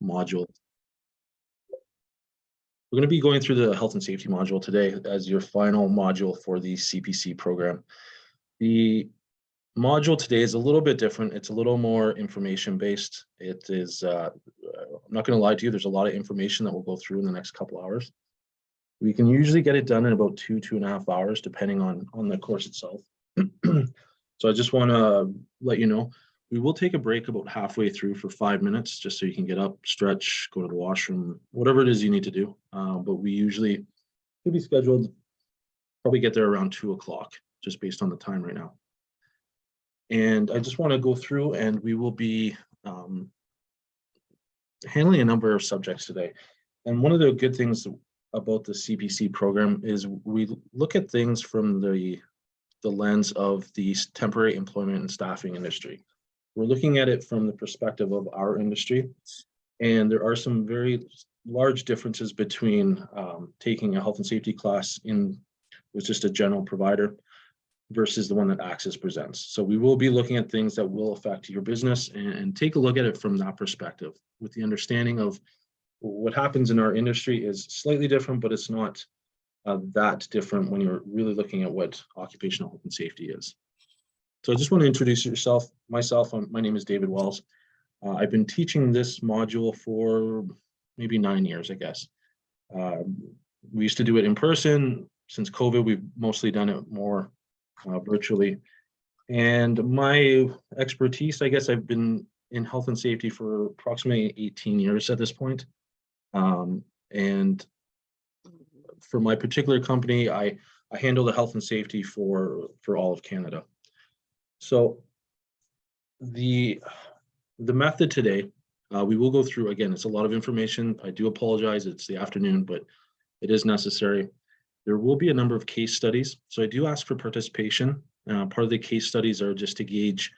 module. We're going to be going through the health and safety module today as your final module for the CPC program. The module today is a little bit different. It's a little more information based. It is, I'm not going to lie to you, there's a lot of information that we'll go through in the next couple hours. We can usually get it done in about 2.5 hours, depending on the course itself. So I just want to let you know, we will take a break about halfway through for 5 minutes, just so you can get up, stretch, go to the washroom, whatever it is you need to do. But we usually could be scheduled, probably get there around 2 o'clock, just based on the time right now. And I just want to go through, and we will be handling a number of subjects today. And one of the good things about the CPC program is we look at things from the lens of the temporary employment and staffing industry. We're looking at it from the perspective of our industry, and there are some very large differences between taking a health and safety class with just a general provider versus the one that ACSESS presents. So we will be looking at things that will affect your business and take a look at it from that perspective, with the understanding of what happens in our industry is slightly different, but it's not that different when you're really looking at what occupational health and safety is. So I just want to introduce myself. My name is David Wells. I've been teaching this module for maybe 9 years, I guess. We used to do it in person. Since COVID, we've mostly done it more virtually. And my expertise, I guess I've been in health and safety for approximately 18 years at this point. And for my particular company, I handle the health and safety for all of Canada. So the method today, we will go through, again, it's a lot of information. I do apologize, it's the afternoon, but it is necessary. There will be a number of case studies. So I do ask for participation. Part of the case studies are just to gauge,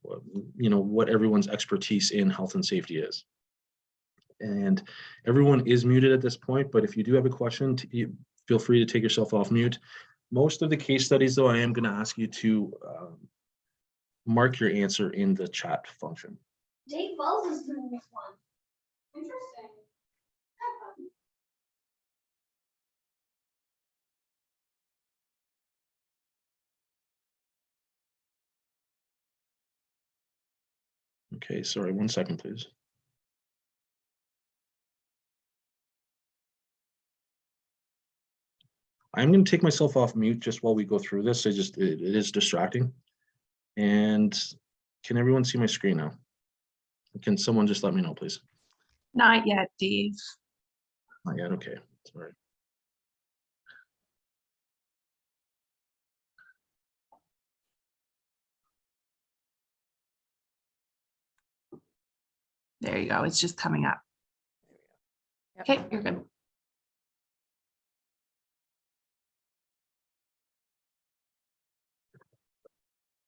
what everyone's expertise in health and safety is. And everyone is muted at this point, but if you do have a question, feel free to take yourself off mute. Most of the case studies, though, I am going to ask you to mark your answer in the chat function. Dave Wells is doing this one. Interesting. Have fun. Okay, sorry, 1 second, please. I'm going to take myself off mute just while we go through this. It is distracting. And can everyone see my screen now? Can someone just let me know, please? Not yet, Dave. Not yet, okay, sorry. There you go. It's just coming up. Okay, you're good.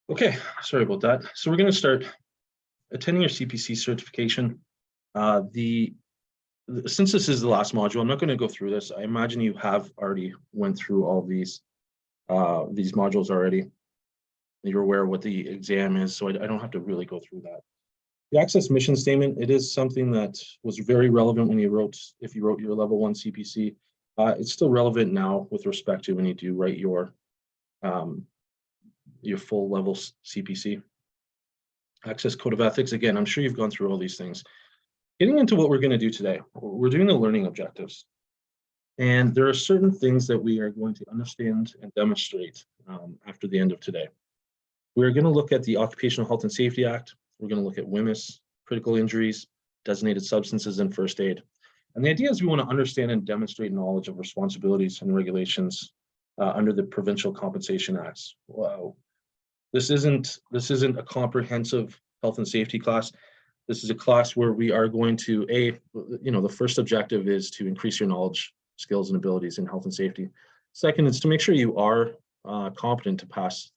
Okay, sorry about that. So we're going to start attending your CPC certification. Since this is the last module, I'm not going to go through this. I imagine you have already went through all these modules already. You're aware of what the exam is, so I don't have to really go through that. The ACSESS mission statement, it is something that was very relevant when if you wrote your level 1 CPC. It's still relevant now with respect to when you do write your full level CPC. ACSESS Code of Ethics, again, I'm sure you've gone through all these things. Getting into what we're going to do today, we're doing the learning objectives. And there are certain things that we are going to understand and demonstrate after the end of today. We're going to look at the Occupational Health and Safety Act. We're going to look at WHMIS, critical injuries, designated substances, and first aid. And the idea is we want to understand and demonstrate knowledge of responsibilities and regulations under the Provincial Compensation Acts. Wow. This isn't a comprehensive health and safety class. This is a class where we are going to, the first objective is to increase your knowledge, skills, and abilities in health and safety. Second is to make sure you are competent to pass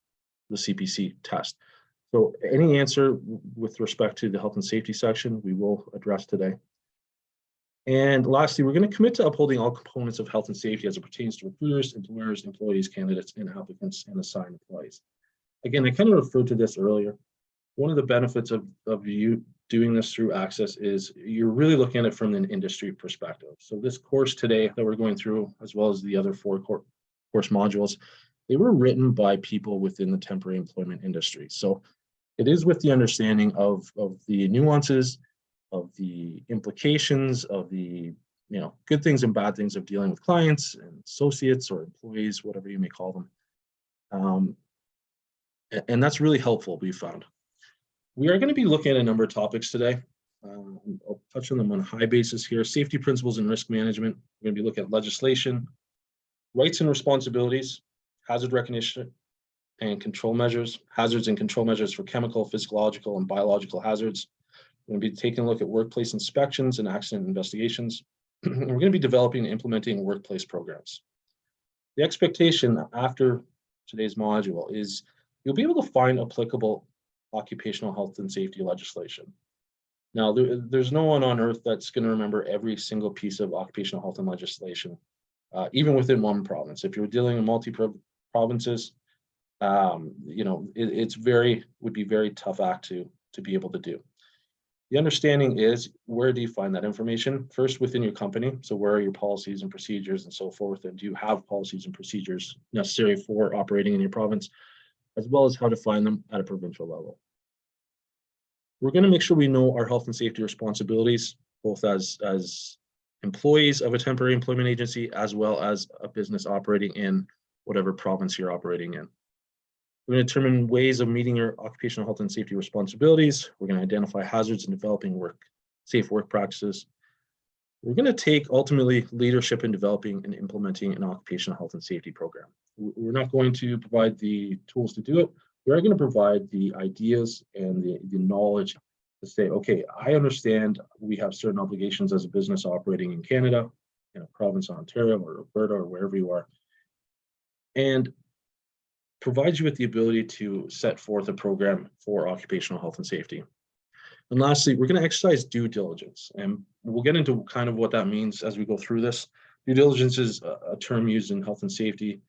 the CPC test. So any answer with respect to the health and safety section, we will address today. And lastly, we're going to commit to upholding all components of health and safety as it pertains to recruiters, employers, employees, candidates, and applicants, and assigned employees. Again, I kind of referred to this earlier. One of the benefits of you doing this through ACSESS is you're really looking at it from an industry perspective. So this course today that we're going through, as well as the other 4 course modules, they were written by people within the temporary employment industry. So it is with the understanding of the nuances, of the implications, of the good things and bad things of dealing with clients and associates or employees, whatever you may call them. And that's really helpful, we found. We are going to be looking at a number of topics today. I'll touch on them on a high basis here. Safety principles and risk management. We're going to be looking at legislation, rights and responsibilities, hazard recognition and control measures, hazards and control measures for chemical, physiological, and biological hazards. We're going to be taking a look at workplace inspections and accident investigations. We're going to be developing and implementing workplace programs. The expectation after today's module is you'll be able to find applicable occupational health and safety legislation. Now, there's no one on earth that's going to remember every single piece of occupational health and legislation, even within one province. If you're dealing in multi-provinces, would be very tough act to be able to do. The understanding is, where do you find that information? First, within your company. So where are your policies and procedures and so forth? And do you have policies and procedures necessary for operating in your province, as well as how to find them at a provincial level? We're going to make sure we know our health and safety responsibilities, both as employees of a temporary employment agency, as well as a business operating in whatever province you're operating in. We're going to determine ways of meeting your occupational health and safety responsibilities. We're going to identify hazards and developing safe work practices. We're going to take ultimately leadership in developing and implementing an occupational health and safety program. We're not going to provide the tools to do it. We are going to provide the ideas and the knowledge to say, okay, I understand we have certain obligations as a business operating in Canada, in a province of Ontario or Alberta or wherever you are, and provides you with the ability to set forth a program for occupational health and safety. And lastly, we're going to exercise due diligence, and we'll get into kind of what that means as we go through this. Due diligence is a term used in health and safety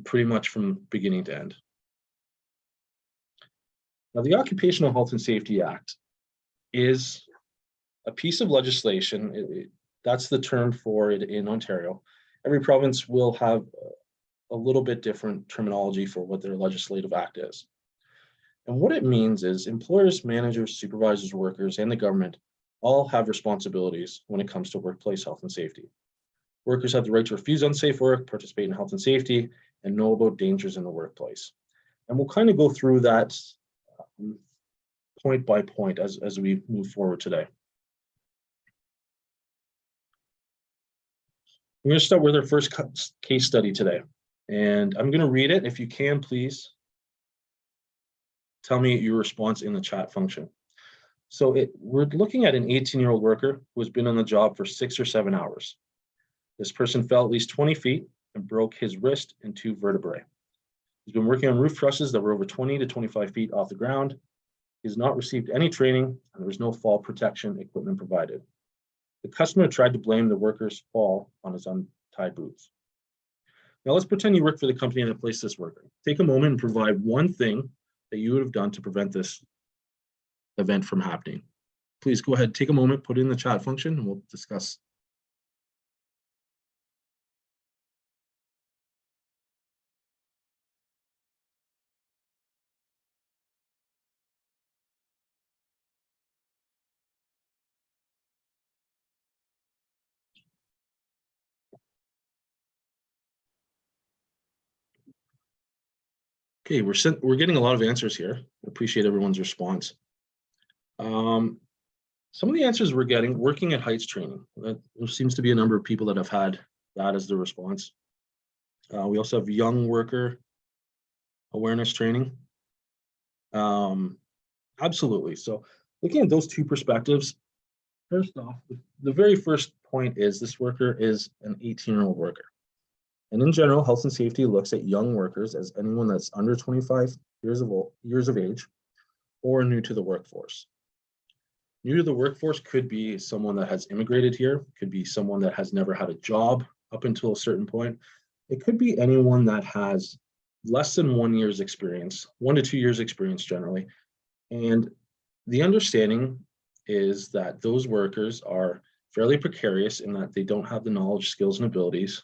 pretty much from beginning to end. Now, the Occupational Health and Safety Act is a piece of legislation. That's the term for it in Ontario. Every province will have a little bit different terminology for what their legislative act is. And what it means is employers, managers, supervisors, workers, and the government all have responsibilities when it comes to workplace health and safety. Workers have the right to refuse unsafe work, participate in health and safety, and know about dangers in the workplace. And we'll kind of go through that point by point as we move forward today. We're going to start with our first case study today. And I'm going to read it. If you can, please tell me your response in the chat function. So we're looking at an 18-year-old worker who has been on the job for 6 or 7 hours. This person fell at least 20 feet and broke his wrist and 2 vertebrae. He's been working on roof trusses that were over 20 to 25 feet off the ground. He has not received any training, and there was no fall protection equipment provided. The customer tried to blame the worker's fall on his untied boots. Now let's pretend you work for the company that placed this worker. Take a moment and provide one thing that you would have done to prevent this event from happening. Please go ahead, take a moment, put it in the chat function, and we'll discuss. Okay, we're getting a lot of answers here. Appreciate everyone's response. Some of the answers we're getting: working at heights training. There seems to be a number of people that have had that as the response. We also have young worker awareness training. Absolutely. So looking at those two perspectives, first off, the very first point is this worker is an 18-year-old worker. And in general, health and safety looks at young workers as anyone that's under 25 years of age or new to the workforce. New to the workforce could be someone that has immigrated here, could be someone that has never had a job up until a certain point. It could be anyone that has less than 1 year's experience, 1 to 2 years experience generally, and The understanding is that those workers are fairly precarious in that they don't have the knowledge, skills, and abilities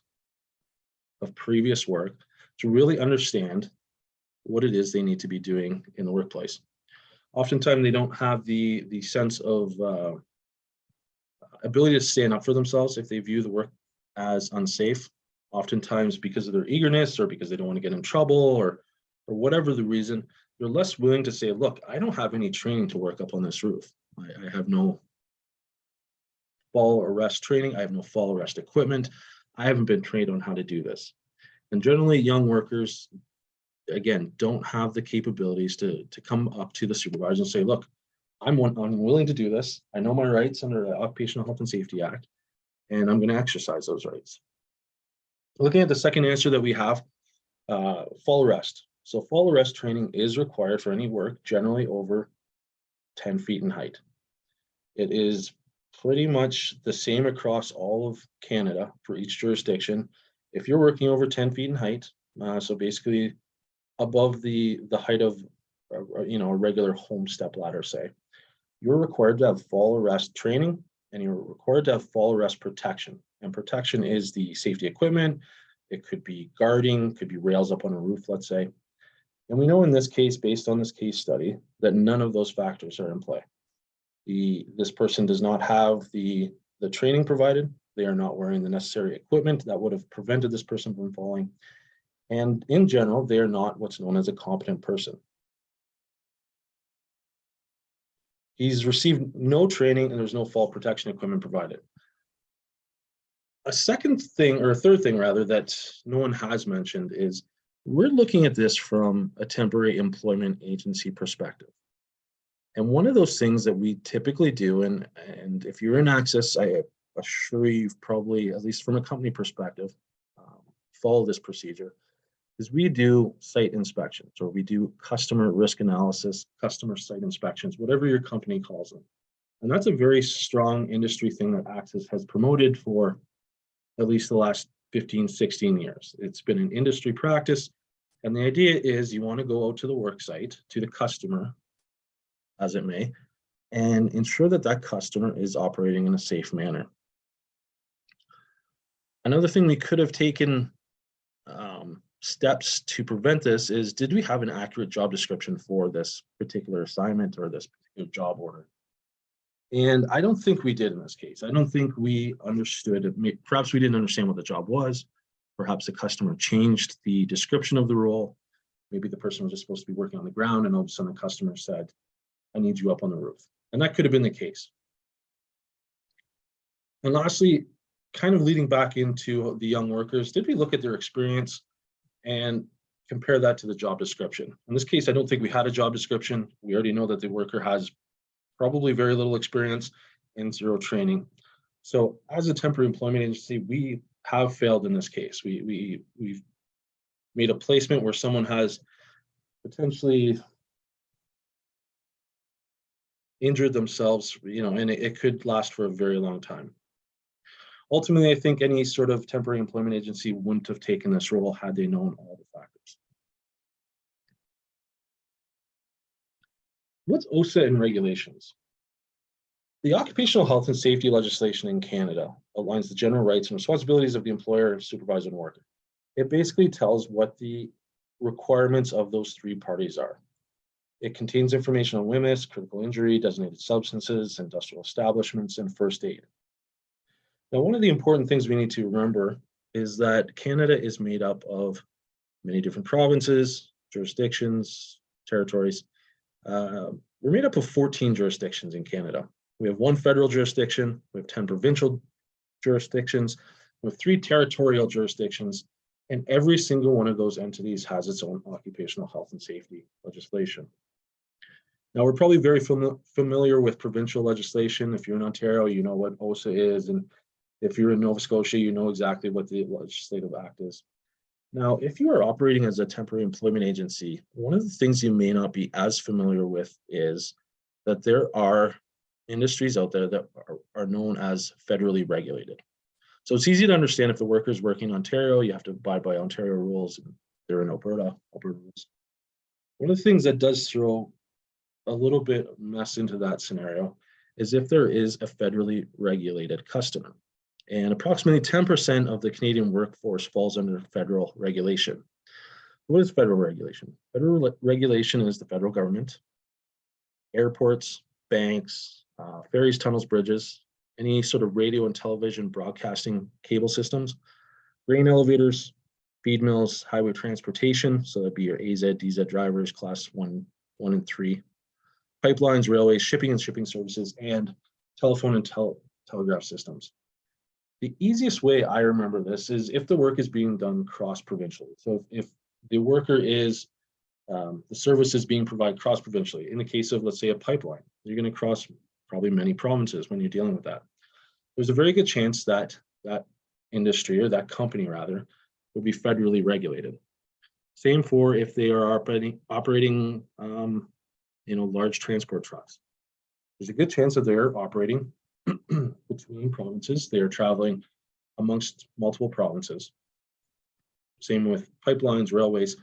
of previous work to really understand what it is they need to be doing in the workplace. Oftentimes, they don't have the sense of ability to stand up for themselves if they view the work as unsafe. Oftentimes, because of their eagerness or because they don't want to get in trouble or whatever the reason, they're less willing to say, look, I don't have any training to work up on this roof. I have no fall arrest training. I have no fall arrest equipment. I haven't been trained on how to do this. And generally, young workers, again, don't have the capabilities to come up to the supervisor and say, look, I'm willing to do this. I know my rights under the Occupational Health and Safety Act, and I'm going to exercise those rights. Looking at the second answer that we have, fall arrest. So fall arrest training is required for any work generally over 10 feet in height. It is pretty much the same across all of Canada for each jurisdiction. If you're working over 10 feet in height, so basically above the height of a regular home step ladder, say, you're required to have fall arrest training and you're required to have fall arrest protection. And protection is the safety equipment. It could be guarding, could be rails up on a roof, let's say. And we know in this case, based on this case study, that none of those factors are in play. This person does not have the training provided. They are not wearing the necessary equipment that would have prevented this person from falling. And in general, they are not what's known as a competent person. He's received no training and there's no fall protection equipment provided. A second thing, or a third thing rather, that no one has mentioned is we're looking at this from a temporary employment agency perspective. And one of those things that we typically do, and if you're in ACSESS, I assure you've probably, at least from a company perspective, follow this procedure, is we do site inspections, or we do customer risk analysis, customer site inspections, whatever your company calls them. And that's a very strong industry thing that ACSESS has promoted for at least the last 15, 16 years. It's been an industry practice. And the idea is you want to go out to the work site, to the customer, as it may, and ensure that that customer is operating in a safe manner. Another thing we could have taken steps to prevent this is, did we have an accurate job description for this particular assignment or this particular job order? And I don't think we did in this case. I don't think we understood it. Perhaps we didn't understand what the job was. Perhaps the customer changed the description of the role. Maybe the person was just supposed to be working on the ground and all of a sudden the customer said, I need you up on the roof. And that could have been the case. And lastly, kind of leading back into the young workers, did we look at their experience and compare that to the job description? In this case, I don't think we had a job description. We already know that the worker has probably very little experience and zero training. So as a temporary employment agency, we have failed in this case. We've made a placement where someone has potentially injured themselves, and it could last for a very long time. Ultimately, I think any sort of temporary employment agency wouldn't have taken this role had they known all the factors. What's OSHA and regulations? The occupational health and safety legislation in Canada outlines the general rights and responsibilities of the employer, supervisor, and worker. It basically tells what the requirements of those three parties are. It contains information on WMIS, critical injury, designated substances, industrial establishments, and first aid. Now, one of the important things we need to remember is that Canada is made up of many different provinces, jurisdictions, territories. We're made up of 14 jurisdictions in Canada. We have one federal jurisdiction, we have 10 provincial jurisdictions, we have 3 territorial jurisdictions, and every single one of those entities has its own occupational health and safety legislation. Now, we're probably very familiar with provincial legislation. If you're in Ontario, you know what OSHA is, and if you're in Nova Scotia, you know exactly what the legislative act is. Now, if you are operating as a temporary employment agency, one of the things you may not be as familiar with is that there are industries out there that are known as federally regulated. So it's easy to understand if the worker is working in Ontario, you have to abide by Ontario rules, and they're in Alberta rules. One of the things that does throw a little bit mess into that scenario is if there is a federally regulated customer. And approximately 10% of the Canadian workforce falls under federal regulation. What is federal regulation? Federal regulation is the federal government, airports, banks, ferries, tunnels, bridges, any sort of radio and television broadcasting cable systems, grain elevators, feed mills, highway transportation, so that'd be your AZ, DZ drivers, class 1 and 3, pipelines, railways, shipping and shipping services, and telephone and telegraph systems. The easiest way I remember this is if the work is being done cross-provincially. So if the worker is, the service is being provided cross-provincially. In the case of, let's say, a pipeline, you're going to cross probably many provinces when you're dealing with that. There's a very good chance that that industry, or that company rather, will be federally regulated. Same for if they are operating large transport trucks. There's a good chance that they're operating between provinces. They are traveling amongst multiple provinces. Same with pipelines, railways,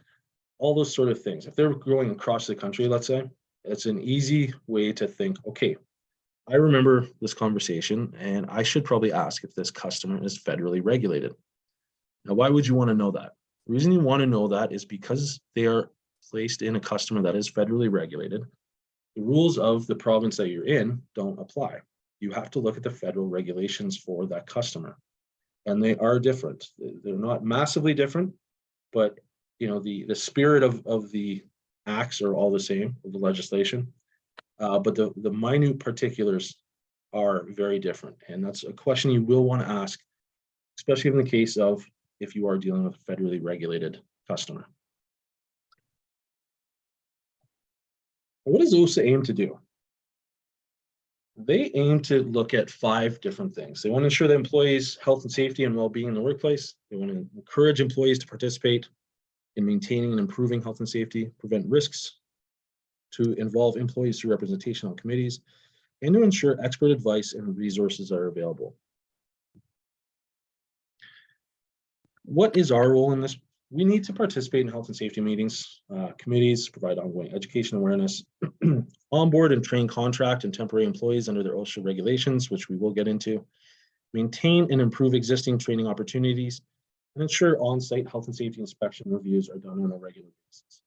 all those sort of things. If they're going across the country, let's say, it's an easy way to think, okay, I remember this conversation and I should probably ask if this customer is federally regulated. Now, why would you want to know that? The reason you want to know that is because they are placed in a customer that is federally regulated. The rules of the province that you're in don't apply. You have to look at the federal regulations for that customer. And they are different. They're not massively different, but the spirit of the acts are all the same, of the legislation. But the minute particulars are very different. And that's a question you will want to ask, especially in the case of if you are dealing with a federally regulated customer. What does OSA aim to do? They aim to look at 5 different things. They want to ensure that employees' health and safety and well-being in the workplace. They want to encourage employees to participate in maintaining and improving health and safety, prevent risks, to involve employees through representation on committees, and to ensure expert advice and resources are available. What is our role in this? We need to participate in health and safety meetings, committees, provide ongoing education awareness, onboard and train contract and temporary employees under their OSHA regulations, which we will get into, maintain and improve existing training opportunities, and ensure on-site health and safety inspection reviews are done on a regular basis.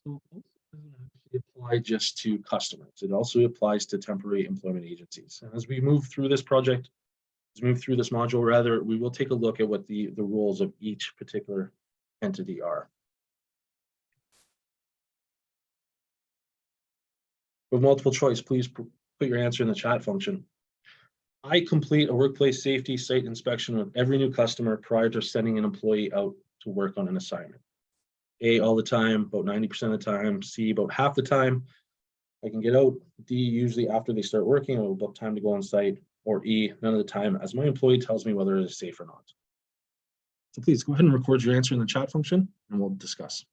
So it doesn't actually apply just to customers. It also applies to temporary employment agencies. And as we move through this project, as we move through this module, rather, we will take a look at what the roles of each particular entity are. With multiple choice, please put your answer in the chat function. I complete a workplace safety site inspection with every new customer prior to sending an employee out to work on an assignment. A, all the time, about 90% of the time. C, about half the time I can get out. D, usually after they start working, I will book time to go on site. Or E, none of the time, as my employee tells me whether it is safe or not. So please go ahead and record your answer in the chat function and we'll discuss.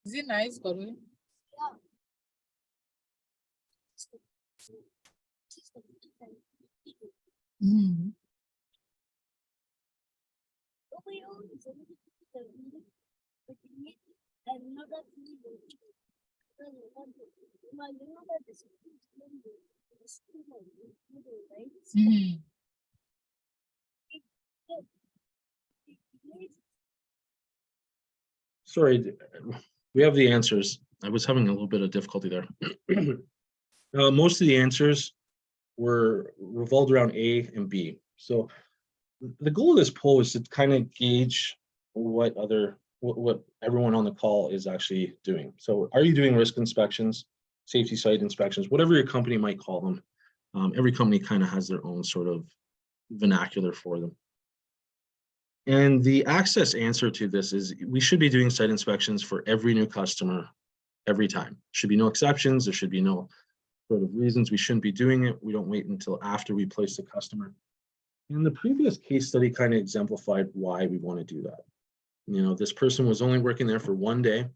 Is it nice, Corey? Mm. Mm. Sorry, we have the answers. I was having a little bit of difficulty there. Most of the answers were revolved around A and B. So the goal of this poll is to kind of gauge what everyone on the call is actually doing. So are you doing risk inspections, safety site inspections, whatever your company might call them? Every company kind of has their own sort of vernacular for them. And the ACSESS answer to this is we should be doing site inspections for every new customer every time. Should be no exceptions. There should be no sort of reasons we shouldn't be doing it. We don't wait until after we place the customer. And the previous case study kind of exemplified why we want to do that. You know, this person was only working there for one day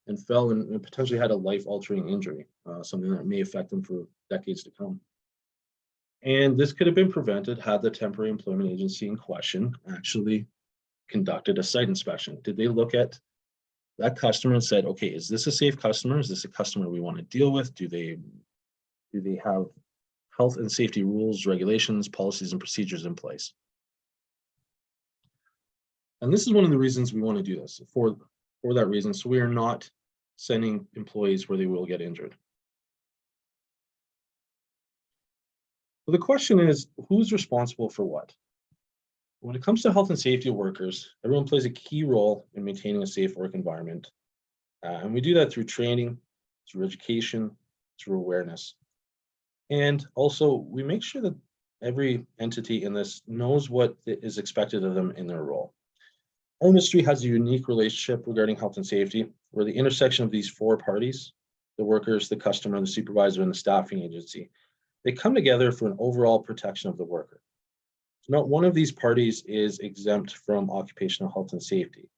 and fell and potentially had a life-altering injury, something that may affect them for decades to come. And this could have been prevented had the temporary employment agency in question actually conducted a site inspection. Did they look at that customer and said, okay, is this a safe customer? Is this a customer we want to deal with? Do they have health and safety rules, regulations, policies, and procedures in place? And this is one of the reasons we want to do this, for that reason, so we are not sending employees where they will get injured. So the question is, who's responsible for what? When it comes to health and safety of workers, everyone plays a key role in maintaining a safe work environment. And we do that through training, through education, through awareness. And also, we make sure that every entity in this knows what is expected of them in their role. Our industry has a unique relationship regarding health and safety, where the intersection of these four parties, the workers, the customer, the supervisor, and the staffing agency, they come together for an overall protection of the worker. So not one of these parties is exempt from occupational health and safety.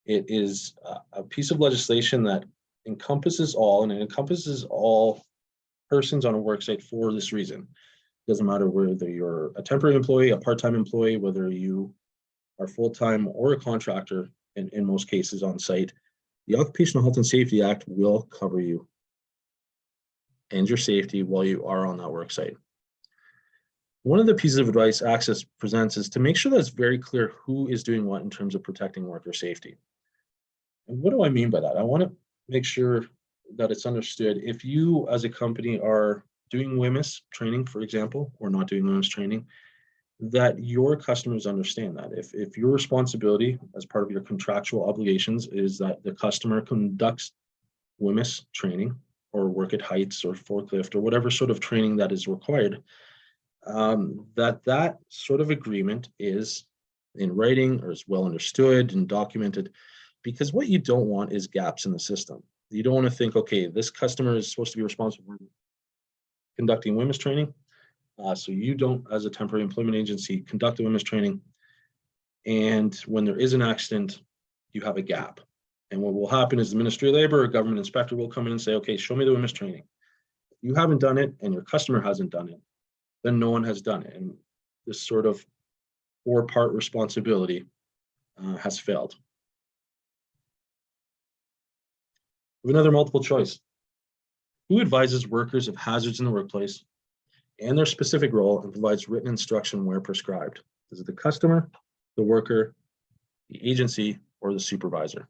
It is a piece of legislation that encompasses all, and it encompasses all persons on a work site for this reason. It doesn't matter whether you're a temporary employee, a part-time employee, whether you are full-time or a contractor in most cases on site. The Occupational Health and Safety Act will cover you and your safety while you are on that work site. One of the pieces of advice ACSESS presents is to make sure that it's very clear who is doing what in terms of protecting worker safety. And what do I mean by that? I want to make sure that it's understood. If you as a company are doing WMIS training, for example, or not doing WMIS training, that your customers understand that. If your responsibility as part of your contractual obligations is that the customer conducts WMIS training or work at heights or forklift or whatever sort of training that is required, that sort of agreement is in writing or is well understood and documented, because what you don't want is gaps in the system. You don't want to think, okay, this customer is supposed to be responsible for conducting WMIS training. So you don't, as a temporary employment agency, conduct the WMIS training. And when there is an accident, you have a gap. And what will happen is the Ministry of Labor or government inspector will come in and say, okay, show me the WMIS training. If you haven't done it and your customer hasn't done it, then no one has done it. And this sort of four-part responsibility has failed. We have another multiple choice. Who advises workers of hazards in the workplace and their specific role and provides written instruction where prescribed? Is it the customer, the worker, the agency, or the supervisor?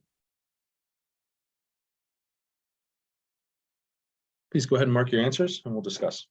Please go ahead and mark your answers and we'll discuss.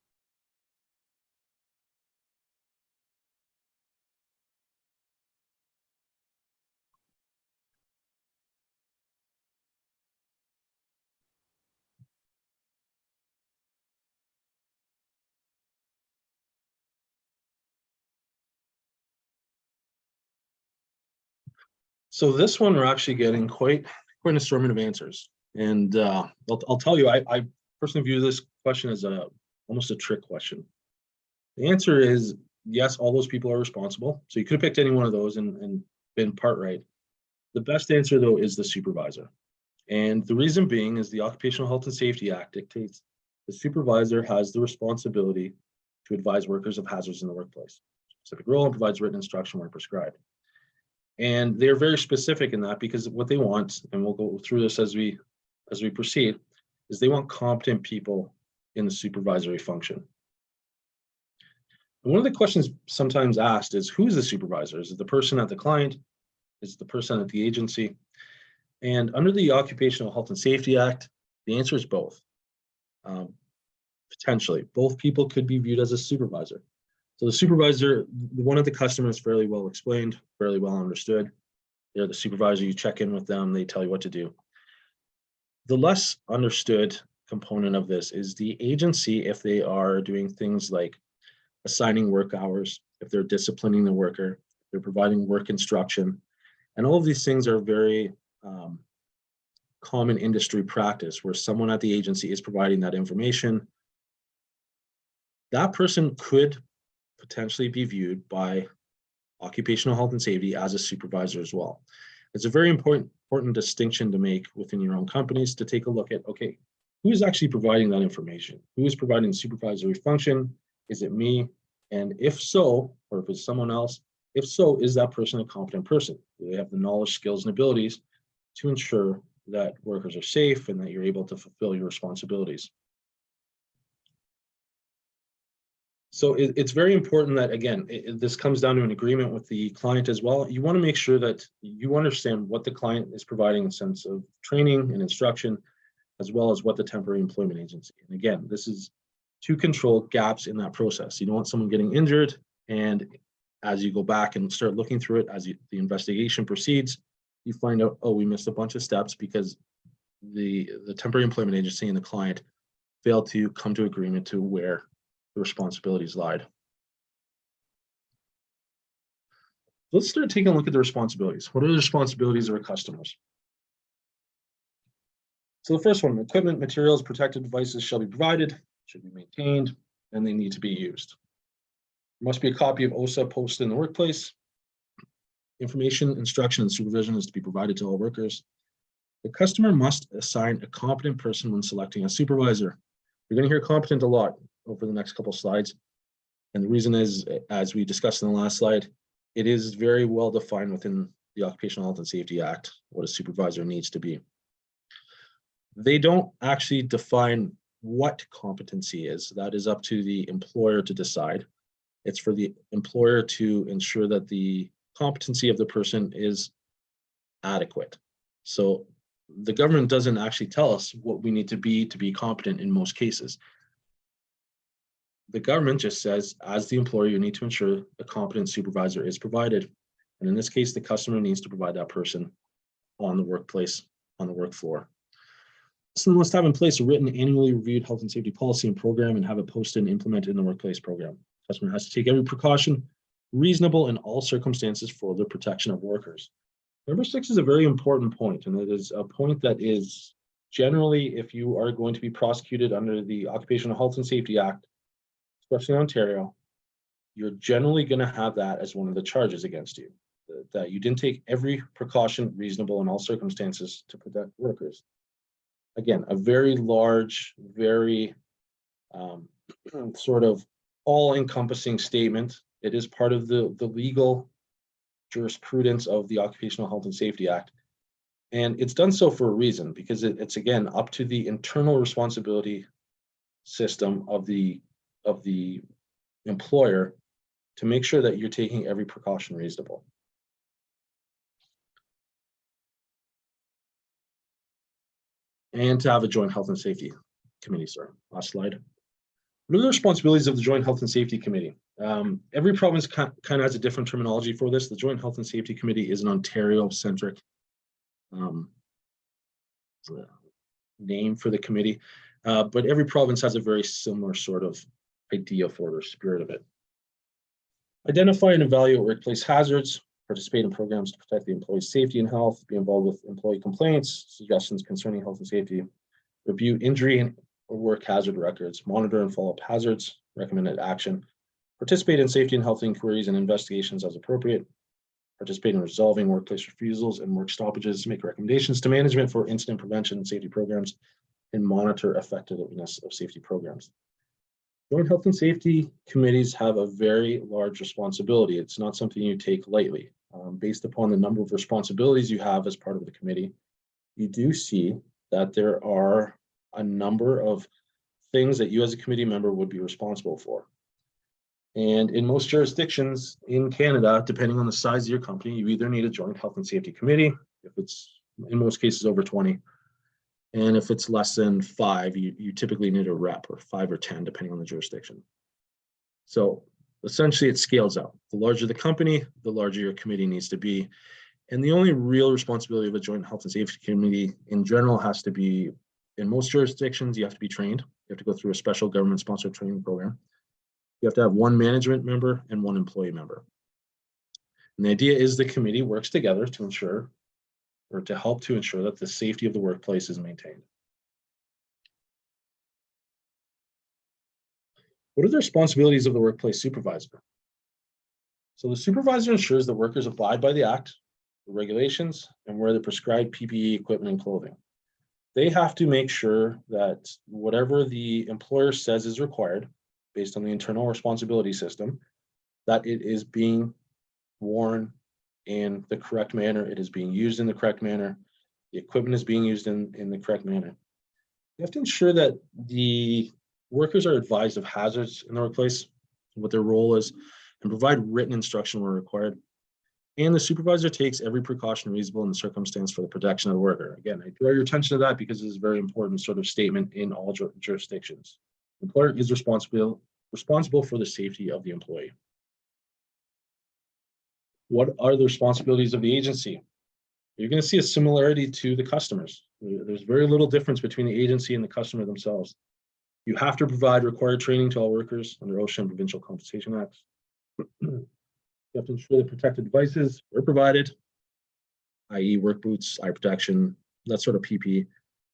So this one we're actually getting quite an assortment of answers. And I'll tell you, I personally view this question as almost a trick question. The answer is yes, all those people are responsible. So you could have picked any one of those and been part right. The best answer though is the supervisor. And the reason being is the Occupational Health and Safety Act dictates the supervisor has the responsibility to advise workers of hazards in the workplace. Specific role and provides written instruction where prescribed. And they're very specific in that because what they want, and we'll go through this as we proceed, is they want competent people in the supervisory function. And one of the questions sometimes asked is, who is the supervisor? Is it the person at the client? Is it the person at the agency? And under the Occupational Health and Safety Act, the answer is both. Potentially, both people could be viewed as a supervisor. So the supervisor, one of the customers, fairly well explained, fairly well understood. They're the supervisor, you check in with them, they tell you what to do. The less understood component of this is the agency, if they are doing things like assigning work hours, if they're disciplining the worker, they're providing work instruction. And all of these things are very common industry practice where someone at the agency is providing that information, that person could potentially be viewed by occupational health and safety as a supervisor as well. It's a very important distinction to make within your own companies to take a look at, okay, who is actually providing that information? Who is providing the supervisory function? Is it me? And if so, or if it's someone else, if so, is that person a competent person? Do they have the knowledge, skills, and abilities to ensure that workers are safe and that you're able to fulfill your responsibilities? So it's very important that, again, this comes down to an agreement with the client as well. You want to make sure that you understand what the client is providing in a sense of training and instruction, as well as what the temporary employment agency. And again, this is to control gaps in that process. You don't want someone getting injured, and as you go back and start looking through it, as the investigation proceeds, you find out, oh, we missed a bunch of steps because the temporary employment agency and the client failed to come to agreement to where the responsibilities lied. Let's start taking a look at the responsibilities. What are the responsibilities of our customers? So the first one, equipment, materials, protective devices shall be provided, should be maintained, and they need to be used. There must be a copy of OSA posted in the workplace. Information, instruction, and supervision is to be provided to all workers. The customer must assign a competent person when selecting a supervisor. You're going to hear competent a lot over the next couple of slides. And the reason is, as we discussed in the last slide, it is very well defined within the Occupational Health and Safety Act what a supervisor needs to be. They don't actually define what competency is. That is up to the employer to decide. It's for the employer to ensure that the competency of the person is adequate. So the government doesn't actually tell us what we need to be competent in most cases. The government just says, as the employer, you need to ensure a competent supervisor is provided. And in this case, the customer needs to provide that person on the workplace, on the work floor. So they must have in place a written, annually reviewed health and safety policy and program and have it posted and implemented in the workplace program. The customer has to take every precaution reasonable in all circumstances for the protection of workers. Number 6 is a very important point, and it is a point that is generally, if you are going to be prosecuted under the Occupational Health and Safety Act, especially in Ontario, you're generally going to have that as one of the charges against you, that you didn't take every precaution reasonable in all circumstances to protect workers. Again, a very large, very sort of all-encompassing statement. It is part of the legal jurisprudence of the Occupational Health and Safety Act. And it's done so for a reason, because it's, again, up to the internal responsibility system of the employer to make sure that you're taking every precaution reasonable. And to have a joint health and safety committee, sorry, last slide. What are the responsibilities of the Joint Health and Safety Committee? Every province kind of has a different terminology for this. The Joint Health and Safety Committee is an Ontario-centric name for the committee, but every province has a very similar sort of idea for it or spirit of it. Identify and evaluate workplace hazards, participate in programs to protect the employee's safety and health, be involved with employee complaints, suggestions concerning health and safety, review injury or work hazard records, monitor and follow up hazards, recommended action, participate in safety and health inquiries and investigations as appropriate, participate in resolving workplace refusals and work stoppages, make recommendations to management for incident prevention and safety programs, and monitor effectiveness of safety programs. Joint health and safety committees have a very large responsibility. It's not something you take lightly. Based upon the number of responsibilities you have as part of the committee, you do see that there are a number of things that you as a committee member would be responsible for. And in most jurisdictions in Canada, depending on the size of your company, you either need a joint health and safety committee, if it's in most cases over 20. And if it's less than 5, you typically need a rep, or 5 or 10, depending on the jurisdiction. So essentially it scales up. The larger the company, the larger your committee needs to be. And the only real responsibility of a joint health and safety committee in general has to be, in most jurisdictions, you have to be trained. You have to go through a special government-sponsored training program. You have to have 1 management member and 1 employee member. And the idea is the committee works together to ensure or to help to ensure that the safety of the workplace is maintained. What are the responsibilities of the workplace supervisor? So the supervisor ensures that workers abide by the act, the regulations, and wear the prescribed PPE equipment and clothing. They have to make sure that whatever the employer says is required, based on the internal responsibility system, that it is being worn in the correct manner, it is being used in the correct manner, the equipment is being used in the correct manner. You have to ensure that the workers are advised of hazards in the workplace, what their role is, and provide written instruction where required. And the supervisor takes every precaution reasonable in the circumstance for the protection of the worker. Again, I draw your attention to that because it is a very important sort of statement in all jurisdictions. The employer is responsible for the safety of the employee. What are the responsibilities of the agency? You're going to see a similarity to the customers. There's very little difference between the agency and the customer themselves. You have to provide required training to all workers under OSHA and Provincial Compensation Acts. You have to ensure that protective devices are provided, i.e. work boots, eye protection, that sort of PPE,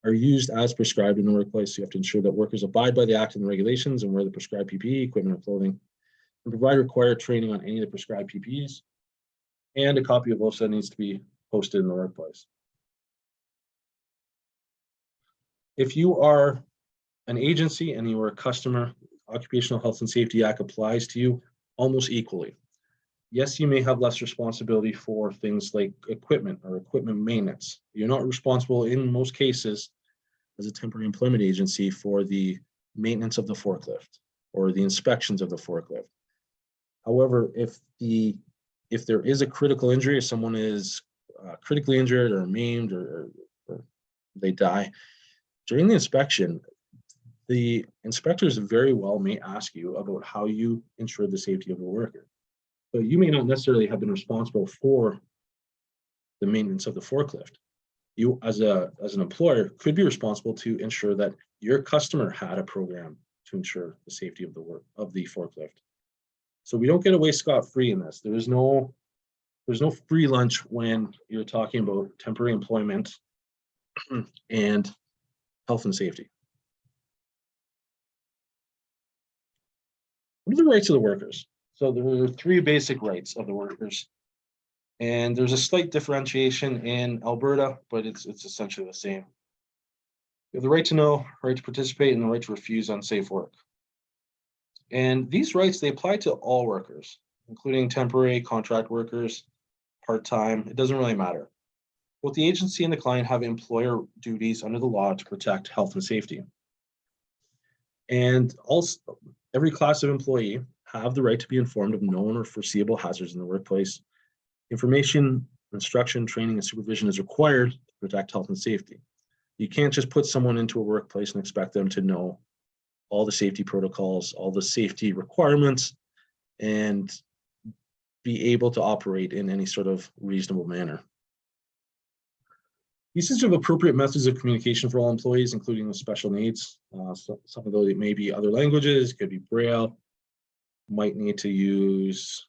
are used as prescribed in the workplace. You have to ensure that workers abide by the act and the regulations and wear the prescribed PPE, equipment, or clothing, and provide required training on any of the prescribed PPEs. And a copy of OSHA needs to be posted in the workplace. If you are an agency and you are a customer, Occupational Health and Safety Act applies to you almost equally. Yes, you may have less responsibility for things like equipment or equipment maintenance. You're not responsible in most cases as a temporary employment agency for the maintenance of the forklift or the inspections of the forklift. However, if there is a critical injury, if someone is critically injured or maimed or they die, during the inspection, the inspectors very well may ask you about how you ensure the safety of the worker. So you may not necessarily have been responsible for the maintenance of the forklift. You, as an employer, could be responsible to ensure that your customer had a program to ensure the safety of the forklift. So we don't get away scot-free in this. There's no free lunch when you're talking about temporary employment and health and safety. What are the rights of the workers? So there are three basic rights of the workers, and there's a slight differentiation in Alberta, but it's essentially the same. You have the right to know, right to participate, and the right to refuse unsafe work. And these rights, they apply to all workers, including temporary, contract workers, part-time, it doesn't really matter. Both the agency and the client have employer duties under the law to protect health and safety. And also, every class of employee have the right to be informed of known or foreseeable hazards in the workplace. Information, instruction, training, and supervision is required to protect health and safety. You can't just put someone into a workplace and expect them to know all the safety protocols, all the safety requirements, and be able to operate in any sort of reasonable manner. Usage of appropriate methods of communication for all employees, including with special needs. So some of those may be other languages, could be Braille, might need to use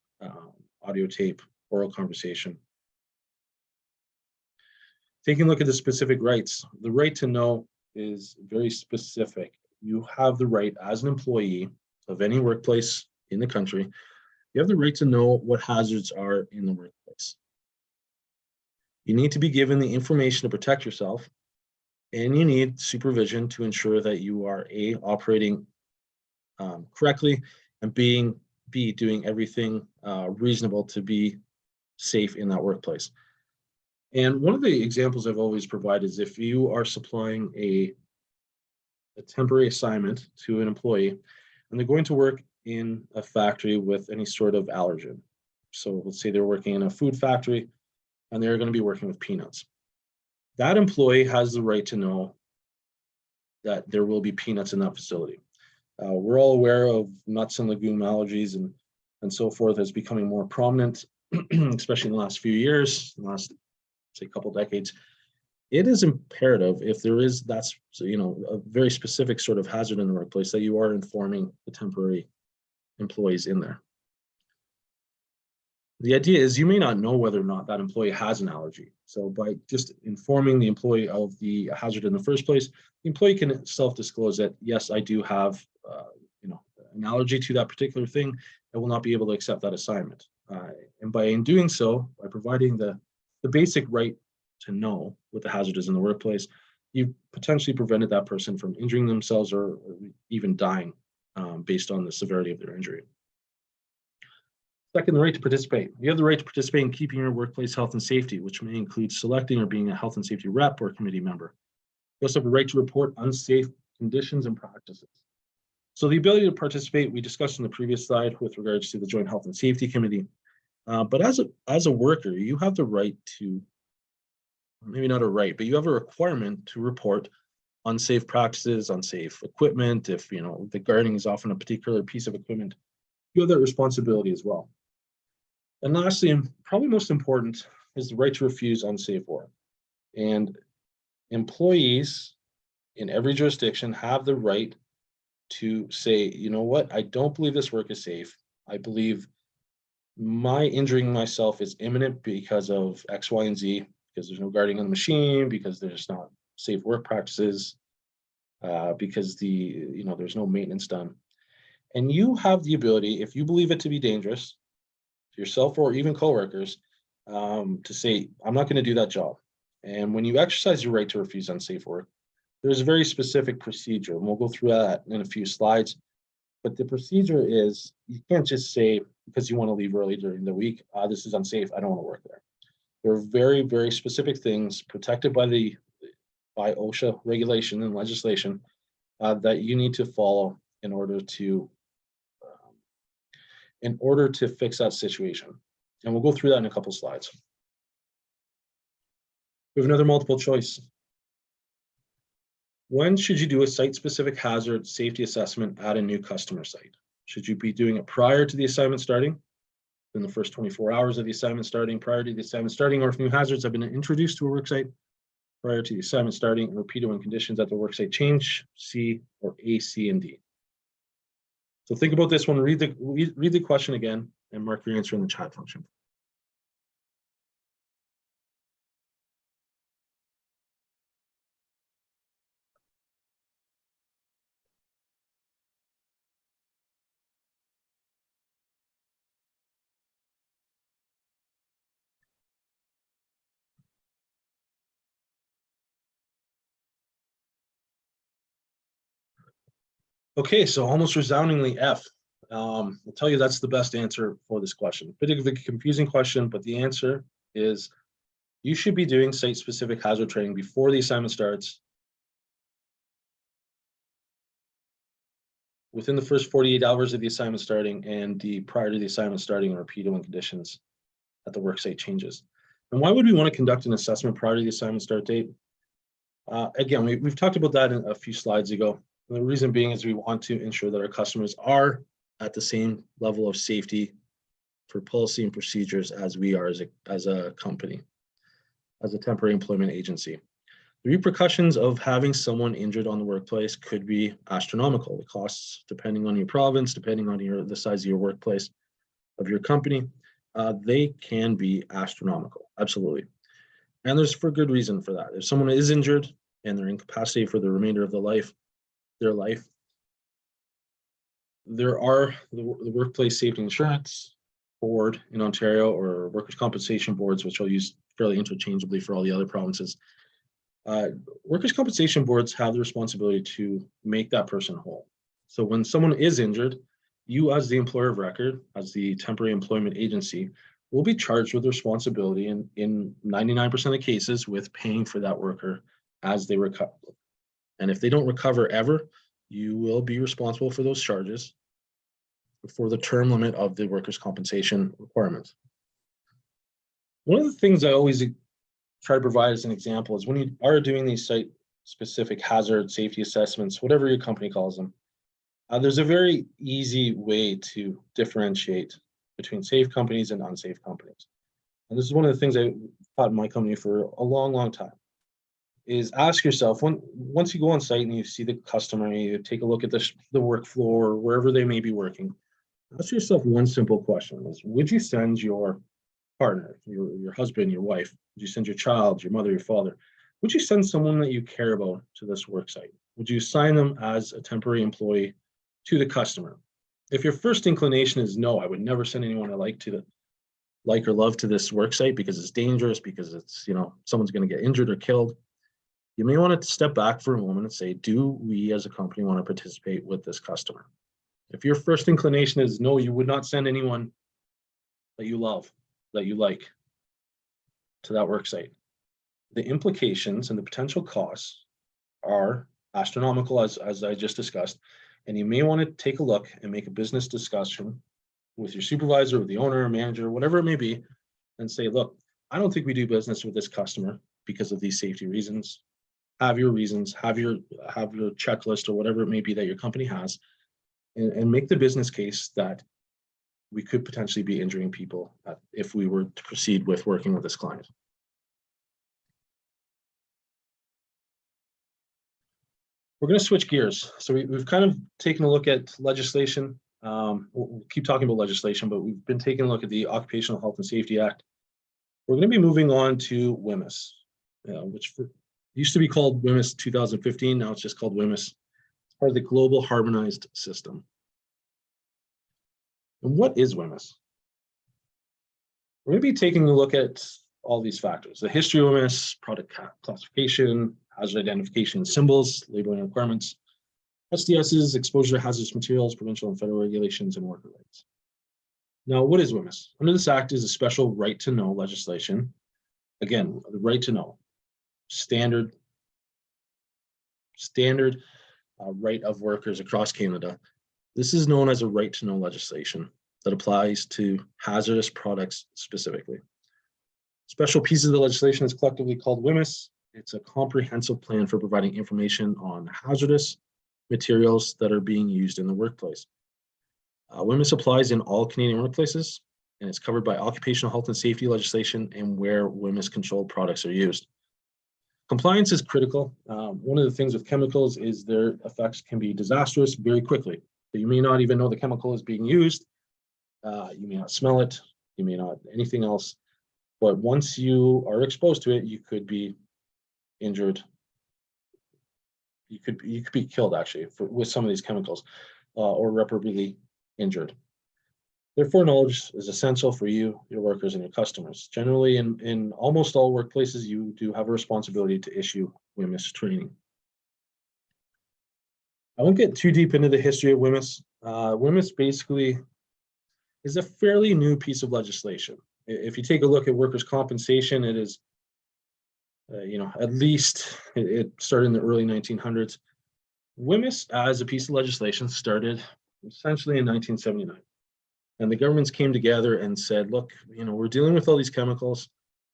audio tape, oral conversation. Taking a look at the specific rights, the right to know is very specific. You have the right as an employee of any workplace in the country, you have the right to know what hazards are in the workplace. You need to be given the information to protect yourself, and you need supervision to ensure that you are operating correctly and B, doing everything reasonable to be safe in that workplace. And one of the examples I've always provided is if you are supplying a temporary assignment to an employee and they're going to work in a factory with any sort of allergen. So let's say they're working in a food factory and they're going to be working with peanuts. That employee has the right to know that there will be peanuts in that facility. We're all aware of nuts and legume allergies and so forth as becoming more prominent, especially in the last few years, the last, say, couple decades. It is imperative if there is a very specific sort of hazard in the workplace that you are informing the temporary employees in there. The idea is you may not know whether or not that employee has an allergy. So by just informing the employee of the hazard in the first place, the employee can self-disclose that, yes, I do have an allergy to that particular thing. I will not be able to accept that assignment. And by in doing so, by providing the basic right to know what the hazard is in the workplace, you've potentially prevented that person from injuring themselves or even dying based on the severity of their injury. Second, the right to participate. You have the right to participate in keeping your workplace health and safety, which may include selecting or being a health and safety rep or committee member. You also have a right to report unsafe conditions and practices. So the ability to participate, we discussed in the previous slide with regards to the Joint Health and Safety Committee. But as a worker, you have the right to, maybe not a right, but you have a requirement to report unsafe practices, unsafe equipment. If the guarding is often a particular piece of equipment, you have that responsibility as well. And lastly, and probably most important, is the right to refuse unsafe work. And employees in every jurisdiction have the right to say, you know what, I don't believe this work is safe. I believe my injuring myself is imminent because of X, Y, and Z, because there's no guarding on the machine, because there's not safe work practices, because there's no maintenance done. And you have the ability, if you believe it to be dangerous, to yourself or even coworkers, to say, I'm not going to do that job. And when you exercise your right to refuse unsafe work, there's a very specific procedure, and we'll go through that in a few slides. But the procedure is, you can't just say, because you want to leave early during the week, this is unsafe, I don't want to work there. There are very, very specific things protected by OSHA regulation and legislation that you need to follow in order to fix that situation. And we'll go through that in a couple slides. We have another multiple choice. When should you do a site-specific hazard safety assessment at a new customer site? Should you be doing it prior to the assignment starting, in the first 24 hours of the assignment starting, prior to the assignment starting, or if new hazards have been introduced to a work site prior to the assignment starting, and repeated when conditions at the work site change, C, or A, C, and D? So think about this one, read the question again, and mark your answer in the chat function. Okay, so almost resoundingly F. I'll tell you that's the best answer for this question. Bit of a confusing question, but the answer is you should be doing site-specific hazard training before the assignment starts, within the first 48 hours of the assignment starting, and prior to the assignment starting, and repeated when conditions at the work site changes. And why would we want to conduct an assessment prior to the assignment start date? Again, we've talked about that in a few slides ago. And the reason being is we want to ensure that our customers are at the same level of safety for policy and procedures as we are as a company, as a temporary employment agency. The repercussions of having someone injured on the workplace could be astronomical. The costs, depending on your province, depending on the size of your workplace, of your company, they can be astronomical, absolutely. And there's for good reason for that. If someone is injured and they're incapacitated for the remainder of their life, there are the Workplace Safety Insurance Board in Ontario, or workers' compensation boards, which I'll use fairly interchangeably for all the other provinces. Workers' compensation boards have the responsibility to make that person whole. So when someone is injured, you as the employer of record, as the temporary employment agency, will be charged with responsibility in 99% of the cases with paying for that worker as they recover. And if they don't recover ever, you will be responsible for those charges for the term limit of the workers' compensation requirements. One of the things I always try to provide as an example is when you are doing these site-specific hazard safety assessments, whatever your company calls them, there's a very easy way to differentiate between safe companies and unsafe companies. And this is one of the things I taught in my company for a long, long time, is ask yourself, once you go on site and you see the customer, and you take a look at the work floor, or wherever they may be working, Ask yourself one simple question: is would you send your partner, your husband, your wife, would you send your child, your mother, your father, would you send someone that you care about to this work site? Would you assign them as a temporary employee to the customer? If your first inclination is no, I would never send anyone I like or love to this work site because it's dangerous, because it's, someone's going to get injured or killed. You may want to step back for a moment and say, do we as a company want to participate with this customer? If your first inclination is no, you would not send anyone that you love, that you like, to that work site. The implications and the potential costs are astronomical, as I just discussed, and you may want to take a look and make a business discussion with your supervisor, with the owner, manager, whatever it may be, and say, look, I don't think we do business with this customer because of these safety reasons. Have your reasons, have your checklist or whatever it may be that your company has, and make the business case that we could potentially be injuring people if we were to proceed with working with this client. We're going to switch gears. So we've kind of taken a look at legislation. We'll keep talking about legislation, but we've been taking a look at the Occupational Health and Safety Act. We're going to be moving on to WHMIS, which used to be called WHMIS 2015. Now it's just called WHMIS. It's part of the Global Harmonized System. And what is WHMIS? We're going to be taking a look at all these factors: the history of WHMIS, product classification, hazard identification symbols, labeling requirements, SDSs, exposure to hazardous materials, provincial and federal regulations, and worker rights. Now, what is WHMIS? Under this act is a special right to know legislation. Again, the right to know, standard right of workers across Canada. This is known as a right to know legislation that applies to hazardous products specifically. Special pieces of the legislation is collectively called WHMIS. It's a comprehensive plan for providing information on hazardous materials that are being used in the workplace. WHMIS applies in all Canadian workplaces, and it's covered by occupational health and safety legislation and where WHMIS controlled products are used. Compliance is critical. One of the things with chemicals is their effects can be disastrous very quickly. So you may not even know the chemical is being used. You may not smell it. You may not anything else. But once you are exposed to it, you could be injured. You could be killed actually with some of these chemicals, or irreparably injured. Therefore, knowledge is essential for you, your workers, and your customers. Generally, in almost all workplaces, you do have a responsibility to issue WHMIS training. I won't get too deep into the history of WHMIS. WHMIS basically is a fairly new piece of legislation. If you take a look at workers' compensation, it is, at least it started in the early 1900s. WHMIS as a piece of legislation started essentially in 1979. And the governments came together and said, look, we're dealing with all these chemicals.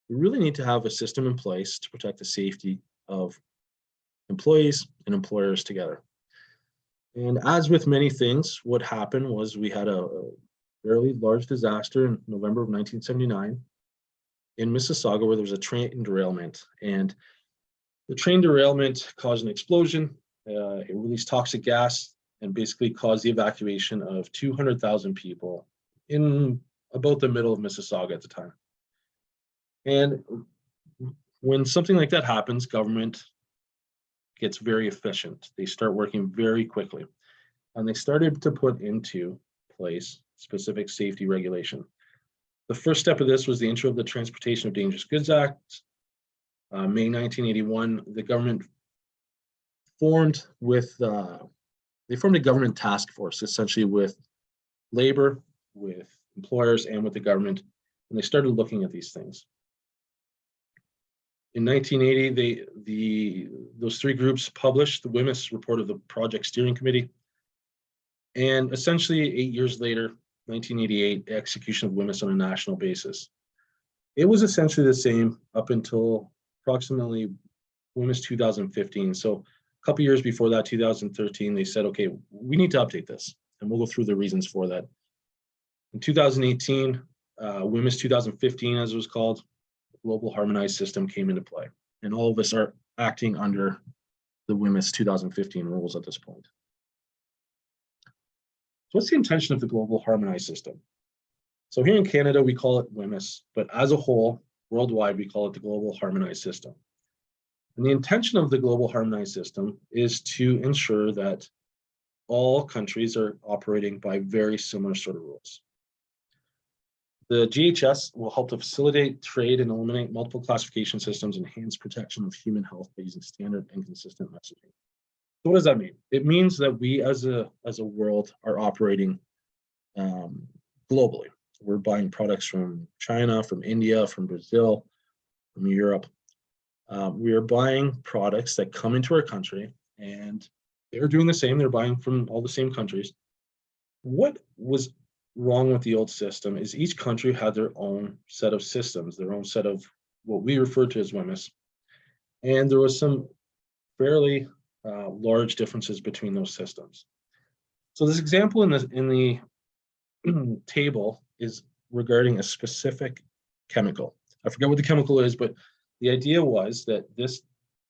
We really need to have a system in place to protect the safety of employees and employers together. And as with many things, what happened was we had a fairly large disaster in November of 1979 in Mississauga, where there was a train derailment. And the train derailment caused an explosion. It released toxic gas and basically caused the evacuation of 200,000 people in about the middle of Mississauga at the time. And when something like that happens, government gets very efficient. They start working very quickly. And they started to put into place specific safety regulation. The first step of this was the intro of the Transportation of Dangerous Goods Act. May 1981, the government formed a government task force, essentially with labor, with employers, and with the government, and they started looking at these things. In 1980, those three groups published the WHMIS report of the Project Steering Committee, and essentially 8 years later, 1988, execution of WHMIS on a national basis. It was essentially the same up until approximately WHMIS 2015. So a couple years before that, 2013, they said, okay, we need to update this, and we'll go through the reasons for that. In 2018, WHMIS 2015, as it was called, Global Harmonized System came into play, and all of us are acting under the WHMIS 2015 rules at this point. So what's the intention of the global harmonized system? So here in Canada, we call it WHMIS, but as a whole, worldwide, we call it the global harmonized system. And the intention of the global harmonized system is to ensure that all countries are operating by very similar sort of rules. The GHS will help to facilitate trade and eliminate multiple classification systems, enhance protection of human health by using standard and consistent messaging. So what does that mean? It means that we as a world are operating globally. We're buying products from China, from India, from Brazil, from Europe. We are buying products that come into our country, and they're doing the same. They're buying from all the same countries. What was wrong with the old system is each country had their own set of systems, their own set of what we refer to as WHMIS. And there was some fairly large differences between those systems. So this example in the table is regarding a specific chemical. I forget what the chemical is, but the idea was that this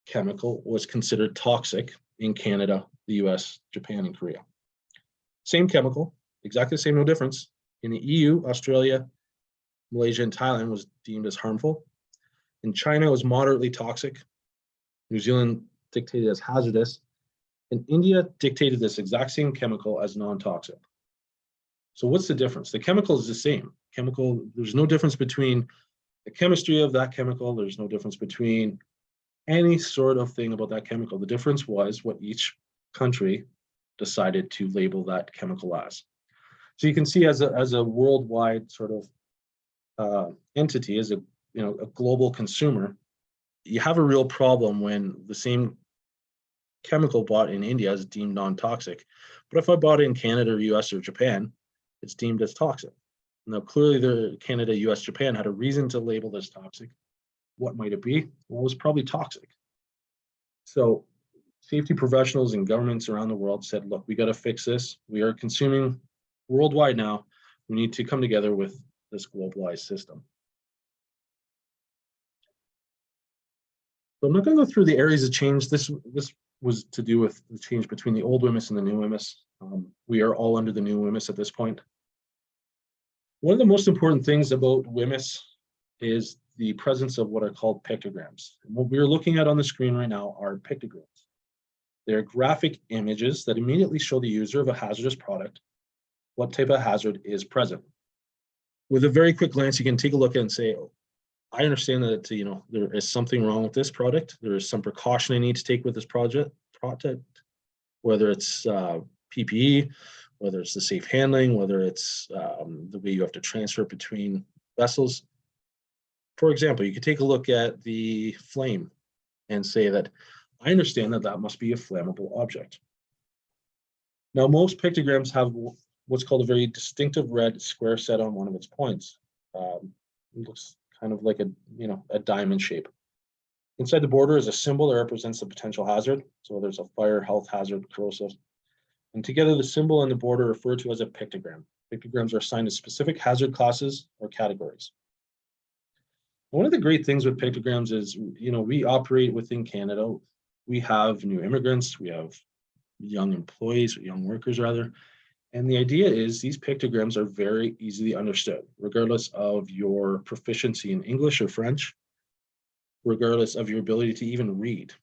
chemical was considered toxic in Canada, the US, Japan, and Korea. Same chemical, exactly the same, no difference. In the EU, Australia, Malaysia, and Thailand was deemed as harmful. In China, it was moderately toxic. New Zealand dictated as hazardous. And India dictated this exact same chemical as non-toxic. So what's the difference? The chemical is the same. There's no difference between the chemistry of that chemical. There's no difference between any sort of thing about that chemical. The difference was what each country decided to label that chemical as. So you can see as a worldwide sort of entity, as a global consumer, you have a real problem when the same chemical bought in India is deemed non-toxic. But if I bought it in Canada or US or Japan, it's deemed as toxic. Now, clearly the Canada, US, Japan had a reason to label this toxic. What might it be? Well, it was probably toxic. So safety professionals and governments around the world said, look, we got to fix this. We are consuming worldwide now. We need to come together with this globalized system. So I'm not going to go through the areas of change. This was to do with the change between the old WHMIS and the new WHMIS. We are all under the new WHMIS at this point. One of the most important things about WHMIS is the presence of what are called pictograms. And what we're looking at on the screen right now are pictograms. They're graphic images that immediately show the user of a hazardous product what type of hazard is present. With a very quick glance, you can take a look at it and say, oh, I understand that there is something wrong with this product. There is some precaution I need to take with this product, whether it's PPE, whether it's the safe handling, whether it's the way you have to transfer between vessels. For example, you could take a look at the flame and say that I understand that that must be a flammable object. Now, most pictograms have what's called a very distinctive red square set on one of its points. It looks kind of like a diamond shape. Inside the border is a symbol that represents the potential hazard. So there's a fire, health hazard, corrosive. And together the symbol and the border are referred to as a pictogram. Pictograms are assigned to specific hazard classes or categories. One of the great things with pictograms is, we operate within Canada. We have new immigrants, we have young employees, young workers rather. And the idea is these pictograms are very easily understood, regardless of your proficiency in English or French, regardless of your ability to even read.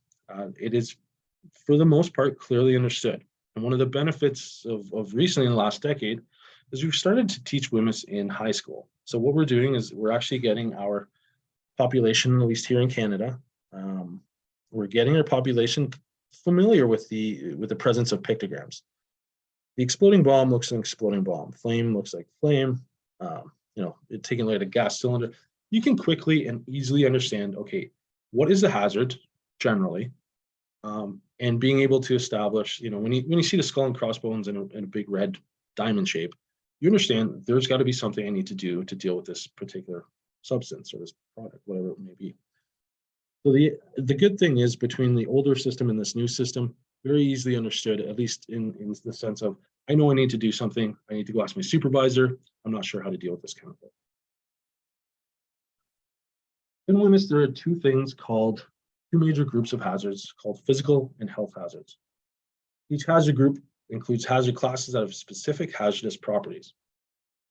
It is, for the most part, clearly understood. And one of the benefits of recently in the last decade is we've started to teach WHMIS in high school. So what we're doing is we're actually getting our population, at least here in Canada, we're getting our population familiar with the presence of pictograms. The exploding bomb looks like an exploding bomb. Flame looks like flame. It taking like a gas cylinder. You can quickly and easily understand, okay, what is the hazard generally, and being able to establish, when you see the skull and crossbones in a big red diamond shape, you understand there's got to be something I need to do to deal with this particular substance or this product, whatever it may be. So the good thing is between the older system and this new system, very easily understood, at least in the sense of, I know I need to do something. I need to go ask my supervisor. I'm not sure how to deal with this chemical. In WHMIS, there are two major groups of hazards called physical and health hazards. Each hazard group includes hazard classes that have specific hazardous properties.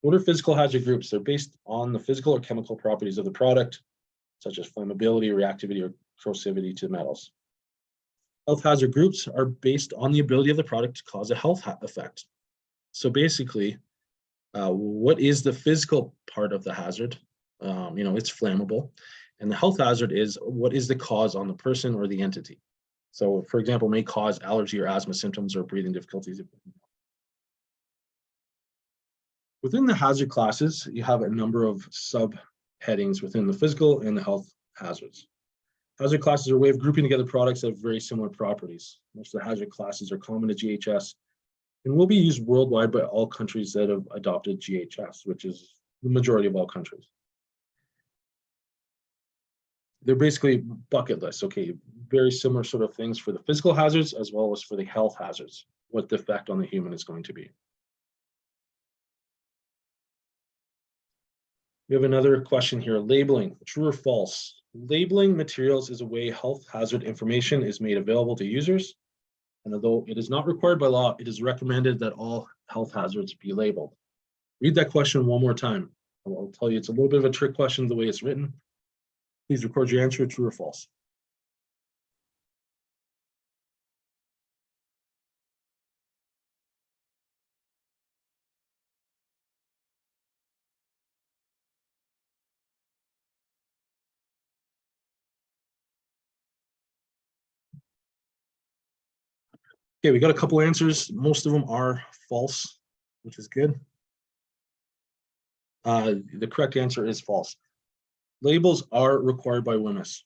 What are physical hazard groups? They're based on the physical or chemical properties of the product, such as flammability, reactivity, or corrosivity to metals. Health hazard groups are based on the ability of the product to cause a health effect. So basically, what is the physical part of the hazard? It's flammable. And the health hazard is what is the cause on the person or the entity. So, for example, may cause allergy or asthma symptoms or breathing difficulties. Within the hazard classes, you have a number of subheadings within the physical and the health hazards. Hazard classes are a way of grouping together products that have very similar properties. Most of the hazard classes are common to GHS and will be used worldwide by all countries that have adopted GHS, which is the majority of all countries. They're basically bucket lists, okay, very similar sort of things for the physical hazards as well as for the health hazards, what the effect on the human is going to be. We have another question here, labeling, true or false? Labeling materials is a way health hazard information is made available to users. And although it is not required by law, it is recommended that all health hazards be labeled. Read that question one more time. I'll tell you it's a little bit of a trick question the way it's written. Please record your answer, true or false. Okay, we got a couple answers. Most of them are false, which is good. The correct answer is false. Labels are required by WMIS.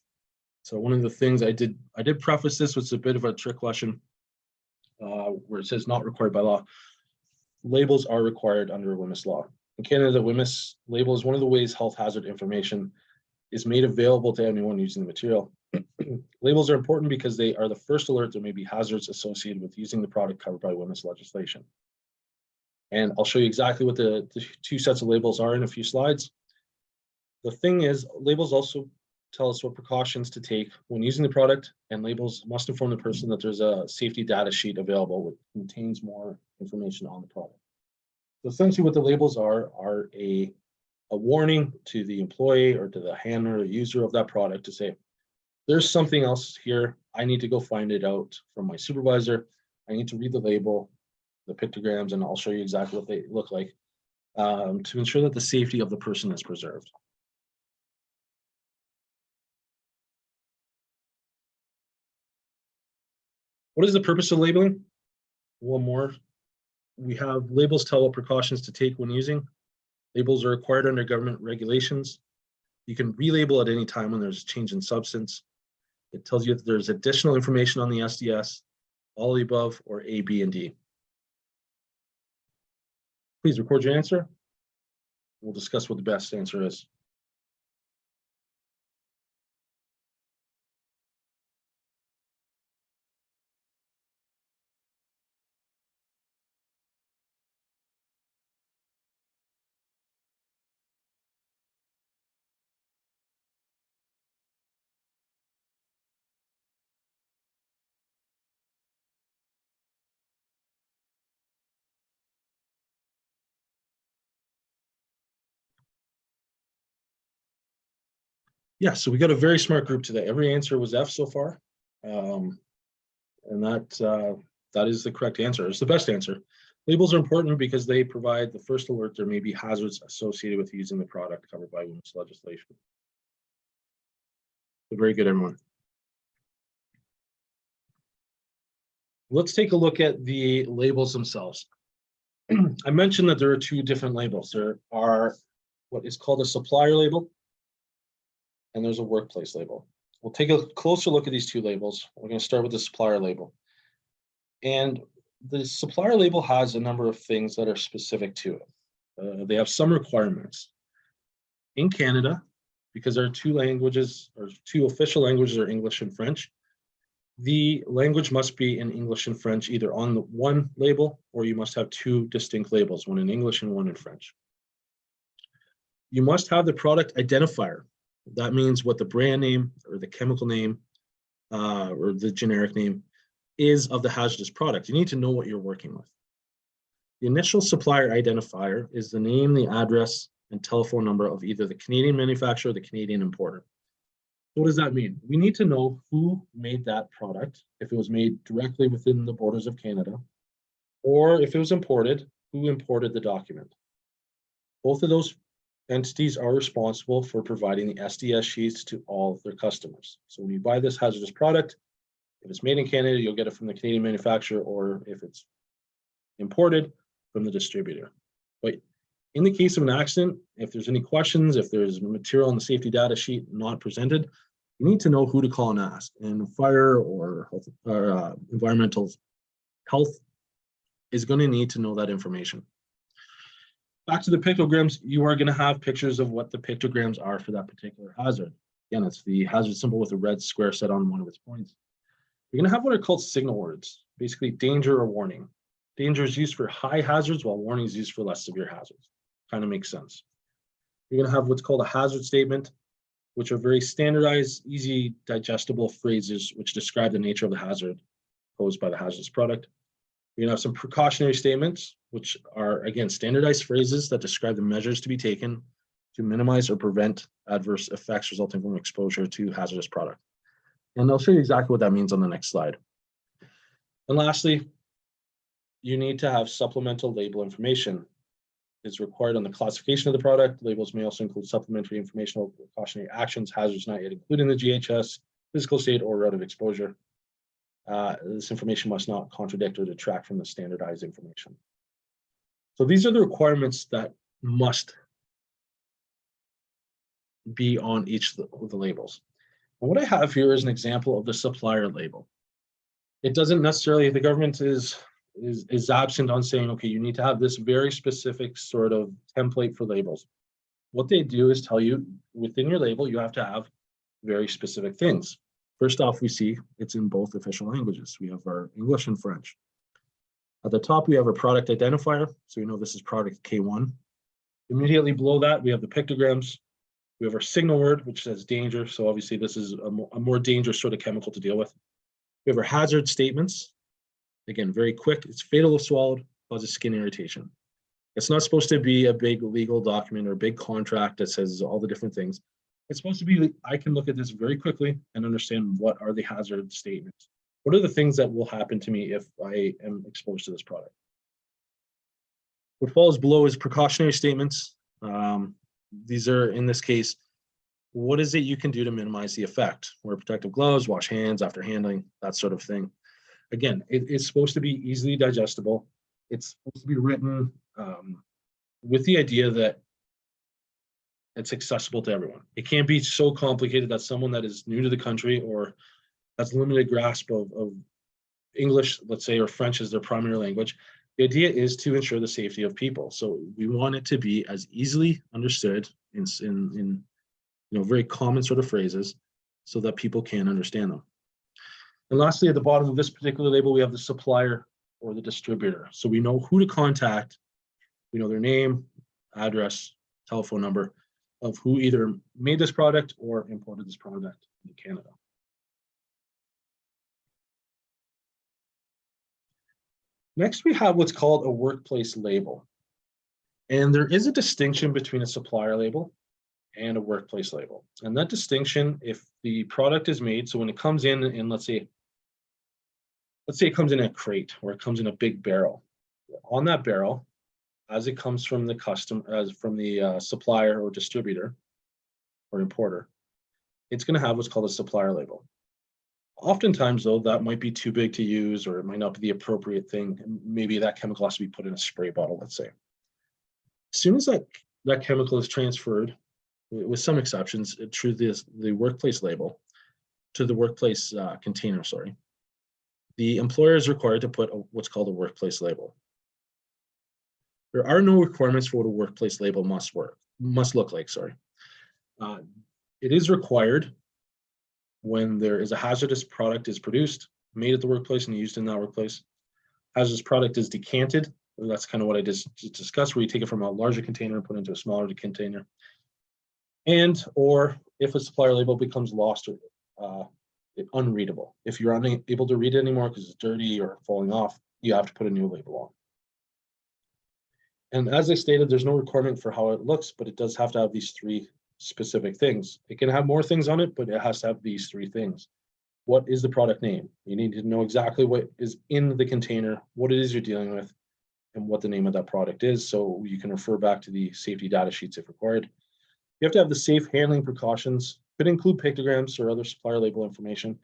So one of the things I did preface this with a bit of a trick question where it says not required by law. Labels are required under WMIS law. In Canada, the WMIS label is one of the ways health hazard information is made available to anyone using the material. Labels are important because they are the first alert there may be hazards associated with using the product covered by WMIS legislation. And I'll show you exactly what the two sets of labels are in a few slides. The thing is, labels also tell us what precautions to take when using the product, and labels must inform the person that there's a safety data sheet available which contains more information on the product. So essentially what the labels are a warning to the employee or to the handler or user of that product to say, there's something else here. I need to go find it out from my supervisor. I need to read the label, the pictograms, and I'll show you exactly what they look like to ensure that the safety of the person is preserved. What is the purpose of labeling? One more. We have labels tell what precautions to take when using. Labels are required under government regulations. You can relabel at any time when there's a change in substance. It tells you that there's additional information on the SDS, all of the above, or A, B, and D. Please record your answer. We'll discuss what the best answer is. Yeah, so we got a very smart group today. Every answer was F so far. And that is the correct answer. It's the best answer. Labels are important because they provide the first alert there may be hazards associated with using the product covered by WMIS legislation. So very good, everyone. Let's take a look at the labels themselves. I mentioned that there are two different labels. There are what is called a supplier label, and there's a workplace label. We'll take a closer look at these two labels. We're going to start with the supplier label. And the supplier label has a number of things that are specific to it. They have some requirements. In Canada, because there are two languages, or two official languages are English and French, the language must be in English and French, either on the one label, or you must have two distinct labels, one in English and one in French. You must have the product identifier. That means what the brand name or the chemical name or the generic name is of the hazardous product. You need to know what you're working with. The initial supplier identifier is the name, the address, and telephone number of either the Canadian manufacturer or the Canadian importer. What does that mean? We need to know who made that product, if it was made directly within the borders of Canada, or if it was imported, who imported the document. Both of those entities are responsible for providing the SDS sheets to all of their customers. So when you buy this hazardous product, if it's made in Canada, you'll get it from the Canadian manufacturer, or if it's imported, from the distributor. But in the case of an accident, if there's any questions, if there's material on the safety data sheet not presented, you need to know who to call and ask. And fire or environmental health is going to need to know that information. Back to the pictograms, you are going to have pictures of what the pictograms are for that particular hazard. Again, it's the hazard symbol with a red square set on one of its points. You're going to have what are called signal words, basically danger or warning. Danger is used for high hazards, while warning is used for less severe hazards. Kind of makes sense. You're going to have what's called a hazard statement, which are very standardized, easy, digestible phrases which describe the nature of the hazard posed by the hazardous product. You're going to have some precautionary statements, which are, again, standardized phrases that describe the measures to be taken to minimize or prevent adverse effects resulting from exposure to hazardous product. And I'll show you exactly what that means on the next slide. And lastly, you need to have supplemental label information. It's required on the classification of the product. Labels may also include supplementary information about precautionary actions, hazards not yet included in the GHS, physical state, or route of exposure. This information must not contradict or detract from the standardized information. So these are the requirements that must be on each of the labels. And what I have here is an example of the supplier label. It doesn't necessarily, the government is absent on saying, okay, you need to have this very specific sort of template for labels. What they do is tell you within your label, you have to have very specific things. First off, we see it's in both official languages. We have our English and French. At the top, we have our product identifier. So you know this is product K1. Immediately below that, we have the pictograms. We have our signal word, which says danger. So obviously this is a more dangerous sort of chemical to deal with. We have our hazard statements. Again, very quick. It's fatal if swallowed, causes skin irritation. It's not supposed to be a big legal document or a big contract that says all the different things. It's supposed to be, I can look at this very quickly and understand what are the hazard statements. What are the things that will happen to me if I am exposed to this product? What follows below is precautionary statements. These are, in this case, what is it you can do to minimize the effect? Wear protective gloves, wash hands after handling, that sort of thing. Again, it's supposed to be easily digestible. It's supposed to be written with the idea that it's accessible to everyone. It can't be so complicated that someone that is new to the country or has limited grasp of English, let's say, or French as their primary language. The idea is to ensure the safety of people. So we want it to be as easily understood in very common sort of phrases so that people can understand them. And lastly, at the bottom of this particular label, we have the supplier or the distributor. So we know who to contact. We know their name, address, telephone number of who either made this product or imported this product into Canada. Next, we have what's called a workplace label. And there is a distinction between a supplier label and a workplace label. And that distinction, if the product is made, so when it comes in and let's say it comes in a crate or it comes in a big barrel. On that barrel, as it comes from the supplier or distributor or importer, it's going to have what's called a supplier label. Oftentimes, though, that might be too big to use, or it might not be the appropriate thing. Maybe that chemical has to be put in a spray bottle, let's say. As soon as that chemical is transferred, with some exceptions, through the workplace label to the workplace container, the employer is required to put what's called a workplace label. There are no requirements for what a workplace label must look like. It is required when there is a hazardous product is produced, made at the workplace and used in that workplace. Hazardous product is decanted. That's kind of what I just discussed, where you take it from a larger container and put it into a smaller container. And or if a supplier label becomes lost or unreadable. If you're unable to read it anymore because it's dirty or falling off, you have to put a new label on. And as I stated, there's no requirement for how it looks, but it does have to have these three specific things. It can have more things on it, but it has to have these three things. What is the product name? You need to know exactly what is in the container, what it is you're dealing with, and what the name of that product is, so you can refer back to the safety data sheets if required. You have to have the safe handling precautions. Could include pictograms or other supplier label information,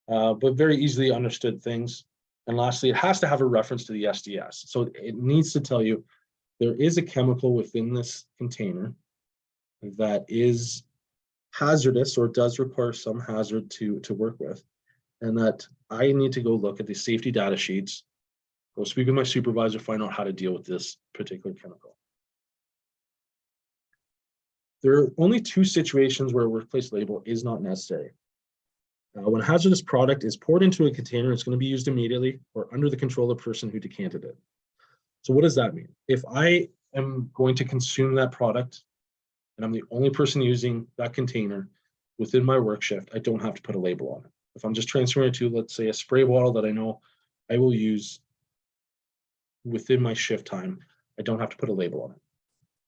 but very easily understood things. And lastly, it has to have a reference to the SDS. So it needs to tell you there is a chemical within this container that is hazardous or does require some hazard to work with, and that I need to go look at the safety data sheets, go speak with my supervisor, find out how to deal with this particular chemical. There are only two situations where a workplace label is not necessary. When a hazardous product is poured into a container, it's going to be used immediately or under the control of the person who decanted it. So what does that mean? If I am going to consume that product and I'm the only person using that container within my work shift, I don't have to put a label on it. If I'm just transferring it to, let's say, a spray bottle that I know I will use within my shift time, I don't have to put a label on it.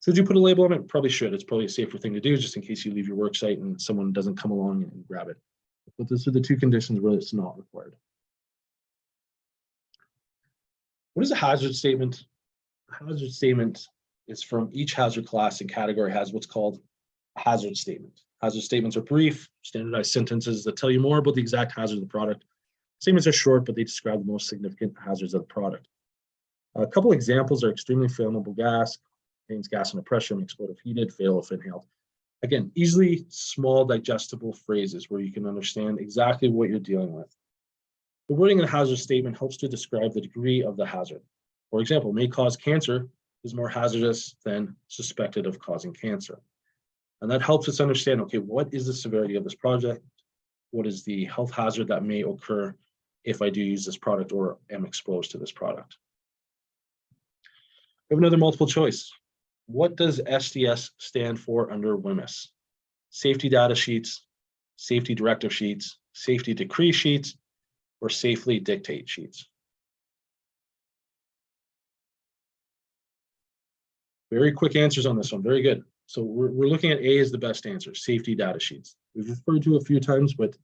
Should you put a label on it? Probably should. It's probably a safer thing to do just in case you leave your work site and someone doesn't come along and grab it. But those are the two conditions where it's not required. What is a hazard statement? A hazard statement is from each hazard class and category has what's called a hazard statement. Hazard statements are brief, standardized sentences that tell you more about the exact hazard of the product. Statements are short, but they describe the most significant hazards of the product. A couple examples are extremely flammable gas, contains gas under pressure, may explode if heated, fatal if inhaled. Again, easily small digestible phrases where you can understand exactly what you're dealing with. The wording in the hazard statement helps to describe the degree of the hazard. For example, may cause cancer is more hazardous than suspected of causing cancer. And that helps us understand, okay, what is the severity of this project? What is the health hazard that may occur if I do use this product or am exposed to this product? We have another multiple choice. What does SDS stand for under WMIS? Safety data sheets, safety directive sheets, safety decree sheets, or safely dictate sheets? Very quick answers on this one, very good. So we're looking at A as the best answer, safety data sheets. We've referred to a few times, but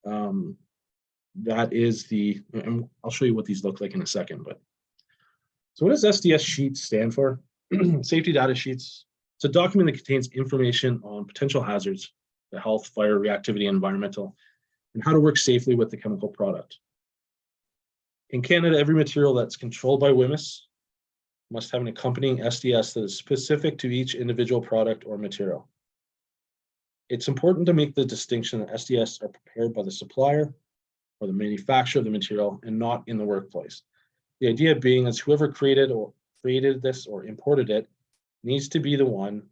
that is the, and I'll show you what these look like in a second. But so what does SDS sheet stand for? Safety data sheets. It's a document that contains information on potential hazards, the health, fire, reactivity, environmental, and how to work safely with the chemical product. In Canada, every material that's controlled by WMIS must have an accompanying SDS that is specific to each individual product or material. It's important to make the distinction that SDS are prepared by the supplier or the manufacturer of the material and not in the workplace. The idea being is whoever created this or imported it needs to be the one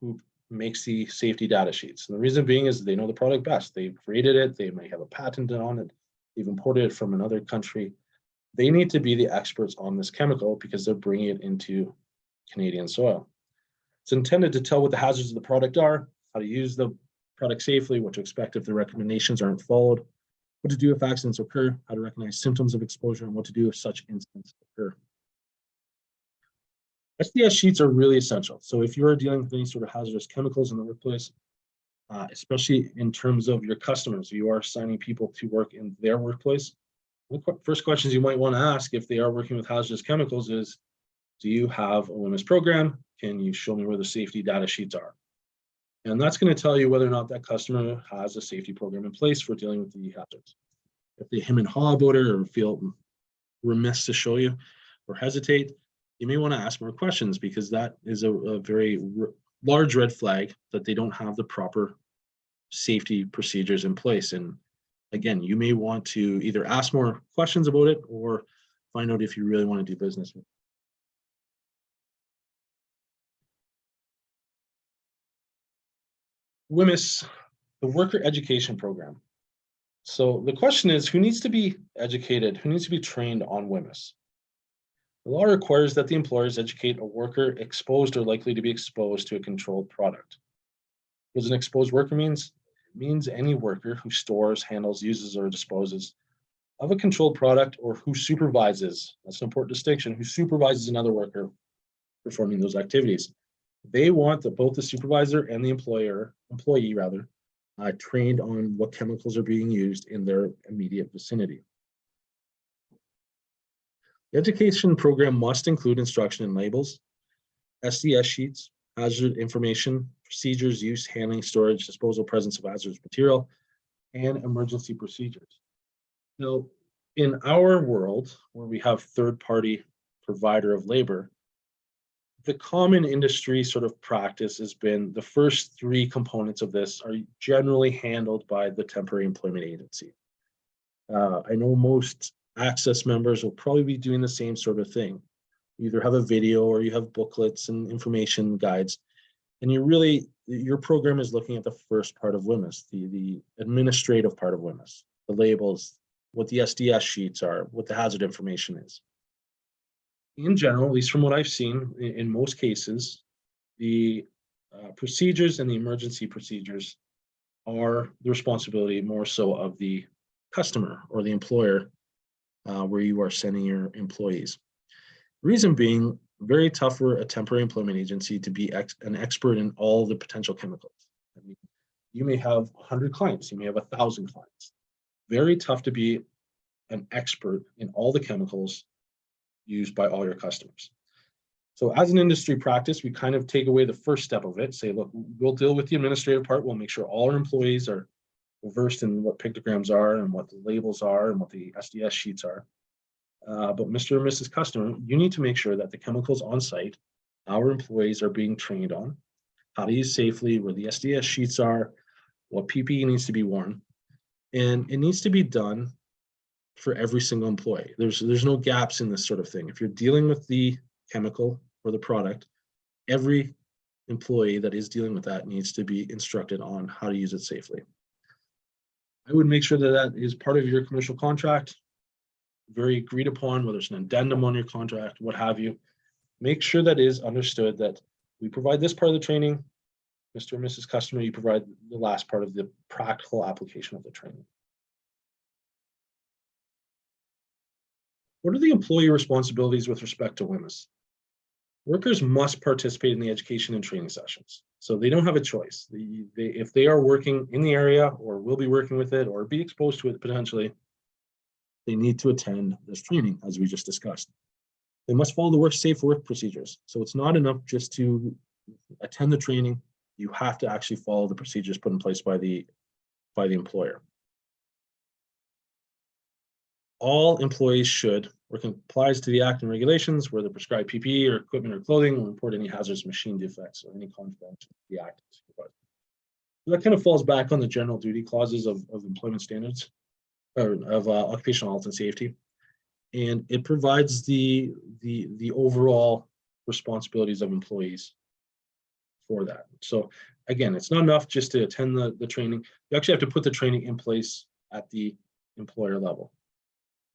who makes the safety data sheets. And the reason being is they know the product best. They've created it, they may have a patent on it, they've imported it from another country. They need to be the experts on this chemical because they're bringing it into Canadian soil. It's intended to tell what the hazards of the product are, how to use the product safely, what to expect if the recommendations aren't followed, what to do if accidents occur, how to recognize symptoms of exposure, and what to do if such incidents occur. SDS sheets are really essential. So if you're dealing with any sort of hazardous chemicals in the workplace, especially in terms of your customers, you are assigning people to work in their workplace. The first questions you might want to ask if they are working with hazardous chemicals is, do you have a WMIS program? Can you show me where the safety data sheets are? And that's going to tell you whether or not that customer has a safety program in place for dealing with the hazards. If they hem and haw about it or feel remiss to show you or hesitate, you may want to ask more questions because that is a very large red flag that they don't have the proper safety procedures in place. And again, you may want to either ask more questions about it or find out if you really want to do business with it. WMIS, the Worker Education Program. So the question is, who needs to be educated? Who needs to be trained on WMIS? The law requires that the employers educate a worker exposed or likely to be exposed to a controlled product. What does an exposed worker means? means any worker who stores, handles, uses, or disposes of a controlled product, or who supervises, that's an important distinction, who supervises another worker performing those activities. They want that both the supervisor and the employee rather, trained on what chemicals are being used in their immediate vicinity. The education program must include instruction in labels, SDS sheets, hazard information, procedures, use, handling, storage, disposal, presence of hazardous material, and emergency procedures. Now, in our world, where we have third-party provider of labor, the common industry sort of practice has been the first three components of this are generally handled by the temporary employment agency. I know most ACSESS members will probably be doing the same sort of thing. You either have a video or you have booklets and information guides, and your program is looking at the first part of WMIS, the administrative part of WMIS, the labels, what the SDS sheets are, what the hazard information is. In general, at least from what I've seen, in most cases, the procedures and the emergency procedures are the responsibility more so of the customer or the employer where you are sending your employees. Reason being, very tough for a temporary employment agency to be an expert in all the potential chemicals. I mean, you may have 100 clients, you may have 1,000 clients. Very tough to be an expert in all the chemicals used by all your customers. So as an industry practice, we kind of take away the first step of it, say, look, we'll deal with the administrative part. We'll make sure all our employees are versed in what pictograms are and what the labels are and what the SDS sheets are. But Mr. or Mrs. Customer, you need to make sure that the chemicals on site, our employees are being trained on how to use safely, where the SDS sheets are, what PPE needs to be worn. And it needs to be done for every single employee. There's no gaps in this sort of thing. If you're dealing with the chemical or the product, every employee that is dealing with that needs to be instructed on how to use it safely. I would make sure that that is part of your commercial contract, very agreed upon, whether it's an addendum on your contract, what have you. Make sure that is understood that we provide this part of the training, Mr. or Mrs. Customer, you provide the last part of the practical application of the training. What are the employee responsibilities with respect to WMIS? Workers must participate in the education and training sessions. So they don't have a choice. If they are working in the area or will be working with it or be exposed to it potentially, they need to attend this training, as we just discussed. They must follow the safe work procedures. So it's not enough just to attend the training. You have to actually follow the procedures put in place by the employer. All employees should, or complies to the Act and regulations, where the prescribed PPE or equipment or clothing, will report any hazardous machine defects or any contravention of the Act. So that kind of falls back on the general duty clauses of employment standards, or of occupational health and safety, and it provides the overall responsibilities of employees for that. So again, it's not enough just to attend the training. You actually have to put the training in place at the employer level.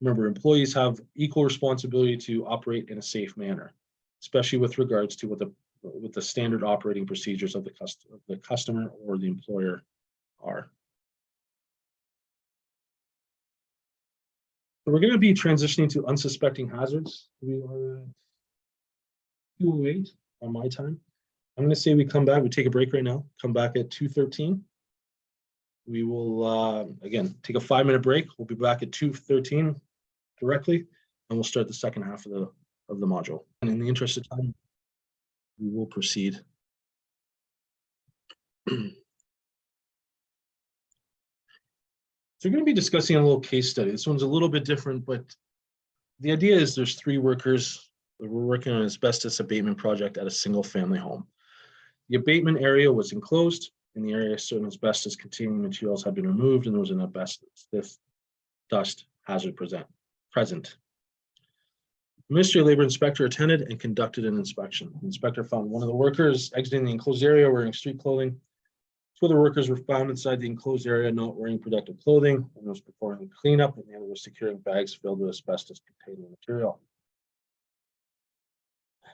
Remember, employees have equal responsibility to operate in a safe manner, especially with regards to what the standard operating procedures of the customer or the employer are. So we're going to be transitioning to unsuspecting hazards. We are at 2:08 on my time. I'm going to say we come back, we take a break right now, come back at 2:13. We will, again, take a 5-minute break. We'll be back at 2:13 directly, and we'll start the second half of the module. And in the interest of time, we will proceed. So we're going to be discussing a little case study. This one's a little bit different, but the idea is there's 3 workers that were working on an asbestos abatement project at a single family home. The abatement area was enclosed. In the area, certain asbestos containing materials had been removed, and there was an asbestos dust hazard present. The Ministry of Labor inspector attended and conducted an inspection. The inspector found one of the workers exiting the enclosed area wearing street clothing. 2 other workers were found inside the enclosed area not wearing protective clothing, and was performing cleanup, and the other was securing bags filled with asbestos-containing material.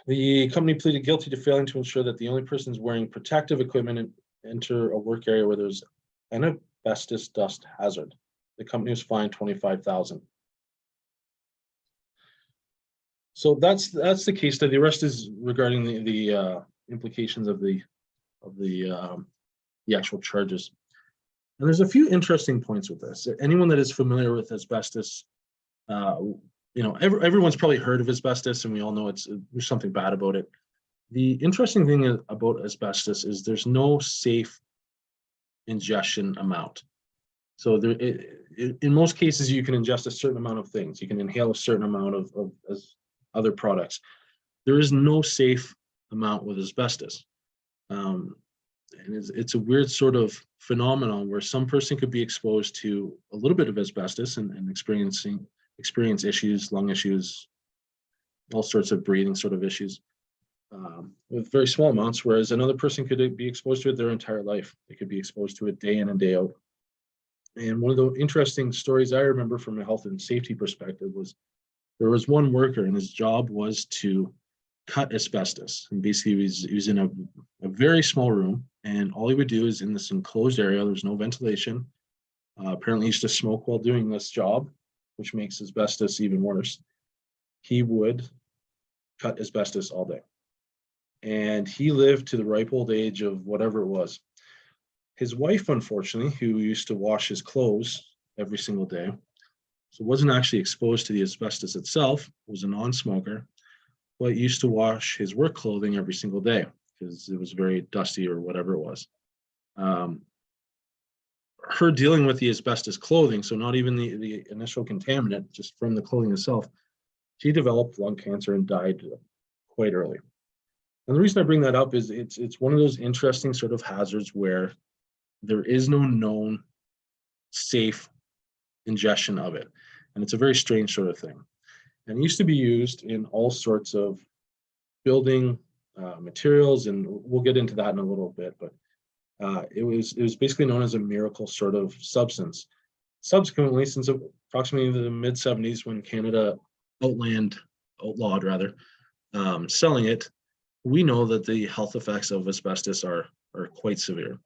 The company pleaded guilty to failing to ensure that the only persons wearing protective equipment enter a work area where there's an asbestos dust hazard. The company was fined $25,000. So that's the case study. The rest is regarding the implications of the actual charges. And there's a few interesting points with this. Anyone that is familiar with asbestos, everyone's probably heard of asbestos, and we all know there's something bad about it. The interesting thing about asbestos is there's no safe ingestion amount. So in most cases, you can ingest a certain amount of things. You can inhale a certain amount of other products. There is no safe amount with asbestos. And it's a weird sort of phenomenon where some person could be exposed to a little bit of asbestos and experience issues, lung issues, all sorts of breathing sort of issues with very small amounts, whereas another person could be exposed to it their entire life. They could be exposed to it day in and day out. And one of the interesting stories I remember from a health and safety perspective was there was one worker and his job was to cut asbestos. And basically he was in a very small room, and all he would do is in this enclosed area, there's no ventilation. Apparently he used to smoke while doing this job, which makes asbestos even worse. He would cut asbestos all day. And he lived to the ripe old age of whatever it was. His wife, unfortunately, who used to wash his clothes every single day, so wasn't actually exposed to the asbestos itself, was a non-smoker, but used to wash his work clothing every single day because it was very dusty or whatever it was. Her dealing with the asbestos clothing, so not even the initial contaminant, just from the clothing itself, she developed lung cancer and died quite early. And the reason I bring that up is it's one of those interesting sort of hazards where there is no known safe ingestion of it. And it's a very strange sort of thing. And it used to be used in all sorts of building materials, and we'll get into that in a little bit, but it was basically known as a miracle sort of substance. Subsequently, since approximately the mid-70s, when Canada outlawed selling it, we know that the health effects of asbestos are quite severe.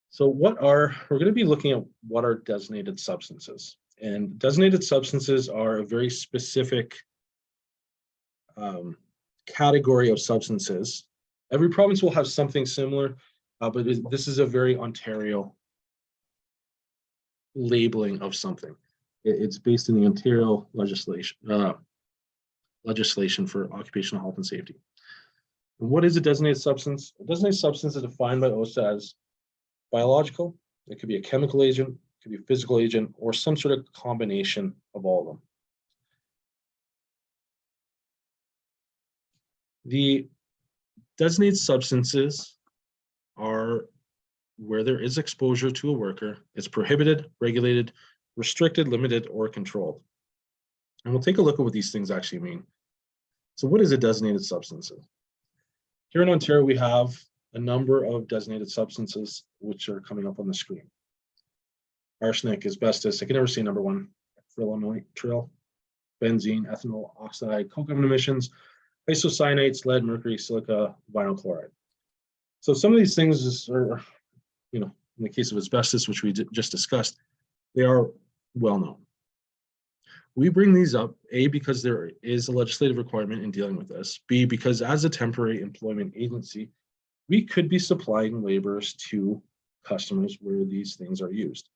So we're going to be looking at what are designated substances. And designated substances are a very specific category of substances. Every province will have something similar, but this is a very Ontario labeling of something. It's based in the Ontario legislation for occupational health and safety. And what is a designated substance? A designated substance is defined by OSHA as biological, it could be a chemical agent, it could be a physical agent, or some sort of combination of all of them. The designated substances are where there is exposure to a worker. It's prohibited, regulated, restricted, limited, or controlled. And we'll take a look at what these things actually mean. So what is a designated substance? Here in Ontario, we have a number of designated substances which are coming up on the screen. Arsenic, asbestos, I can never say number one, acrylonitrile, benzene, ethanol oxide, coke oven emissions, isocyanates, lead, mercury, silica, vinyl chloride. So some of these things are, in the case of asbestos, which we just discussed, they are well known. We bring these up, A, because there is a legislative requirement in dealing with this, B, because as a temporary employment agency, we could be supplying laborers to customers where these things are used.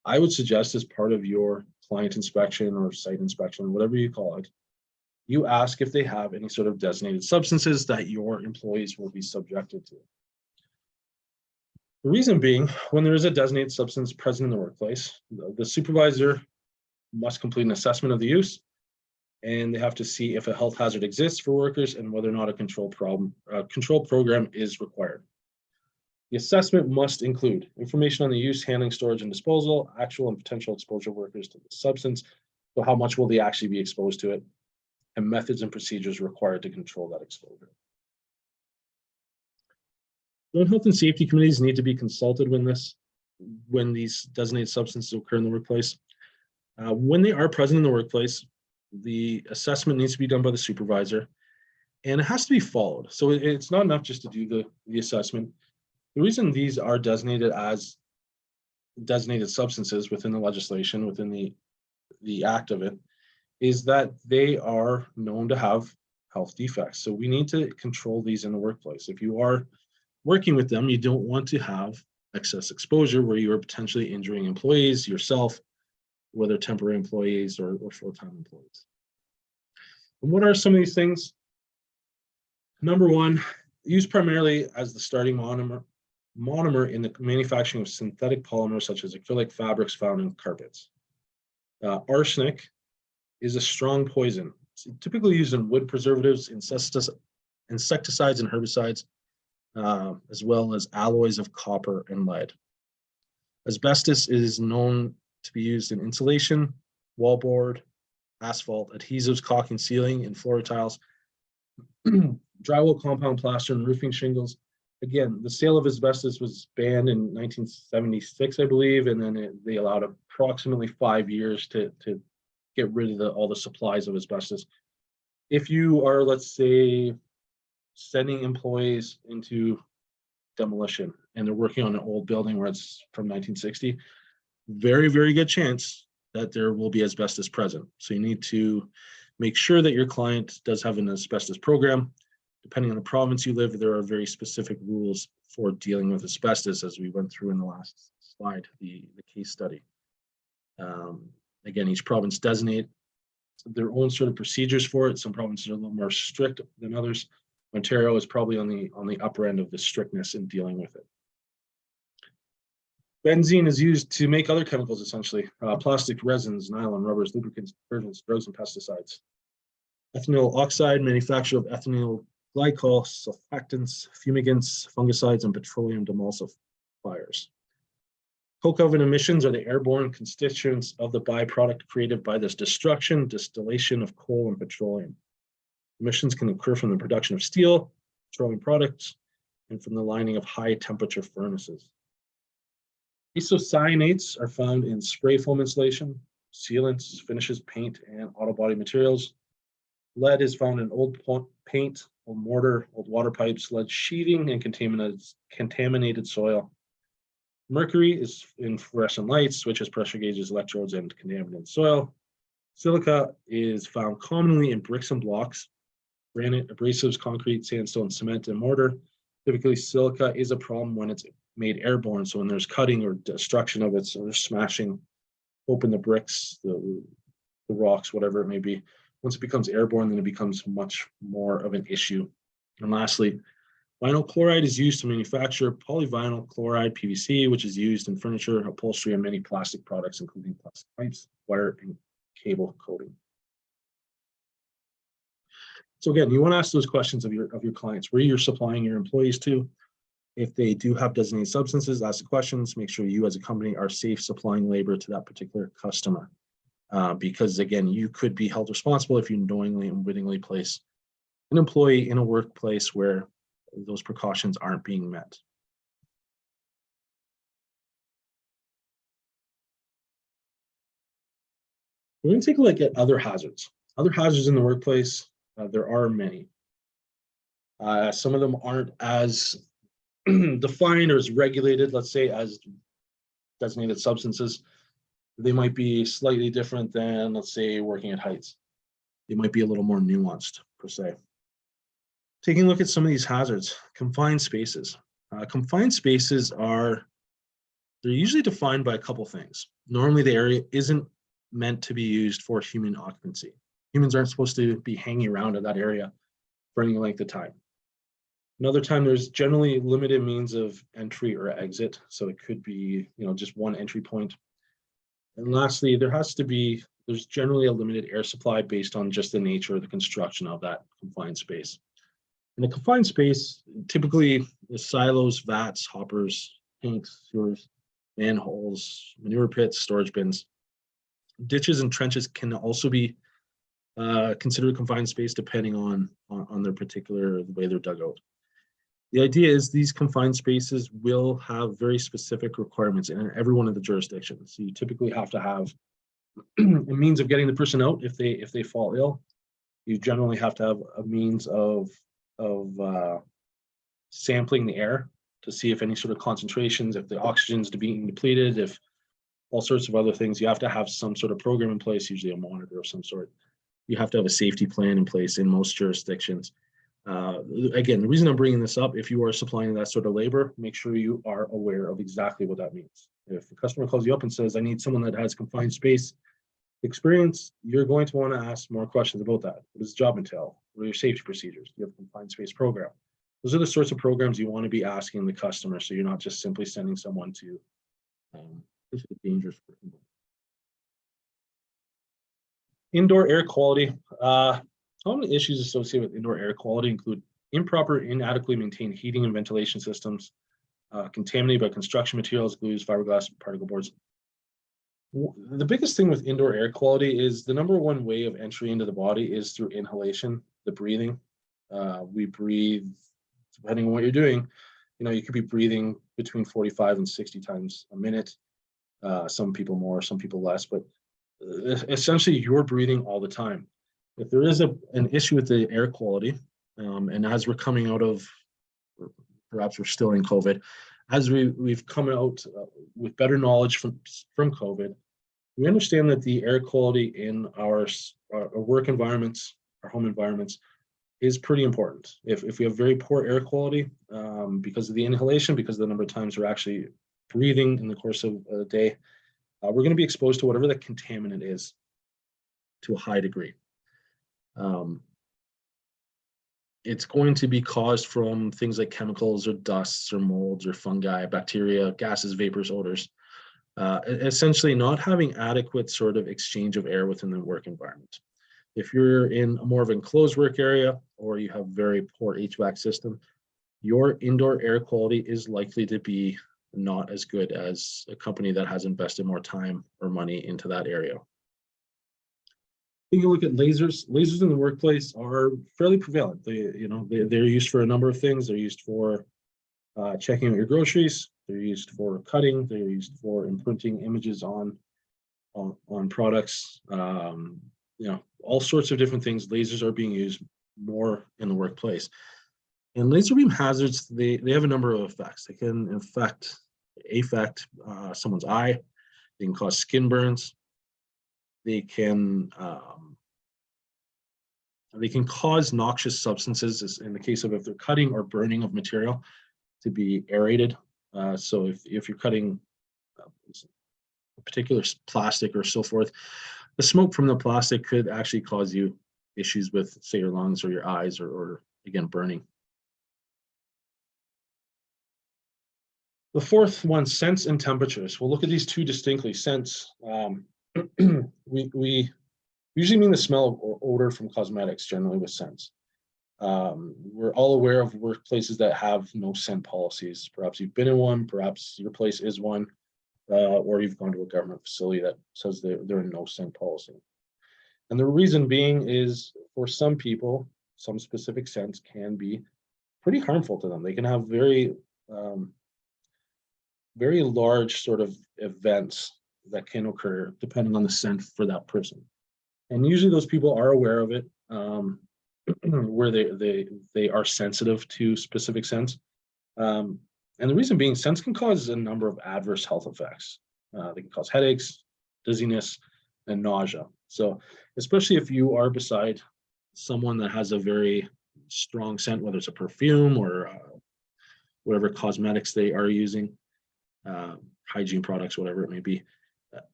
I would suggest as part of your client inspection or site inspection, whatever you call it, you ask if they have any sort of designated substances that your employees will be subjected to. The reason being, when there is a designated substance present in the workplace, the supervisor must complete an assessment of the use, and they have to see if a health hazard exists for workers and whether or not a control program is required. The assessment must include information on the use, handling, storage, and disposal, actual and potential exposure of workers to the substance, so how much will they actually be exposed to it, and methods and procedures required to control that exposure. Health and safety committees need to be consulted when these designated substances occur in the workplace. When they are present in the workplace, the assessment needs to be done by the supervisor, and it has to be followed. So it's not enough just to do the assessment. The reason these are designated as designated substances within the legislation, within the act of it, is that they are known to have health defects. So we need to control these in the workplace. If you are working with them, you don't want to have excess exposure where you are potentially injuring employees, yourself, whether temporary employees or full-time employees. And what are some of these things? Number one, used primarily as the starting monomer in the manufacturing of synthetic polymers such as acrylic fabrics found in carpets. Arsenic is a strong poison. It's typically used in wood preservatives, insecticides and herbicides, as well as alloys of copper and lead. Asbestos is known to be used in insulation, wallboard, asphalt, adhesives, caulking, sealing, and floor tiles, drywall, compound plaster, and roofing shingles. Again, the sale of asbestos was banned in 1976, I believe, and then they allowed approximately 5 years to get rid of all the supplies of asbestos. If you are, let's say, sending employees into demolition and they're working on an old building where it's from 1960, very, very good chance that there will be asbestos present. So you need to make sure that your client does have an asbestos program. Depending on the province you live, there are very specific rules for dealing with asbestos, as we went through in the last slide, the case study. Again, each province designates their own sort of procedures for it. Some provinces are a little more strict than others. Ontario is probably on the upper end of the strictness in dealing with it. Benzene is used to make other chemicals, essentially, plastic resins, nylon, rubbers, lubricants, detergents, drugs, and pesticides. Ethanol oxide, manufacture of ethanol glycol, surfactants, fumigants, fungicides, and petroleum demulsifiers. Coke oven emissions are the airborne constituents of the byproduct created by this destruction, distillation of coal and petroleum. Emissions can occur from the production of steel, petroleum products, and from the lining of high temperature furnaces. Isocyanates are found in spray foam insulation, sealants, finishes, paint, and auto body materials. Lead is found in old paint, old mortar, old water pipes, lead sheathing, and contaminated soil. Mercury is in fluorescent lights, switches, pressure gauges, electrodes, and contaminated soil. Silica is found commonly in bricks and blocks, granite, abrasives, concrete, sandstone, cement, and mortar. Typically, silica is a problem when it's made airborne. So when there's cutting or destruction of it, so they're smashing open the bricks, the rocks, whatever it may be. Once it becomes airborne, then it becomes much more of an issue. And lastly, vinyl chloride is used to manufacture polyvinyl chloride, PVC, which is used in furniture, upholstery, and many plastic products, including plastic pipes, wire, and cable coating. So again, you want to ask those questions of your clients, where you're supplying your employees to. If they do have designated substances, ask the questions, make sure you as a company are safe supplying labor to that particular customer. Because again, you could be held responsible if you knowingly and wittingly place an employee in a workplace where those precautions aren't being met. We're going to take a look at other hazards. Other hazards in the workplace, there are many. Some of them aren't as defined or as regulated, let's say, as designated substances. They might be slightly different than, let's say, working at heights. They might be a little more nuanced, per se. Taking a look at some of these hazards, confined spaces. Confined spaces they're usually defined by a couple things. Normally, the area isn't meant to be used for human occupancy. Humans aren't supposed to be hanging around in that area for any length of time. Another time, there's generally limited means of entry or exit. So it could be, just one entry point. And lastly, there's generally a limited air supply based on just the nature of the construction of that confined space. In a confined space, typically the silos, vats, hoppers, tanks, sewers, manholes, manure pits, storage bins. Ditches and trenches can also be considered a confined space depending on their particular, the way they're dug out. The idea is these confined spaces will have very specific requirements in every one of the jurisdictions. So you typically have to have a means of getting the person out if they fall ill. You generally have to have a means of sampling the air to see if any sort of concentrations, if the oxygen's being depleted, if all sorts of other things. You have to have some sort of program in place, usually a monitor of some sort. You have to have a safety plan in place in most jurisdictions. Again, the reason I'm bringing this up, if you are supplying that sort of labor, make sure you are aware of exactly what that means. If the customer calls you up and says, I need someone that has confined space experience, you're going to want to ask more questions about that. What does the job entail? What are your safety procedures? Do you have a confined space program? Those are the sorts of programs you want to be asking the customer, so you're not just simply sending someone to this is dangerous. Indoor air quality. Common issues associated with indoor air quality include improper, inadequately maintained heating and ventilation systems, contaminated by construction materials, glues, fiberglass, particle boards. The biggest thing with indoor air quality is the number one way of entry into the body is through inhalation, the breathing. We breathe, depending on what you're doing, you could be breathing between 45 and 60 times a minute. Some people more, some people less, but essentially you're breathing all the time. If there is an issue with the air quality, and as we're coming out of, perhaps we're still in COVID, as we've come out with better knowledge from COVID, we understand that the air quality in our work environments, our home environments, is pretty important. If we have very poor air quality, because of the inhalation, because of the number of times we're actually breathing in the course of a day, we're going to be exposed to whatever the contaminant is to a high degree. It's going to be caused from things like chemicals or dusts or molds or fungi, bacteria, gases, vapors, odors. Essentially not having adequate sort of exchange of air within the work environment. If you're in a more of an enclosed work area or you have very poor HVAC system, your indoor air quality is likely to be not as good as a company that has invested more time or money into that area. Taking a look at lasers. Lasers in the workplace are fairly prevalent. They're used for a number of things. They're used for checking out your groceries. They're used for cutting. They're used for imprinting images on products. All sorts of different things. Lasers are being used more in the workplace. And laser beam hazards, they have a number of effects. They can affect someone's eye. They can cause skin burns. They can cause noxious substances, in the case of if they're cutting or burning of material, to be aerated. So if you're cutting a particular plastic or so forth, the smoke from the plastic could actually cause you issues with, say, your lungs or your eyes, or again, burning. The fourth one, scents and temperatures. We'll look at these two distinctly. Scents, we usually mean the smell or odor from cosmetics, generally with scents. We're all aware of workplaces that have no scent policies. Perhaps you've been in one, perhaps your place is one, or you've gone to a government facility that says they're in no scent policy. And the reason being is, for some people, some specific scents can be pretty harmful to them. They can have very large sort of events that can occur depending on the scent for that person. And usually those people are aware of it, where they are sensitive to specific scents. And the reason being, scents can cause a number of adverse health effects. They can cause headaches, dizziness, and nausea. So especially if you are beside someone that has a very strong scent, whether it's a perfume or whatever cosmetics they are using, hygiene products, whatever it may be,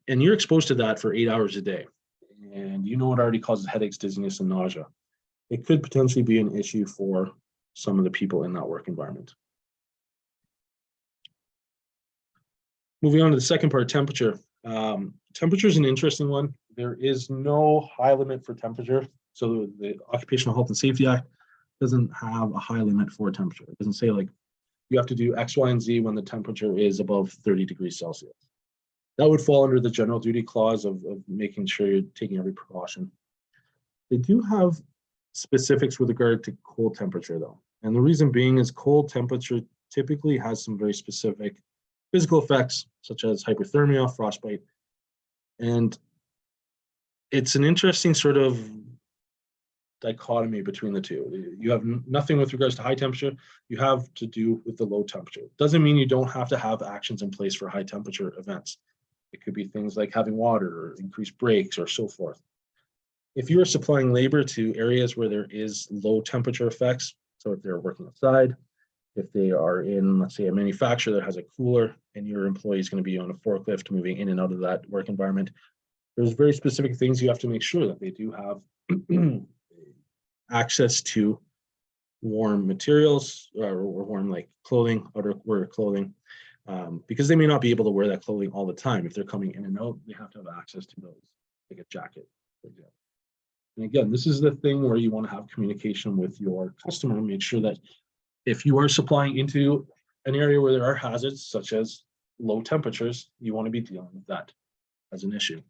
and you're exposed to that for 8 hours a day, and it already causes headaches, dizziness, and nausea, it could potentially be an issue for some of the people in that work environment. Moving on to the second part, temperature. Temperature is an interesting one. There is no high limit for temperature. So the Occupational Health and Safety Act doesn't have a high limit for temperature. It doesn't say like you have to do X, Y, and Z when the temperature is above 30 degrees Celsius. That would fall under the general duty clause of making sure you're taking every precaution. They do have specifics with regard to cold temperature though. And the reason being is cold temperature typically has some very specific physical effects, such as hyperthermia, frostbite. And it's an interesting sort of dichotomy between the two. You have nothing with regards to high temperature, you have to do with the low temperature. Doesn't mean you don't have to have actions in place for high temperature events. It could be things like having water or increased breaks or so forth. If you are supplying labor to areas where there is low temperature effects, so if they're working outside, if they are in, let's say, a manufacturer that has a cooler and your employee is going to be on a forklift moving in and out of that work environment, there's very specific things you have to make sure that they do have access to warm materials or warm like clothing, outerwear clothing, because they may not be able to wear that clothing all the time. If they're coming in and out, they have to have access to those, like a jacket, for example. And again, this is the thing where you want to have communication with your customer and make sure that if you are supplying into an area where there are hazards, such as low temperatures, you want to be dealing with that as an issue.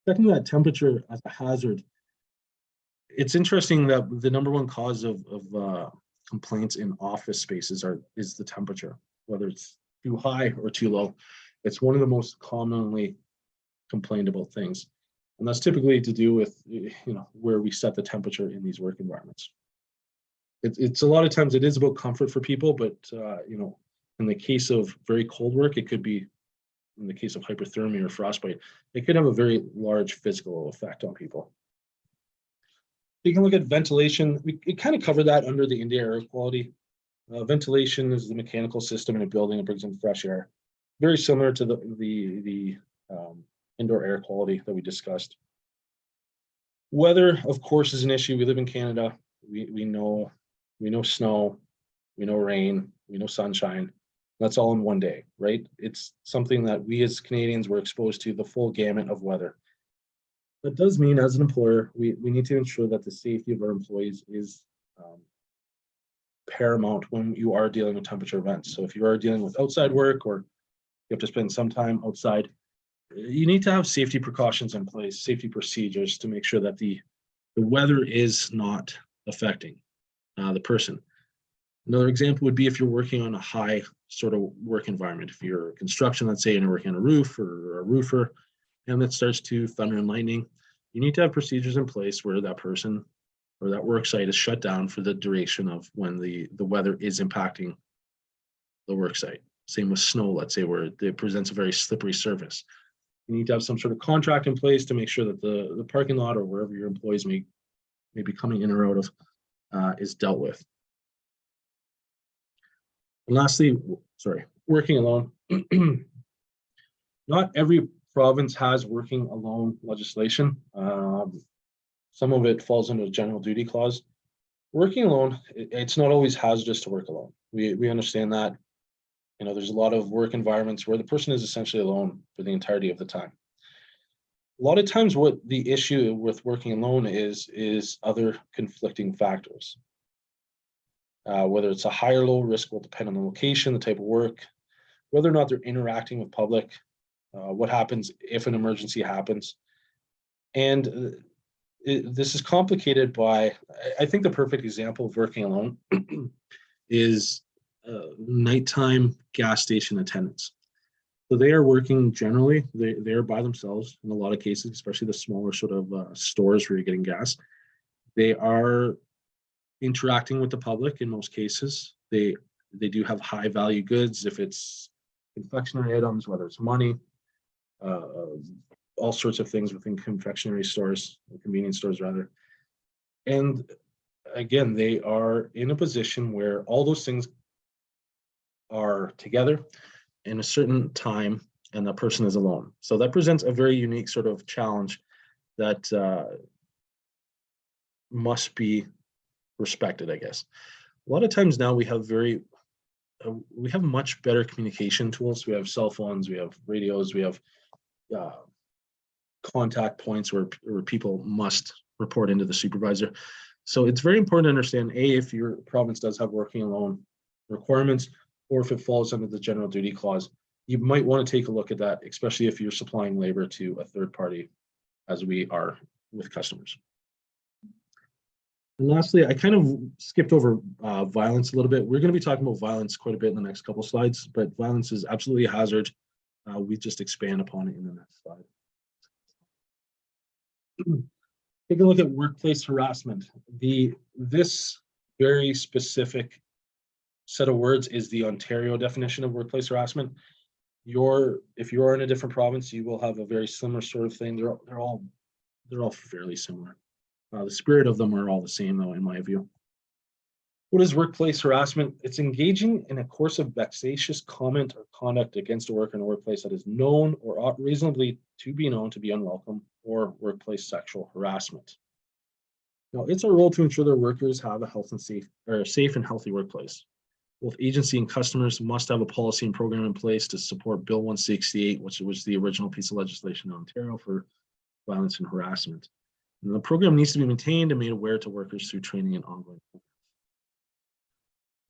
Second, that temperature as a hazard, it's interesting that the number one cause of complaints in office spaces is the temperature, whether it's too high or too low. It's one of the most commonly complained about things. And that's typically to do with, where we set the temperature in these work environments. It's a lot of times it is about comfort for people, but in the case of very cold work, it could be, in the case of hypothermia or frostbite, it could have a very large physical effect on people. You can look at ventilation. We kind of cover that under the indoor air quality. Ventilation is the mechanical system in a building that brings in fresh air. Very similar to the indoor air quality that we discussed. Weather, of course, is an issue. We live in Canada. We know snow, we know rain, we know sunshine. That's all in one day, right? It's something that we as Canadians were exposed to the full gamut of weather. That does mean, as an employer, we need to ensure that the safety of our employees is paramount when you are dealing with temperature events. So if you are dealing with outside work or you have to spend some time outside, you need to have safety precautions in place, safety procedures to make sure that the weather is not affecting the person. Another example would be if you're working on a high sort of work environment. If you're construction, let's say, and you're working on a roof or a roofer, and it starts to thunder and lightning, you need to have procedures in place where that person or that work site is shut down for the duration of when the weather is impacting the work site. Same with snow, let's say, where it presents a very slippery surface. You need to have some sort of contract in place to make sure that the parking lot or wherever your employees may be coming in or out of is dealt with. And lastly, working alone. Not every province has working alone legislation. Some of it falls under the general duty clause. Working alone, it's not always hazardous to work alone. We understand that. There's a lot of work environments where the person is essentially alone for the entirety of the time. A lot of times what the issue with working alone is other conflicting factors. Whether it's a high or low risk will depend on the location, the type of work, whether or not they're interacting with public, what happens if an emergency happens. And this is complicated by, I think the perfect example of working alone is nighttime gas station attendants. So they are working generally, they're by themselves in a lot of cases, especially the smaller sort of stores where you're getting gas. They are interacting with the public in most cases. They do have high value goods, if it's confectionery items, whether it's money, all sorts of things within confectionery stores, convenience stores rather. And again, they are in a position where all those things are together in a certain time and the person is alone. So that presents a very unique sort of challenge that must be respected, I guess. A lot of times now we have much better communication tools. We have cell phones, we have radios, we have contact points where people must report into the supervisor. So it's very important to understand, if your province does have working alone requirements, or if it falls under the general duty clause, you might want to take a look at that, especially if you're supplying labor to a third party, as we are with customers. And lastly, I kind of skipped over violence a little bit. We're going to be talking about violence quite a bit in the next couple slides, but violence is absolutely a hazard. We just expand upon it in the next slide. Take a look at workplace harassment. This very specific set of words is the Ontario definition of workplace harassment. If you're in a different province, you will have a very similar sort of thing. They're all fairly similar. The spirit of them are all the same, though, in my view. What is workplace harassment? It's engaging in a course of vexatious comment or conduct against a worker in a workplace that is known or ought reasonably to be known to be unwelcome, or workplace sexual harassment. Now, it's our role to ensure that workers have a safe and healthy workplace. Both agency and customers must have a policy and program in place to support Bill 168, which was the original piece of legislation in Ontario for violence and harassment. And the program needs to be maintained and made aware to workers through training and ongoing programs.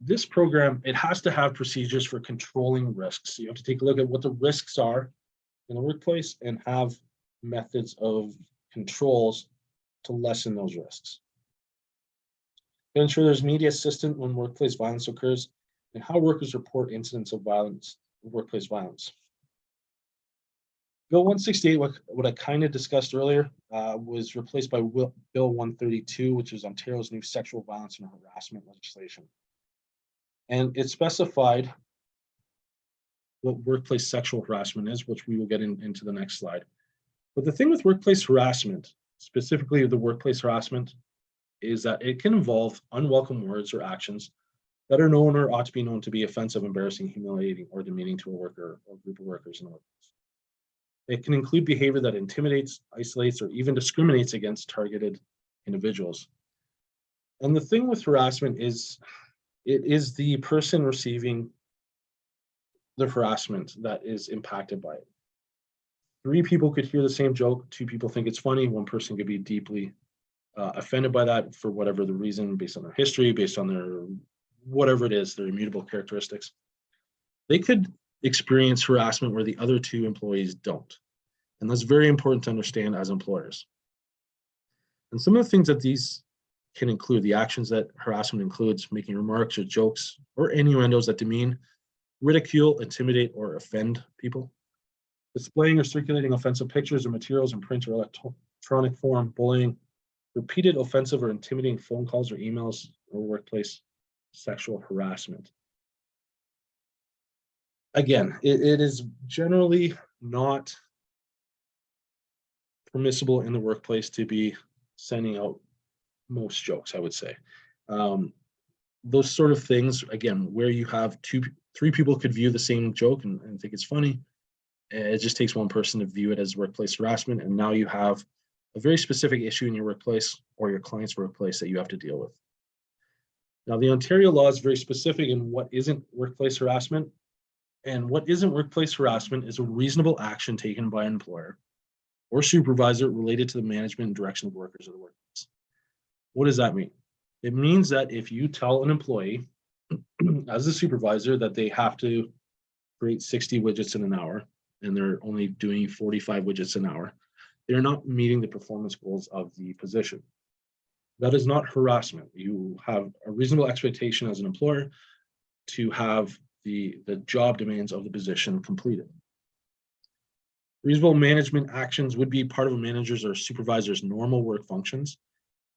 This program, it has to have procedures for controlling risks. You have to take a look at what the risks are in the workplace and have methods of controls to lessen those risks. To ensure there's media assistance when workplace violence occurs, and how workers report incidents of workplace violence. Bill 168, what I kind of discussed earlier, was replaced by Bill 132, which is Ontario's new sexual violence and harassment legislation. And it specified what workplace sexual harassment is, which we will get into the next slide. But the thing with workplace harassment, specifically the workplace harassment, is that it can involve unwelcome words or actions that are known or ought to be known to be offensive, embarrassing, humiliating, or demeaning to a worker or group of workers in the workplace. It can include behavior that intimidates, isolates, or even discriminates against targeted individuals. And the thing with harassment is, it is the person receiving the harassment that is impacted by it. 3 people could hear the same joke, 2 people think it's funny, 1 person could be deeply offended by that for whatever the reason, based on their history, based on their whatever it is, their immutable characteristics. They could experience harassment where the other 2 employees don't. And that's very important to understand as employers. And some of the things that these can include, the actions that harassment includes, making remarks or jokes or innuendos that demean, ridicule, intimidate, or offend people, displaying or circulating offensive pictures or materials in print or electronic form, bullying, repeated offensive or intimidating phone calls or emails, or workplace sexual harassment. Again, it is generally not permissible in the workplace to be sending out most jokes, I would say. Those sort of things, again, where you have 3 people could view the same joke and think it's funny. It just takes 1 person to view it as workplace harassment, and now you have a very specific issue in your workplace or your client's workplace that you have to deal with. Now, the Ontario law is very specific in what isn't workplace harassment, and what isn't workplace harassment is a reasonable action taken by an employer or supervisor related to the management and direction of workers of the workplace. What does that mean? It means that if you tell an employee as a supervisor that they have to create 60 widgets in an hour and they're only doing 45 widgets an hour, they're not meeting the performance goals of the position. That is not harassment. You have a reasonable expectation as an employer to have the job demands of the position completed. Reasonable management actions would be part of a manager's or supervisor's normal work functions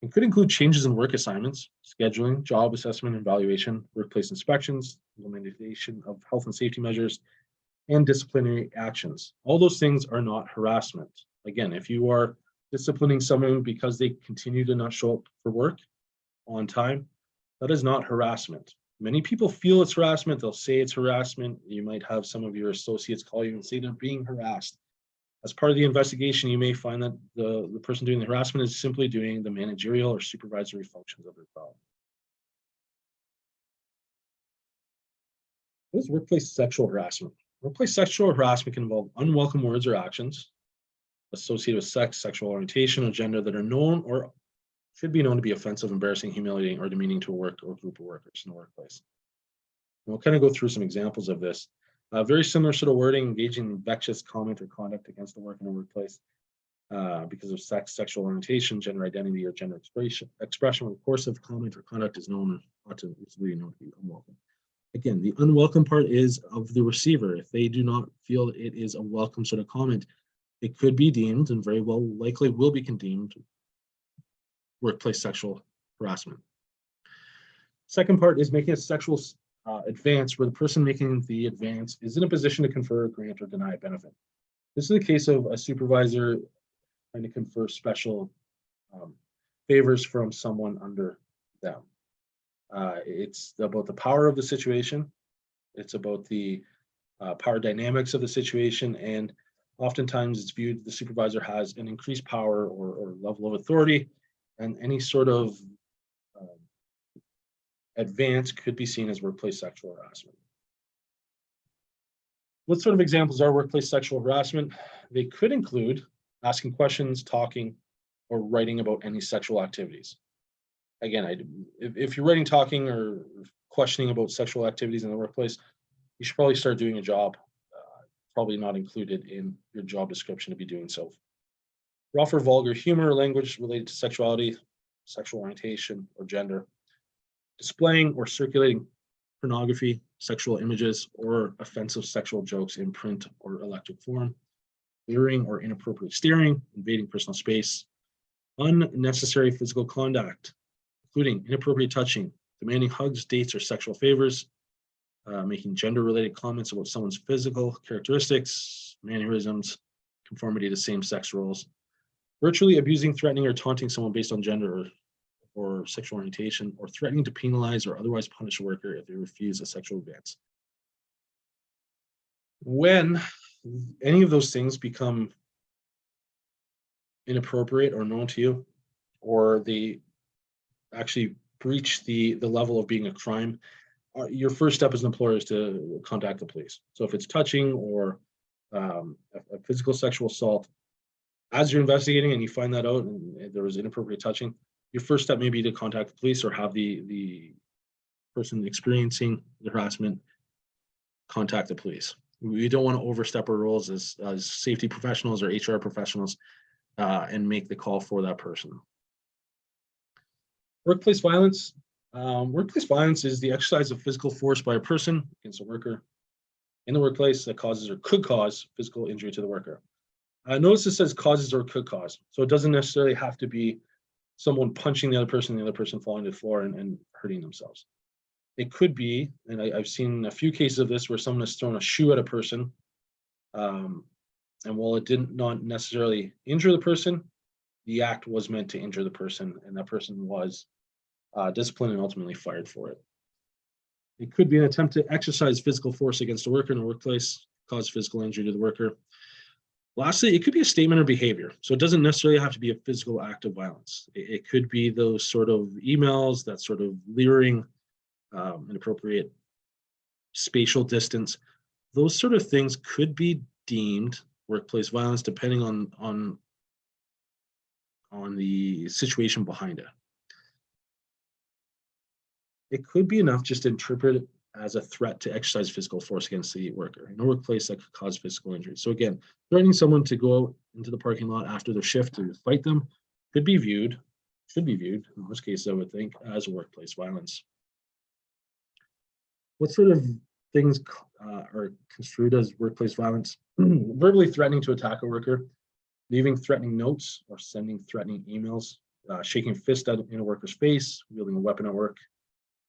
and could include changes in work assignments, scheduling, job assessment and evaluation, workplace inspections, implementation of health and safety measures, and disciplinary actions. All those things are not harassment. Again, if you are disciplining someone because they continue to not show up for work on time, that is not harassment. Many people feel it's harassment. They'll say it's harassment. You might have some of your associates call you and say they're being harassed. As part of the investigation, you may find that the person doing the harassment is simply doing the managerial or supervisory functions of their job. What is workplace sexual harassment? Workplace sexual harassment can involve unwelcome words or actions associated with sex, sexual orientation, or gender that are known or should be known to be offensive, embarrassing, humiliating, or demeaning to a work or group of workers in the workplace. And we'll kind of go through some examples of this. Very similar sort of wording, engaging in vexatious comment or conduct against the work in a workplace because of sex, sexual orientation, gender identity, or gender expression, where the course of comment or conduct is known or ought to really known to be unwelcome. Again, the unwelcome part is of the receiver. If they do not feel it is a welcome sort of comment, it could be deemed, and very well likely will be deemed, workplace sexual harassment. Second part is making a sexual advance where the person making the advance is in a position to confer, grant, or deny a benefit. This is the case of a supervisor trying to confer special favors from someone under them. It's about the power of the situation. It's about the power dynamics of the situation, and oftentimes it's viewed the supervisor has an increased power or level of authority, and any sort of advance could be seen as workplace sexual harassment. What sort of examples are workplace sexual harassment? They could include asking questions, talking, or writing about any sexual activities. Again, if you're writing, talking, or questioning about sexual activities in the workplace, you should probably start doing a job. Probably not included in your job description to be doing so. Rough or vulgar humor or language related to sexuality, sexual orientation, or gender. Displaying or circulating pornography, sexual images, or offensive sexual jokes in print or electric form. Leering or inappropriate staring, invading personal space. Unnecessary physical contact, including inappropriate touching, demanding hugs, dates, or sexual favors, making gender-related comments about someone's physical characteristics, mannerisms, conformity to same-sex roles, virtually abusing, threatening, or taunting someone based on gender or sexual orientation, or threatening to penalize or otherwise punish a worker if they refuse a sexual advance. When any of those things become inappropriate or known to you, or they actually breach the level of being a crime, your first step as an employer is to contact the police. So if it's touching or a physical sexual assault, as you're investigating and you find that out and there was inappropriate touching, your first step may be to contact the police or have the person experiencing the harassment contact the police. We don't want to overstep our roles as safety professionals or HR professionals and make the call for that person. Workplace violence. Workplace violence is the exercise of physical force by a person against a worker in the workplace that causes or could cause physical injury to the worker. Notice it says causes or could cause, so it doesn't necessarily have to be someone punching the other person falling to the floor and hurting themselves. It could be, and I've seen a few cases of this where someone has thrown a shoe at a person, and while it did not necessarily injure the person, the act was meant to injure the person, and that person was disciplined and ultimately fired for it. It could be an attempt to exercise physical force against a worker in the workplace, cause physical injury to the worker. Lastly, it could be a statement or behavior. So it doesn't necessarily have to be a physical act of violence. It could be those sort of emails, that sort of leering, inappropriate spatial distance. Those sort of things could be deemed workplace violence depending on the situation behind it. It could be enough just to interpret it as a threat to exercise physical force against the worker in a workplace that could cause physical injury. So again, threatening someone to go out into the parking lot after their shift to fight them should be viewed, in most cases, I would think, as workplace violence. What sort of things are construed as workplace violence? Verbally threatening to attack a worker, leaving threatening notes or sending threatening emails, shaking a fist in a worker's face, wielding a weapon at work,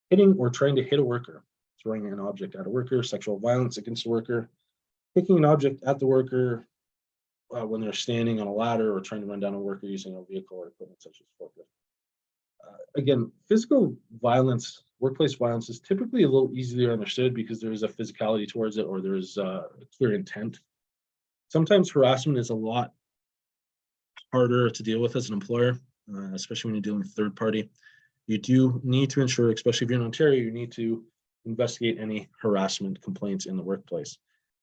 hitting or trying to hit a worker, throwing an object at a worker, sexual violence against a worker, kicking an object at the worker when they're standing on a ladder or trying to run down a worker using a vehicle or equipment such as forklift. Again, physical violence, workplace violence is typically a little easier understood because there is a physicality towards it or there is a clear intent. Sometimes harassment is a lot harder to deal with as an employer, especially when you're dealing with third party. You do need to ensure, especially if you're in Ontario, you need to investigate any harassment complaints in the workplace.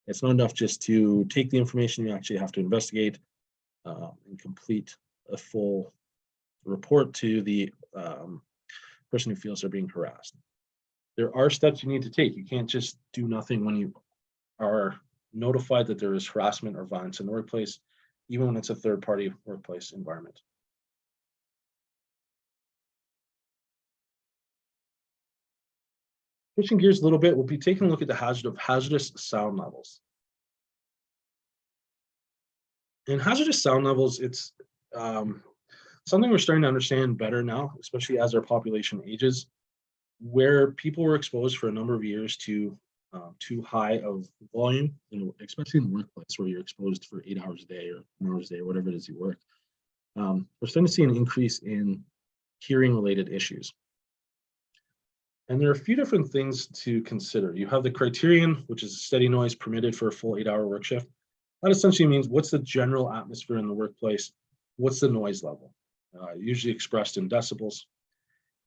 It's not enough just to take the information, you actually have to investigate and complete a full report to the person who feels they're being harassed. There are steps you need to take. You can't just do nothing when you are notified that there is harassment or violence in the workplace, even when it's a third-party workplace environment. Switching gears a little bit, we'll be taking a look at the hazardous sound levels. And hazardous sound levels, it's something we're starting to understand better now, especially as our population ages, where people were exposed for a number of years to too high of volume, especially in the workplace where you're exposed for 8 hours a day or 10 hours a day, or whatever it is you work. We're starting to see an increase in hearing related issues. And there are a few different things to consider. You have the criterion, which is steady noise permitted for a full 8-hour work shift. That essentially means what's the general atmosphere in the workplace? What's the noise level? Usually expressed in decibels.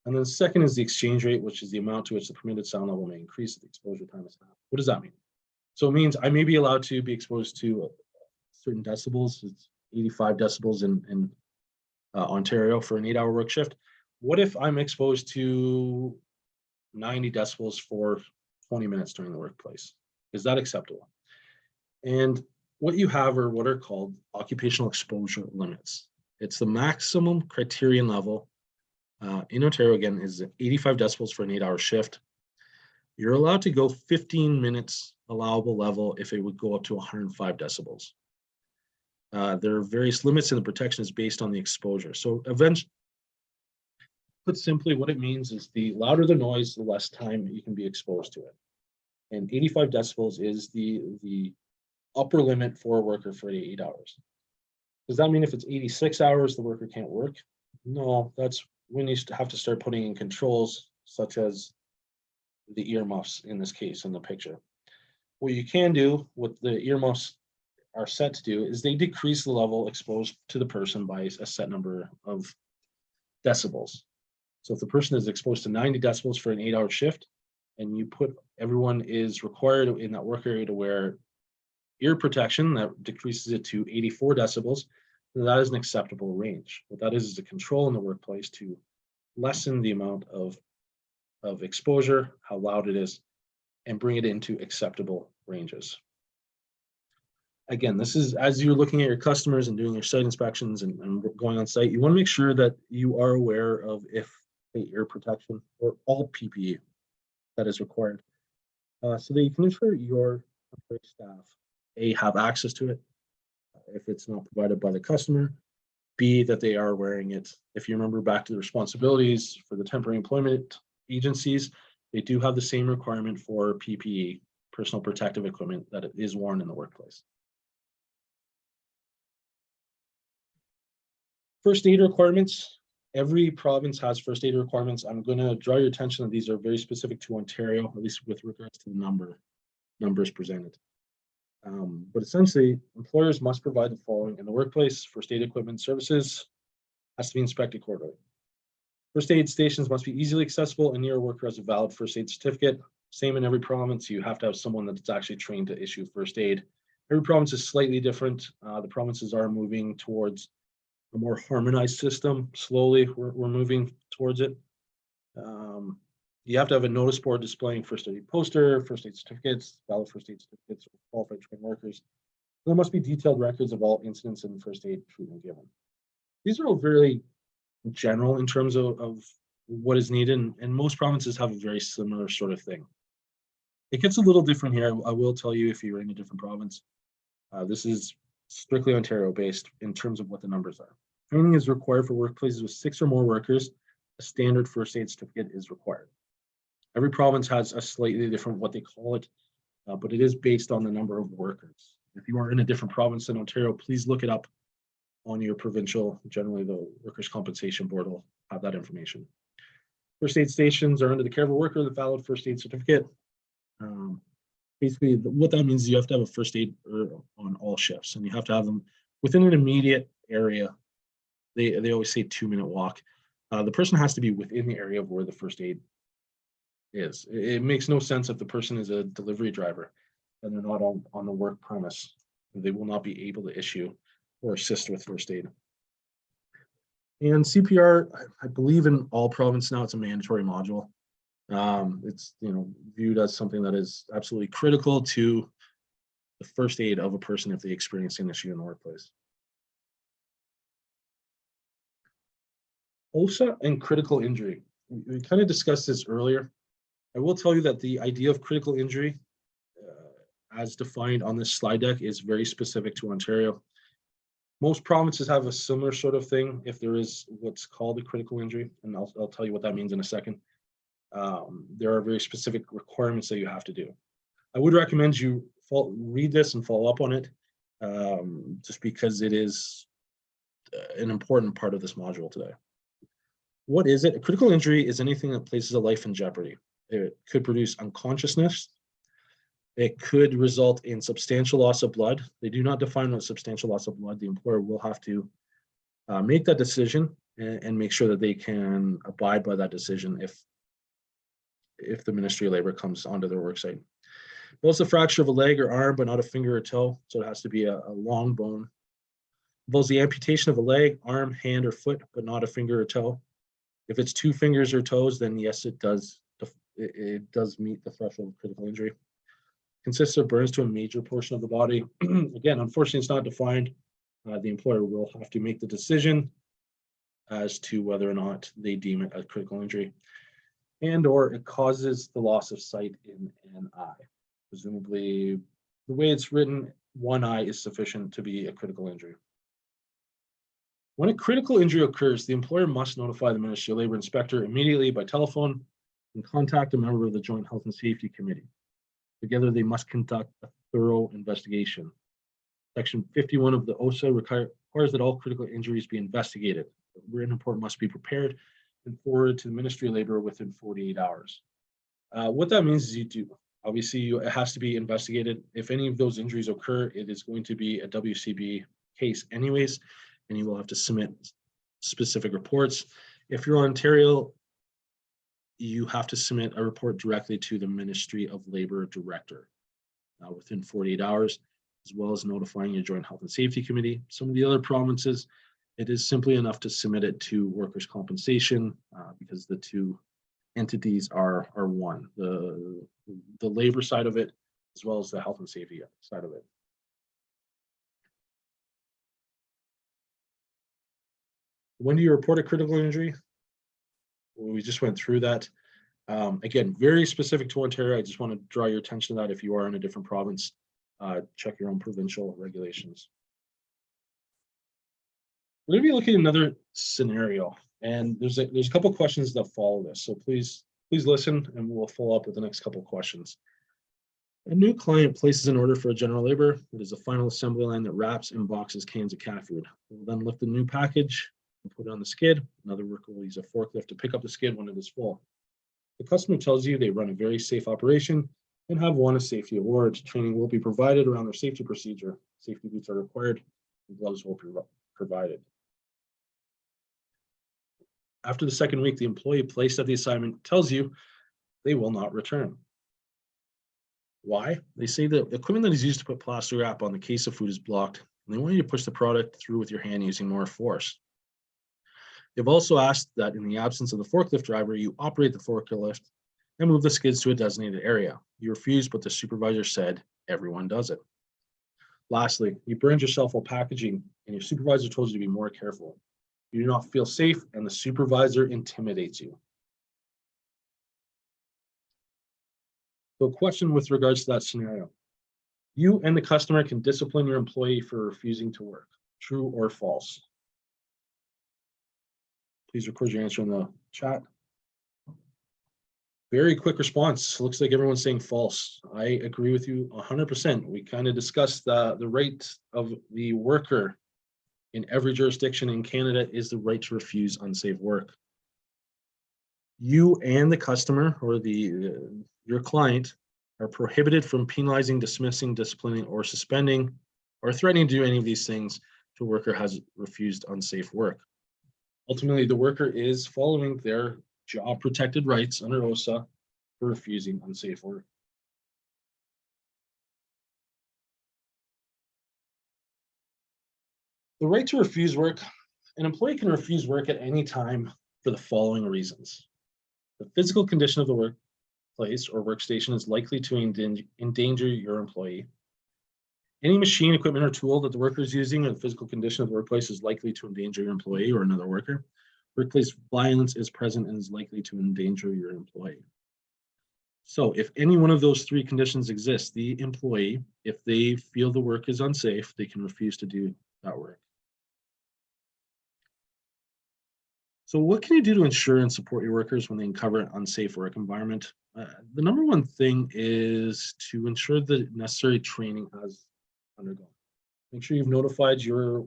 And then the second is the exchange rate, which is the amount to which the permitted sound level may increase if the exposure time is half. What does that mean? So it means I may be allowed to be exposed to certain decibels. It's 85 decibels in Ontario for an 8-hour work shift. What if I'm exposed to 90 decibels for 20 minutes during the workplace? Is that acceptable? And what you have are what are called occupational exposure limits. It's the maximum criterion level in Ontario, again, is 85 decibels for an 8-hour shift. You're allowed to go 15 minutes allowable level if it would go up to 105 decibels. There are various limits, and the protection is based on the exposure. So eventually, put simply, what it means is the louder the noise, the less time you can be exposed to it. And 85 decibels is the upper limit for a worker for 8 hours. Does that mean if it's 86 hours, the worker can't work? No, that's when you have to start putting in controls, such as the earmuffs in this case in the picture. What you can do, what the earmuffs are set to do, is they decrease the level exposed to the person by a set number of decibels. So if the person is exposed to 90 decibels for an 8-hour shift, and you put everyone is required in that work area to wear ear protection, that decreases it to 84 decibels, then that is an acceptable range. What that is a control in the workplace to lessen the amount of exposure, how loud it is, and bring it into acceptable ranges. Again, this is as you're looking at your customers and doing your site inspections and going on site, you want to make sure that you are aware of if the ear protection or all PPE that is required, so that you can ensure your staff, A, have access to it if it's not provided by the customer, B, that they are wearing it. If you remember back to the responsibilities for the temporary employment agencies, they do have the same requirement for PPE, personal protective equipment, that it is worn in the workplace. First aid requirements. Every province has first aid requirements. I'm going to draw your attention that these are very specific to Ontario, at least with regards to the numbers presented. But essentially, employers must provide the following in the workplace. First aid equipment services has to be inspected quarterly. First aid stations must be easily accessible and near a worker has a valid first aid certificate. Same in every province. You have to have someone that's actually trained to issue first aid. Every province is slightly different. The provinces are moving towards a more harmonized system. Slowly, we're moving towards it. You have to have a notice board displaying first aid poster, first aid certificates, valid first aid certificates for qualified trained workers. There must be detailed records of all incidents and first aid treatment given. These are all very general in terms of what is needed, and most provinces have a very similar sort of thing. It gets a little different here. I will tell you if you're in a different province. This is strictly Ontario based in terms of what the numbers are. Training is required for workplaces with 6 or more workers. A standard first aid certificate is required. Every province has a slightly different what they call it, but it is based on the number of workers. If you are in a different province than Ontario, please look it up on your provincial. Generally, the Workers' Compensation Board will have that information. First aid stations are under the care of a worker, the valid first aid certificate. Basically, what that means is you have to have a first aid on all shifts, and you have to have them within an immediate area. They always say 2-minute walk. The person has to be within the area of where the first aid is. It makes no sense if the person is a delivery driver and they're not on the work premise. They will not be able to issue or assist with first aid. And CPR, I believe in all provinces now, it's a mandatory module. It's viewed as something that is absolutely critical to the first aid of a person if they experience an issue in the workplace. OSHA and critical injury. We kind of discussed this earlier. I will tell you that the idea of critical injury, as defined on this slide deck, is very specific to Ontario. Most provinces have a similar sort of thing if there is what's called a critical injury, and I'll tell you what that means in a second. There are very specific requirements that you have to do. I would recommend you read this and follow up on it, just because it is an important part of this module today. What is it? A critical injury is anything that places a life in jeopardy. It could produce unconsciousness. It could result in substantial loss of blood. They do not define what substantial loss of blood. The employer will have to make that decision and make sure that they can abide by that decision if the Ministry of Labor comes onto their worksite. Involves the fracture of a leg or arm, but not a finger or toe, so it has to be a long bone. Involves the amputation of a leg, arm, hand, or foot, but not a finger or toe. If it's 2 fingers or toes, then yes, it does meet the threshold of critical injury. Consists of burns to a major portion of the body. Again, unfortunately, it's not defined. The employer will have to make the decision as to whether or not they deem it a critical injury, and or it causes the loss of sight in an eye. Presumably, the way it's written, one eye is sufficient to be a critical injury. When a critical injury occurs, the employer must notify the Ministry of Labor inspector immediately by telephone and contact a member of the Joint Health and Safety Committee. Together, they must conduct a thorough investigation. Section 51 of the OSA requires that all critical injuries be investigated. The written report must be prepared and forwarded to the Ministry of Labor within 48 hours. What that means is obviously, it has to be investigated. If any of those injuries occur, it is going to be a WCB case anyways, and you will have to submit specific reports. If you're Ontario, you have to submit a report directly to the Ministry of Labor director within 48 hours, as well as notifying your Joint Health and Safety Committee. Some of the other provinces, it is simply enough to submit it to workers' compensation because the two entities are one, the labor side of it, as well as the health and safety side of it. When do you report a critical injury? We just went through that. Again, very specific to Ontario. I just want to draw your attention to that. If you are in a different province, check your own provincial regulations. We're going to be looking at another scenario, and there's a couple questions that follow this. So please listen, and we'll follow up with the next couple of questions. A new client places an order for a general labor. It is a final assembly line that wraps and boxes cans of cat food. We'll then lift the new package and put it on the skid. Another worker will use a forklift to pick up the skid when it is full. The customer tells you they run a very safe operation and have won a safety award. Training will be provided around their safety procedure. Safety boots are required and gloves will be provided. After the second week, the employee placed at the assignment tells you they will not return. Why? They say the equipment that is used to put plastic wrap on the case of food is blocked, and they want you to push the product through with your hand using more force. They've also asked that in the absence of the forklift driver, you operate the forklift and move the skids to a designated area. You refused, but the supervisor said everyone does it. Lastly, you burned yourself while packaging, and your supervisor told you to be more careful. You do not feel safe, and the supervisor intimidates you. So a question with regards to that scenario. You and the customer can discipline your employee for refusing to work. True or false? Please record your answer in the chat. Very quick response. Looks like everyone's saying false. I agree with you 100%. We kind of discussed the right of the worker in every jurisdiction in Canada is the right to refuse unsafe work. You and the customer or your client are prohibited from penalizing, dismissing, disciplining, or suspending, or threatening to do any of these things if a worker has refused unsafe work. Ultimately, the worker is following their job protected rights under OSA for refusing unsafe work. The right to refuse work. An employee can refuse work at any time for the following reasons. The physical condition of the workplace or workstation is likely to endanger your employee. Any machine, equipment, or tool that the worker is using or the physical condition of the workplace is likely to endanger your employee or another worker. Workplace violence is present and is likely to endanger your employee. So if any one of those three conditions exist, the employee, if they feel the work is unsafe, they can refuse to do that work. So what can you do to ensure and support your workers when they uncover an unsafe work environment? The number one thing is to ensure the necessary training has undergone. Make sure you've notified your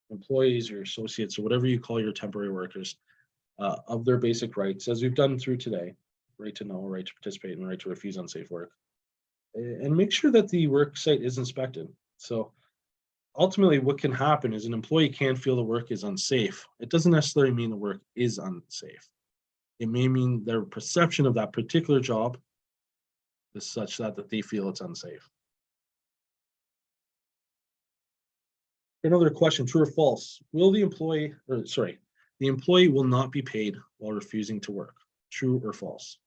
employees, your associates, or whatever you call your temporary workers of their basic rights, as we've done through today: right to know, right to participate, and right to refuse unsafe work. And make sure that the work site is inspected. So ultimately, what can happen is an employee can feel the work is unsafe. It doesn't necessarily mean the work is unsafe. It may mean their perception of that particular job is such that they feel it's unsafe. Another question, true or false? Will the employee, or sorry, the employee will not be paid while refusing to work. True or false?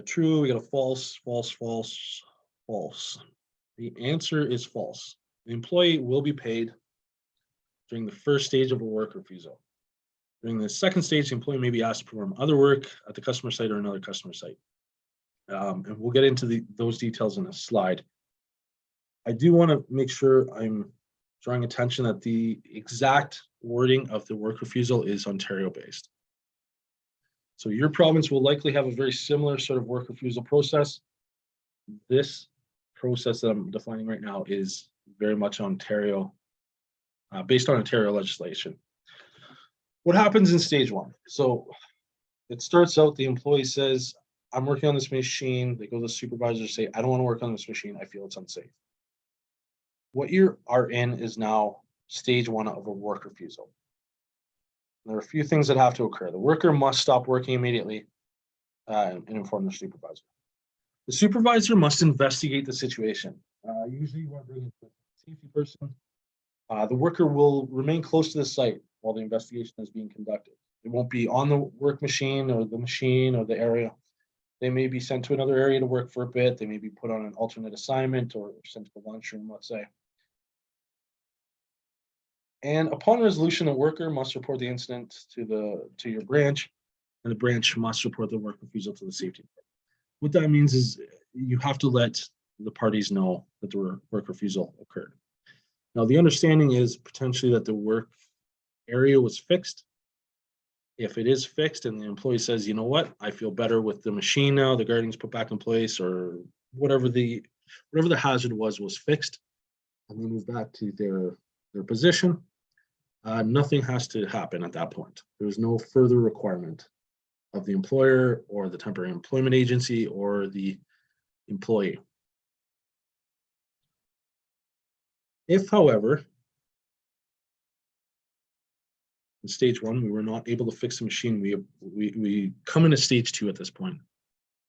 True, we got a false, false, false, false. The answer is false. The employee will be paid during the first stage of a work refusal. During the second stage, the employee may be asked to perform other work at the customer site or another customer site. And we'll get into those details in a slide. I do want to make sure I'm drawing attention that the exact wording of the work refusal is Ontario-based. So your province will likely have a very similar sort of work refusal process. This process that I'm defining right now is very much Ontario, based on Ontario legislation. What happens in stage one? So it starts out, the employee says, I'm working on this machine. They go to the supervisor, say, I don't want to work on this machine. I feel it's unsafe. What you are in is now stage one of a work refusal. There are a few things that have to occur. The worker must stop working immediately and inform their supervisor. The supervisor must investigate the situation. Usually you want to bring in a safety person. The worker will remain close to the site while the investigation is being conducted. It won't be on the work machine or the area. They may be sent to another area to work for a bit. They may be put on an alternate assignment or sent to the lunchroom, let's say. And upon resolution, the worker must report the incident to your branch, and the branch must report the work refusal to the safety department. What that means is you have to let the parties know that the work refusal occurred. Now, the understanding is potentially that the work area was fixed. If it is fixed and the employee says, you know what, I feel better with the machine now, the guarding's put back in place, or whatever the hazard was fixed, and they move back to their position, nothing has to happen at that point. There's no further requirement of the employer or the temporary employment agency or the employee. If, however, in stage one, we were not able to fix the machine, we come into stage two at this point.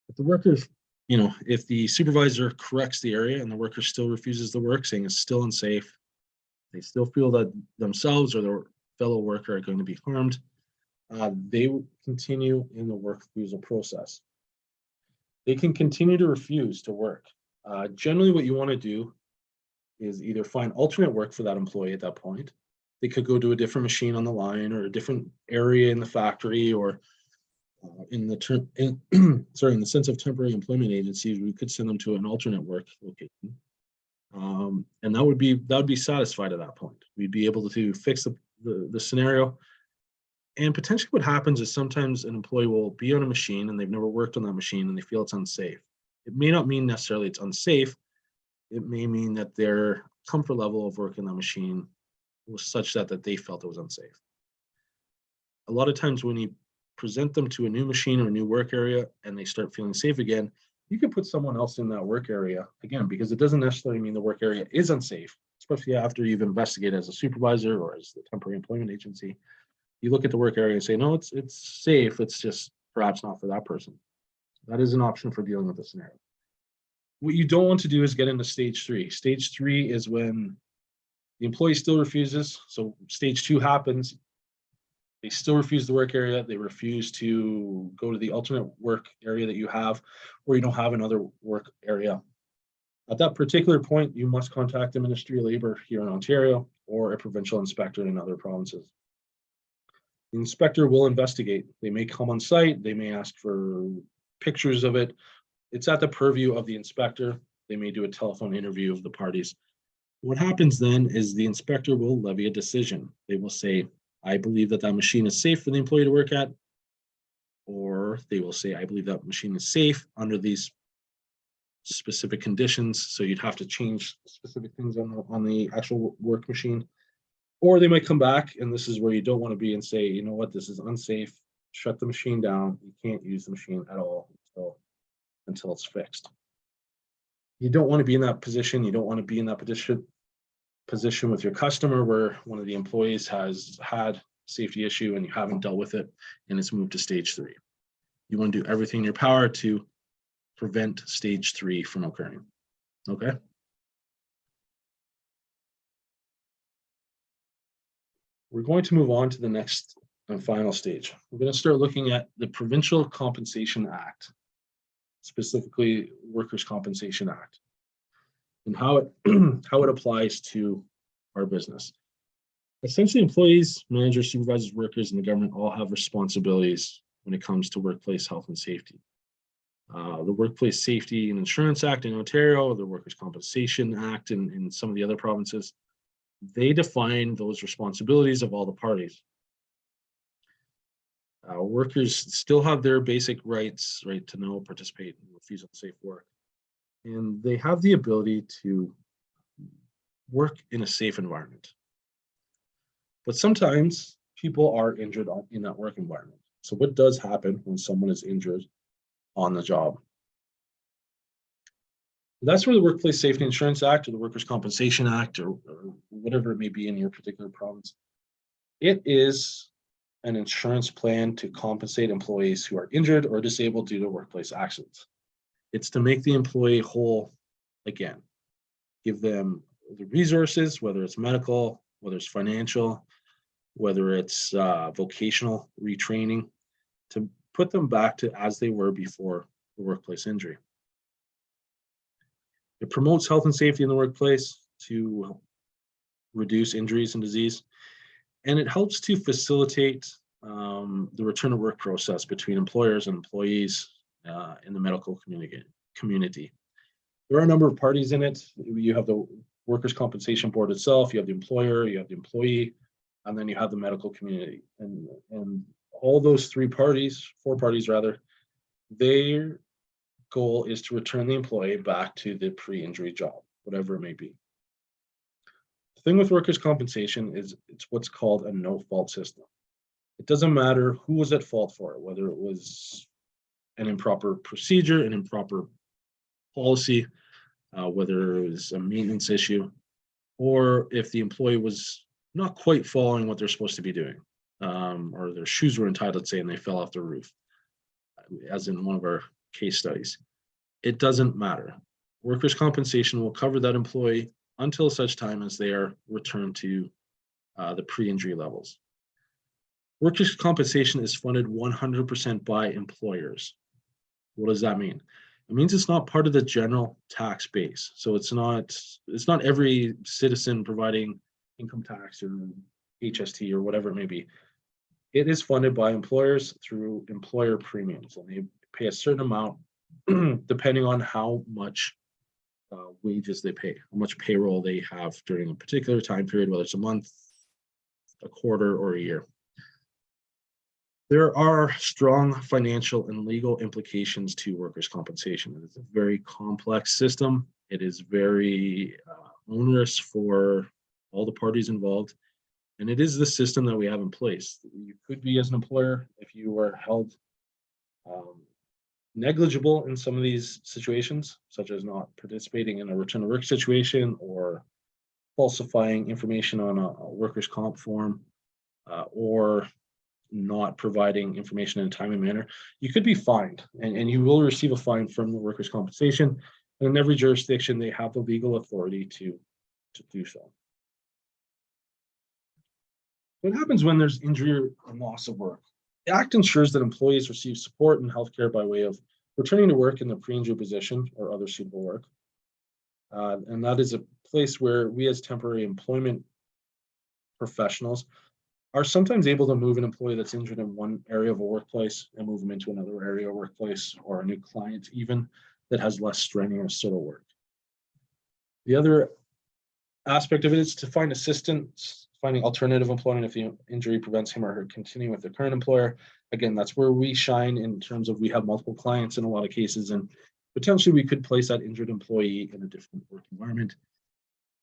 If the workers, if the supervisor corrects the area and the worker still refuses the work, saying it's still unsafe, they still feel that themselves or their fellow worker are going to be harmed, they will continue in the work refusal process. They can continue to refuse to work. Generally, what you want to do is either find alternate work for that employee at that point. They could go to a different machine on the line or a different area in the factory, or in the sense of temporary employment agencies, we could send them to an alternate work location. And that would be satisfied at that point. We'd be able to fix the scenario. And potentially what happens is sometimes an employee will be on a machine and they've never worked on that machine and they feel it's unsafe. It may not mean necessarily it's unsafe. It may mean that their comfort level of working on that machine was such that they felt it was unsafe. A lot of times when you present them to a new machine or a new work area and they start feeling safe again, you can put someone else in that work area again, because it doesn't necessarily mean the work area is unsafe, especially after you've investigated as a supervisor or as the temporary employment agency. You look at the work area and say, no, it's safe. It's just perhaps not for that person. That is an option for dealing with the scenario. What you don't want to do is get into stage three. Stage three is when the employee still refuses. So stage two happens. They still refuse the work area. They refuse to go to the alternate work area that you have, or you don't have another work area. At that particular point, you must contact the Ministry of Labor here in Ontario or a provincial inspector in other provinces. The inspector will investigate. They may come on site, they may ask for pictures of it. It's at the purview of the inspector. They may do a telephone interview of the parties. What happens then is the inspector will levy a decision. They will say, I believe that that machine is safe for the employee to work at, or they will say, I believe that machine is safe under these specific conditions. So you'd have to change specific things on the actual work machine. Or they might come back, and this is where you don't want to be, and say, you know what, this is unsafe. Shut the machine down. You can't use the machine at all until it's fixed. You don't want to be in that position. You don't want to be in that position with your customer where one of the employees has had a safety issue and you haven't dealt with it and it's moved to stage 3. You want to do everything in your power to prevent stage 3 from occurring. Okay. We're going to move on to the next and final stage. We're going to start looking at the Provincial Compensation Act, specifically Workers' Compensation Act, and how it applies to our business. Essentially, employees, managers, supervisors, workers, and the government all have responsibilities when it comes to workplace health and safety. The Workplace Safety and Insurance Act in Ontario, the Workers' Compensation Act in some of the other provinces, they define those responsibilities of all the parties. Workers still have their basic rights, right to know, participate, and refuse unsafe work. And they have the ability to work in a safe environment. But sometimes people are injured in that work environment. So what does happen when someone is injured on the job? That's where the Workplace Safety Insurance Act or the Workers' Compensation Act or whatever it may be in your particular province, it is an insurance plan to compensate employees who are injured or disabled due to workplace accidents. It's to make the employee whole again, give them the resources, whether it's medical, whether it's financial, whether it's vocational retraining, to put them back to as they were before the workplace injury. It promotes health and safety in the workplace to reduce injuries and disease, and it helps to facilitate the return to work process between employers and employees in the medical community. There are a number of parties in it. You have the Workers' Compensation Board itself, you have the employer, you have the employee, and then you have the medical community. And all those four parties rather, their goal is to return the employee back to the pre-injury job, whatever it may be. The thing with workers' compensation is it's what's called a no-fault system. It doesn't matter who was at fault for it, whether it was an improper procedure, an improper policy, whether it was a maintenance issue, or if the employee was not quite following what they're supposed to be doing, or their shoes were untied, let's say, and they fell off the roof, as in one of our case studies. It doesn't matter. Workers' compensation will cover that employee until such time as they are returned to the pre-injury levels. Workers' compensation is funded 100% by employers. What does that mean? It means it's not part of the general tax base. So it's not every citizen providing income tax or HST or whatever it may be. It is funded by employers through employer premiums, and they pay a certain amount depending on how much wages they pay, how much payroll they have during a particular time period, whether it's a month, a quarter, or a year. There are strong financial and legal implications to workers' compensation. It is a very complex system. It is very onerous for all the parties involved. And it is the system that we have in place. You could be, as an employer, if you are held negligible in some of these situations, such as not participating in a return to work situation or falsifying information on a workers' comp form, or not providing information in a timely manner, you could be fined, and you will receive a fine from the workers' compensation. And in every jurisdiction, they have the legal authority to do so. What happens when there's injury and loss of work? The Act ensures that employees receive support and healthcare by way of returning to work in the pre-injury position or other suitable work. And that is a place where we as temporary employment professionals are sometimes able to move an employee that's injured in one area of a workplace and move them into another area of workplace, or a new client even that has less strenuous sort of work. The other aspect of it is to find assistance, finding alternative employment if the injury prevents him or her continuing with their current employer. Again, that's where we shine in terms of we have multiple clients in a lot of cases, and potentially we could place that injured employee in a different work environment.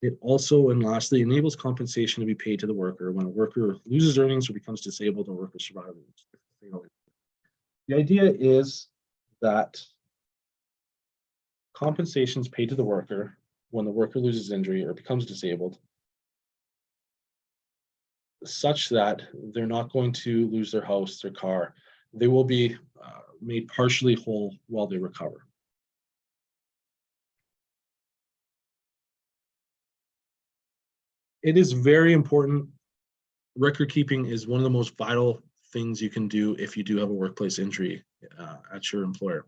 It also, and lastly, enables compensation to be paid to the worker when a worker loses earnings or becomes disabled or worker survives. The idea is that compensation is paid to the worker when the worker loses injury or becomes disabled, such that they're not going to lose their house, their car. They will be made partially whole while they recover. It is very important. Record keeping is one of the most vital things you can do if you do have a workplace injury at your employer.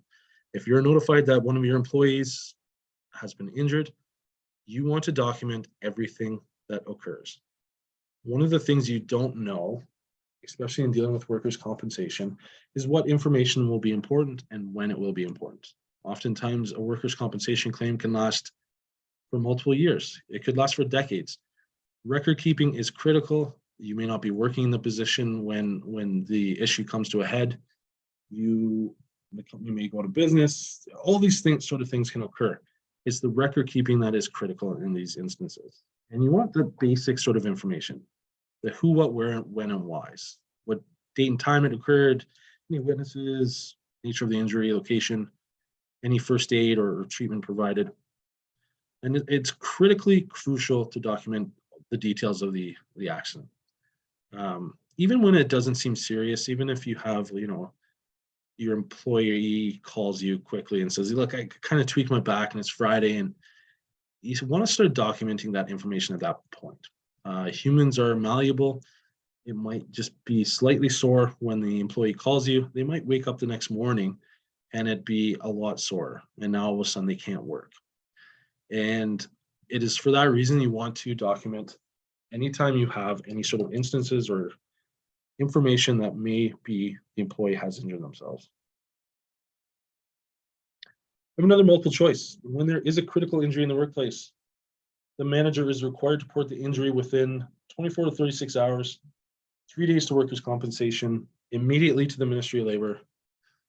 If you're notified that one of your employees has been injured, you want to document everything that occurs. One of the things you don't know, especially in dealing with workers' compensation, is what information will be important and when it will be important. Oftentimes, a workers' compensation claim can last for multiple years. It could last for decades. Record keeping is critical. You may not be working in the position when the issue comes to a head. The company may go out of business. All these sort of things can occur. It's the record keeping that is critical in these instances. And you want the basic sort of information, the who, what, where, when, and whys. What date and time it occurred, any witnesses, nature of the injury, location, any first aid or treatment provided. And it's critically crucial to document the details of the accident. Even when it doesn't seem serious, even if you have, your employee calls you quickly and says, look, I kind of tweaked my back and it's Friday, and you want to start documenting that information at that point. Humans are malleable. It might just be slightly sore when the employee calls you. They might wake up the next morning and it be a lot sore, and now all of a sudden they can't work. And it is for that reason you want to document anytime you have any sort of instances or information that may be the employee has injured themselves. We have another multiple choice. When there is a critical injury in the workplace, the manager is required to report the injury within 24 to 36 hours, 3 days to workers' compensation, immediately to the Ministry of Labor,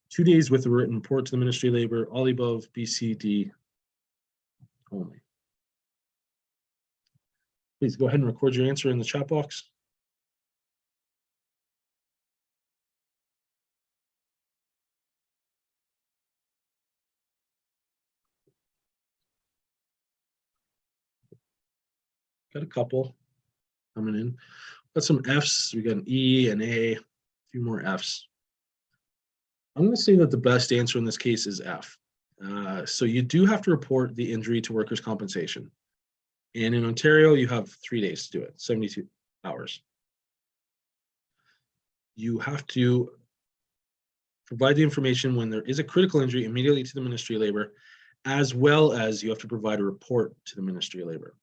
2 days with a written report to the Ministry of Labor, all the above, B, C, D only. Please go ahead and record your answer in the chat box. Got a couple coming in. Got some Fs. We got an E, an A, a few more Fs. I'm going to say that the best answer in this case is F. So you do have to report the injury to workers' compensation. And in Ontario, you have 3 days to do it, 72 hours. You have to provide the information when there is a critical injury immediately to the Ministry of Labor, as well as you have to provide a report to the Ministry of Labor.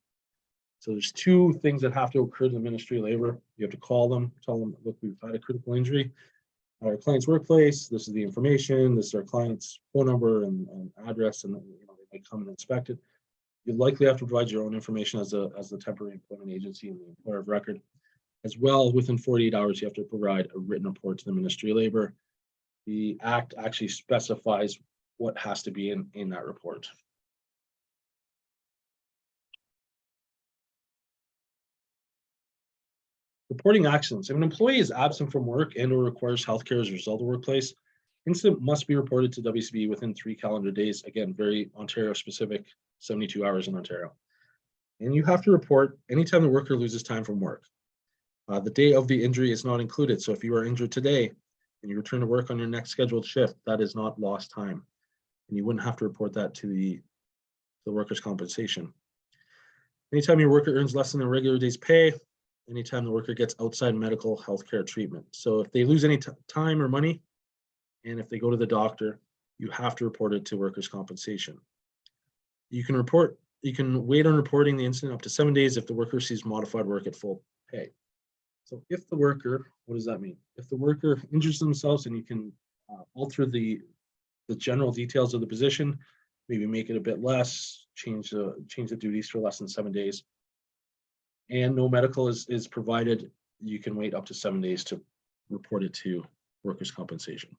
So there's two things that have to occur to the Ministry of Labor. You have to call them, tell them, look, we've had a critical injury at our client's workplace. This is the information. This is our client's phone number and address, and they might come and inspect it. You likely have to provide your own information as the temporary employment agency and the employer of record. As well, within 48 hours, you have to provide a written report to the Ministry of Labor. The Act actually specifies what has to be in that report. Reporting accidents. If an employee is absent from work and or requires healthcare as a result of the workplace, incident must be reported to WCB within 3 calendar days. Again, very Ontario specific, 72 hours in Ontario. And you have to report anytime the worker loses time from work. The day of the injury is not included. So if you are injured today and you return to work on your next scheduled shift, that is not lost time. And you wouldn't have to report that to the workers' compensation. Anytime your worker earns less than a regular day's pay, anytime the worker gets outside medical healthcare treatment. So if they lose any time or money, and if they go to the doctor, you have to report it to workers' compensation. You can wait on reporting the incident up to 7 days if the worker receives modified work at full pay. So if the worker, what does that mean? If the worker injures themselves and you can alter the general details of the position, maybe make it a bit less, change the duties for less than 7 days, and no medical is provided, you can wait up to 7 days to report it to workers' compensation.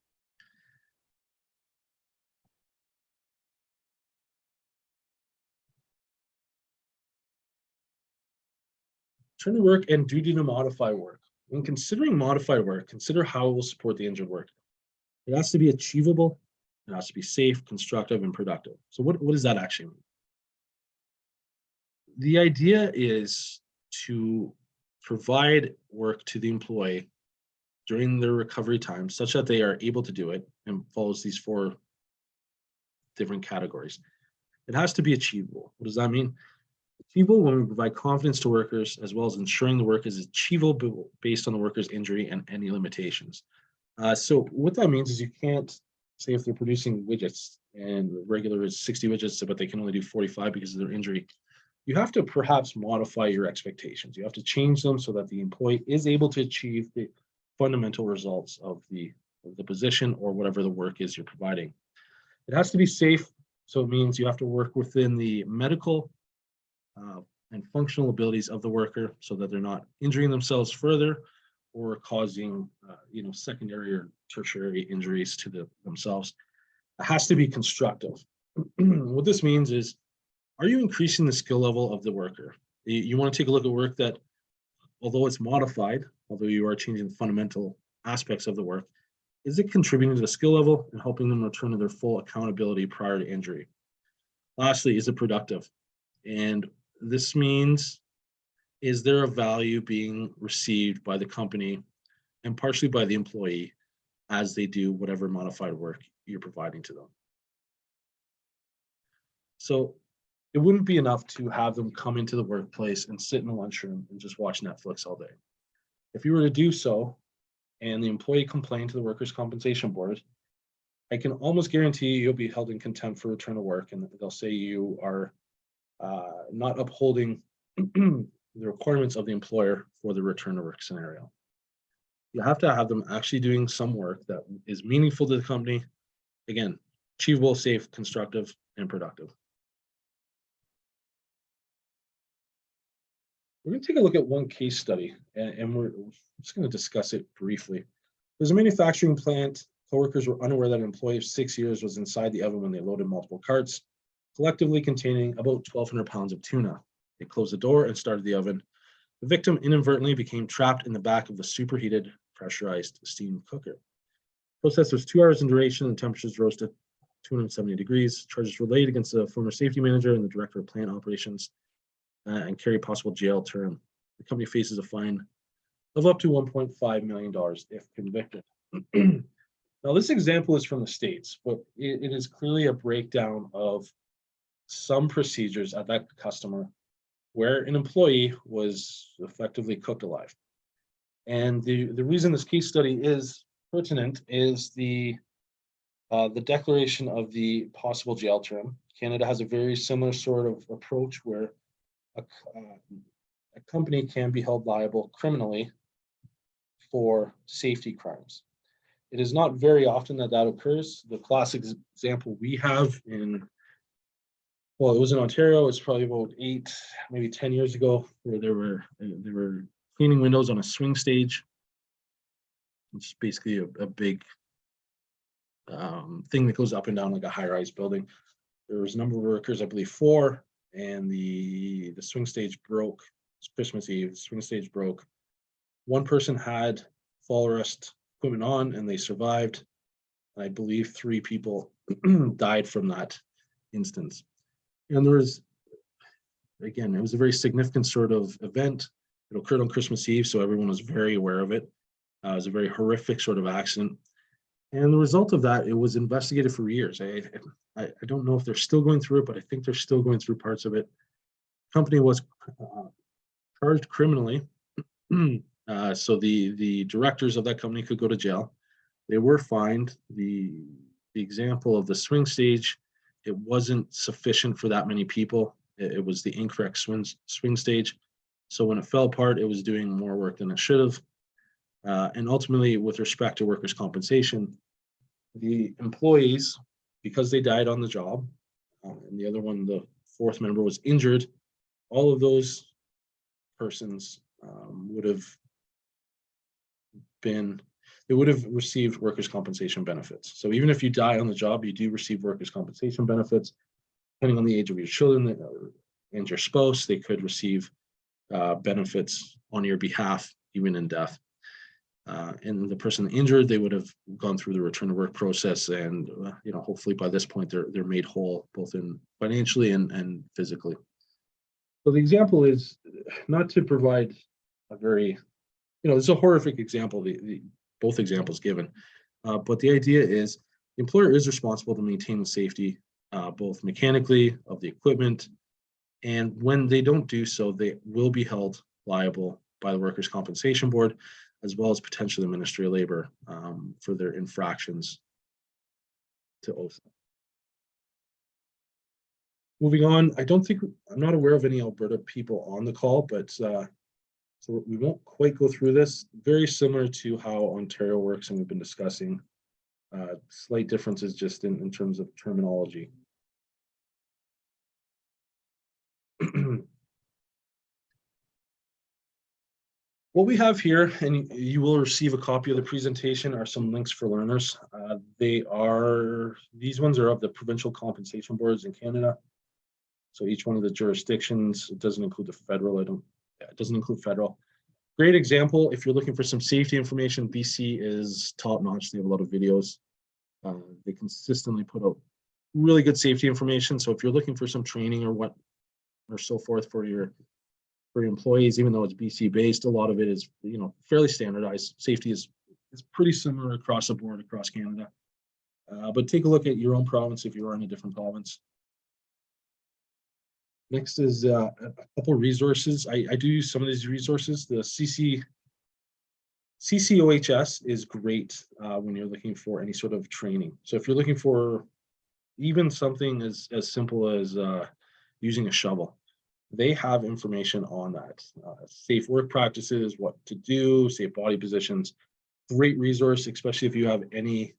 Return to work and duty to modify work. When considering modified work, consider how it will support the injured worker. It has to be achievable, it has to be safe, constructive, and productive. So what does that actually mean? The idea is to provide work to the employee during their recovery time such that they are able to do it, and follows these 4 different categories. It has to be achievable. What does that mean? Achievable when we provide confidence to workers, as well as ensuring the work is achievable based on the worker's injury and any limitations. So what that means is you can't say if they're producing widgets and regular is 60 widgets, but they can only do 45 because of their injury. You have to perhaps modify your expectations. You have to change them so that the employee is able to achieve the fundamental results of the position or whatever the work is you're providing. It has to be safe. So it means you have to work within the medical and functional abilities of the worker so that they're not injuring themselves further or causing secondary or tertiary injuries to themselves. It has to be constructive. What this means is, are you increasing the skill level of the worker? You want to take a look at work that, although it's modified, although you are changing the fundamental aspects of the work, is it contributing to the skill level and helping them return to their full accountability prior to injury? Lastly, is it productive? And this means, is there a value being received by the company and partially by the employee as they do whatever modified work you're providing to them? So it wouldn't be enough to have them come into the workplace and sit in the lunchroom and just watch Netflix all day. If you were to do so and the employee complained to the workers' compensation board, I can almost guarantee you'll be held in contempt for return to work, and they'll say you are not upholding the requirements of the employer for the return to work scenario. You have to have them actually doing some work that is meaningful to the company. Again, achievable, safe, constructive, and productive. We're going to take a look at one case study, and we're just going to discuss it briefly. There's a manufacturing plant. Coworkers were unaware that an employee of 6 years was inside the oven when they loaded multiple carts, collectively containing about 1,200 pounds of tuna. They closed the door and started the oven. The victim inadvertently became trapped in the back of the superheated, pressurized steam cooker. The process was 2 hours in duration and temperatures rose to 270 degrees. Charges were laid against the former safety manager and the director of plant operations and carry possible jail term. The company faces a fine of up to $1.5 million if convicted. Now, this example is from the States, but it is clearly a breakdown of some procedures at that customer where an employee was effectively cooked alive. And the reason this case study is pertinent is the declaration of the possible jail term. Canada has a very similar sort of approach where a company can be held liable criminally for safety crimes. It is not very often that occurs. The classic example we have well, it was in Ontario. It's probably about 8, maybe 10 years ago, where they were cleaning windows on a swing stage. It's basically a big thing that goes up and down like a high-rise building. There was a number of workers, I believe 4, and the swing stage broke. It's Christmas Eve. The swing stage broke. One person had fall arrest equipment on, and they survived. I believe 3 people died from that instance. And there was, again, it was a very significant sort of event. It occurred on Christmas Eve, so everyone was very aware of it. It was a very horrific sort of accident. And the result of that, it was investigated for years. I don't know if they're still going through it, but I think they're still going through parts of it. The company was charged criminally. So the directors of that company could go to jail. They were fined. The example of the swing stage, it wasn't sufficient for that many people. It was the incorrect swing stage. So when it fell apart, it was doing more work than it should have. And ultimately, with respect to workers' compensation, the employees, because they died on the job, and the other one, the fourth member, was injured, all of those persons would have received workers' compensation benefits. So even if you die on the job, you do receive workers' compensation benefits. Depending on the age of your children and your spouse, they could receive benefits on your behalf, even in death. And the person injured, they would have gone through the return to work process, and hopefully by this point they're made whole, both in financially and physically. So the example is not to provide a very, it's a horrific example, both examples given, but the idea is the employer is responsible to maintain the safety, both mechanically of the equipment, and when they don't do so, they will be held liable by the Workers' Compensation Board, as well as potentially the Ministry of Labor for their infractions to OSHA. Moving on, I'm not aware of any Alberta people on the call, but so we won't quite go through this. Very similar to how Ontario works, and we've been discussing slight differences just in terms of terminology. What we have here, and you will receive a copy of the presentation, are some links for learners. These ones are of the provincial compensation boards in Canada. So each one of the jurisdictions, it doesn't include the federal, it doesn't include federal. Great example, if you're looking for some safety information, BC is top notch. They have a lot of videos. They consistently put out really good safety information. So if you're looking for some training or so forth for your employees, even though it's BC based, a lot of it is fairly standardized. Safety is pretty similar across the board across Canada. But take a look at your own province if you are in a different province. Next is a couple resources. I do use some of these resources. The CCOHS is great when you're looking for any sort of training. So if you're looking for even something as simple as using a shovel, they have information on that. Safe work practices, what to do, safe body positions. Great resource, especially if you have any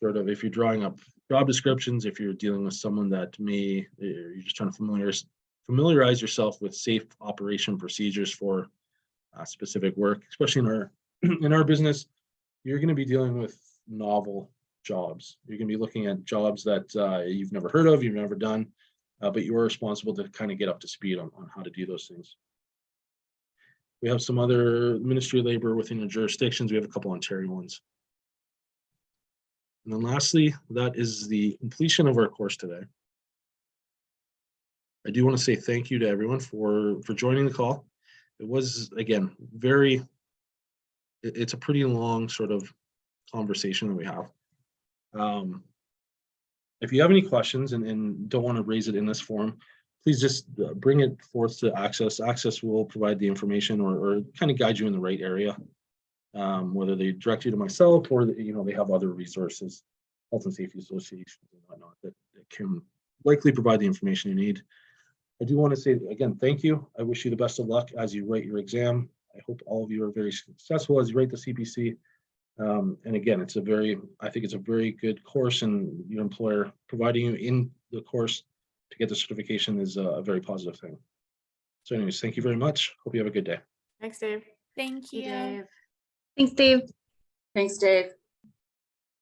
if you're drawing up job descriptions, if you're dealing with someone that you're just trying to familiarize yourself with safe operation procedures for specific work, especially in our business. You're going to be dealing with novel jobs. You're going to be looking at jobs that you've never heard of, you've never done, but you are responsible to kind of get up to speed on how to do those things. We have some other Ministry of Labor within your jurisdictions. We have a couple Ontario ones. And then lastly, that is the completion of our course today. I do want to say thank you to everyone for joining the call. It was, again, it's a pretty long sort of conversation that we have. If you have any questions and don't want to raise it in this forum, please just bring it forth to ACSESS. ACSESS will provide the information or kind of guide you in the right area. Whether they direct you to myself or they have other resources, health and safety associations and whatnot that can likely provide the information you need. I do want to say again, thank you. I wish you the best of luck as you write your exam. I hope all of you are very successful as you write the CPC. And again, I think it's a very good course, and your employer providing you in the course to get the certification is a very positive thing. So anyways, thank you very much. Hope you have a good day. Thanks, Dave. Thank you. Dave. Thanks, Dave. Thanks, Dave.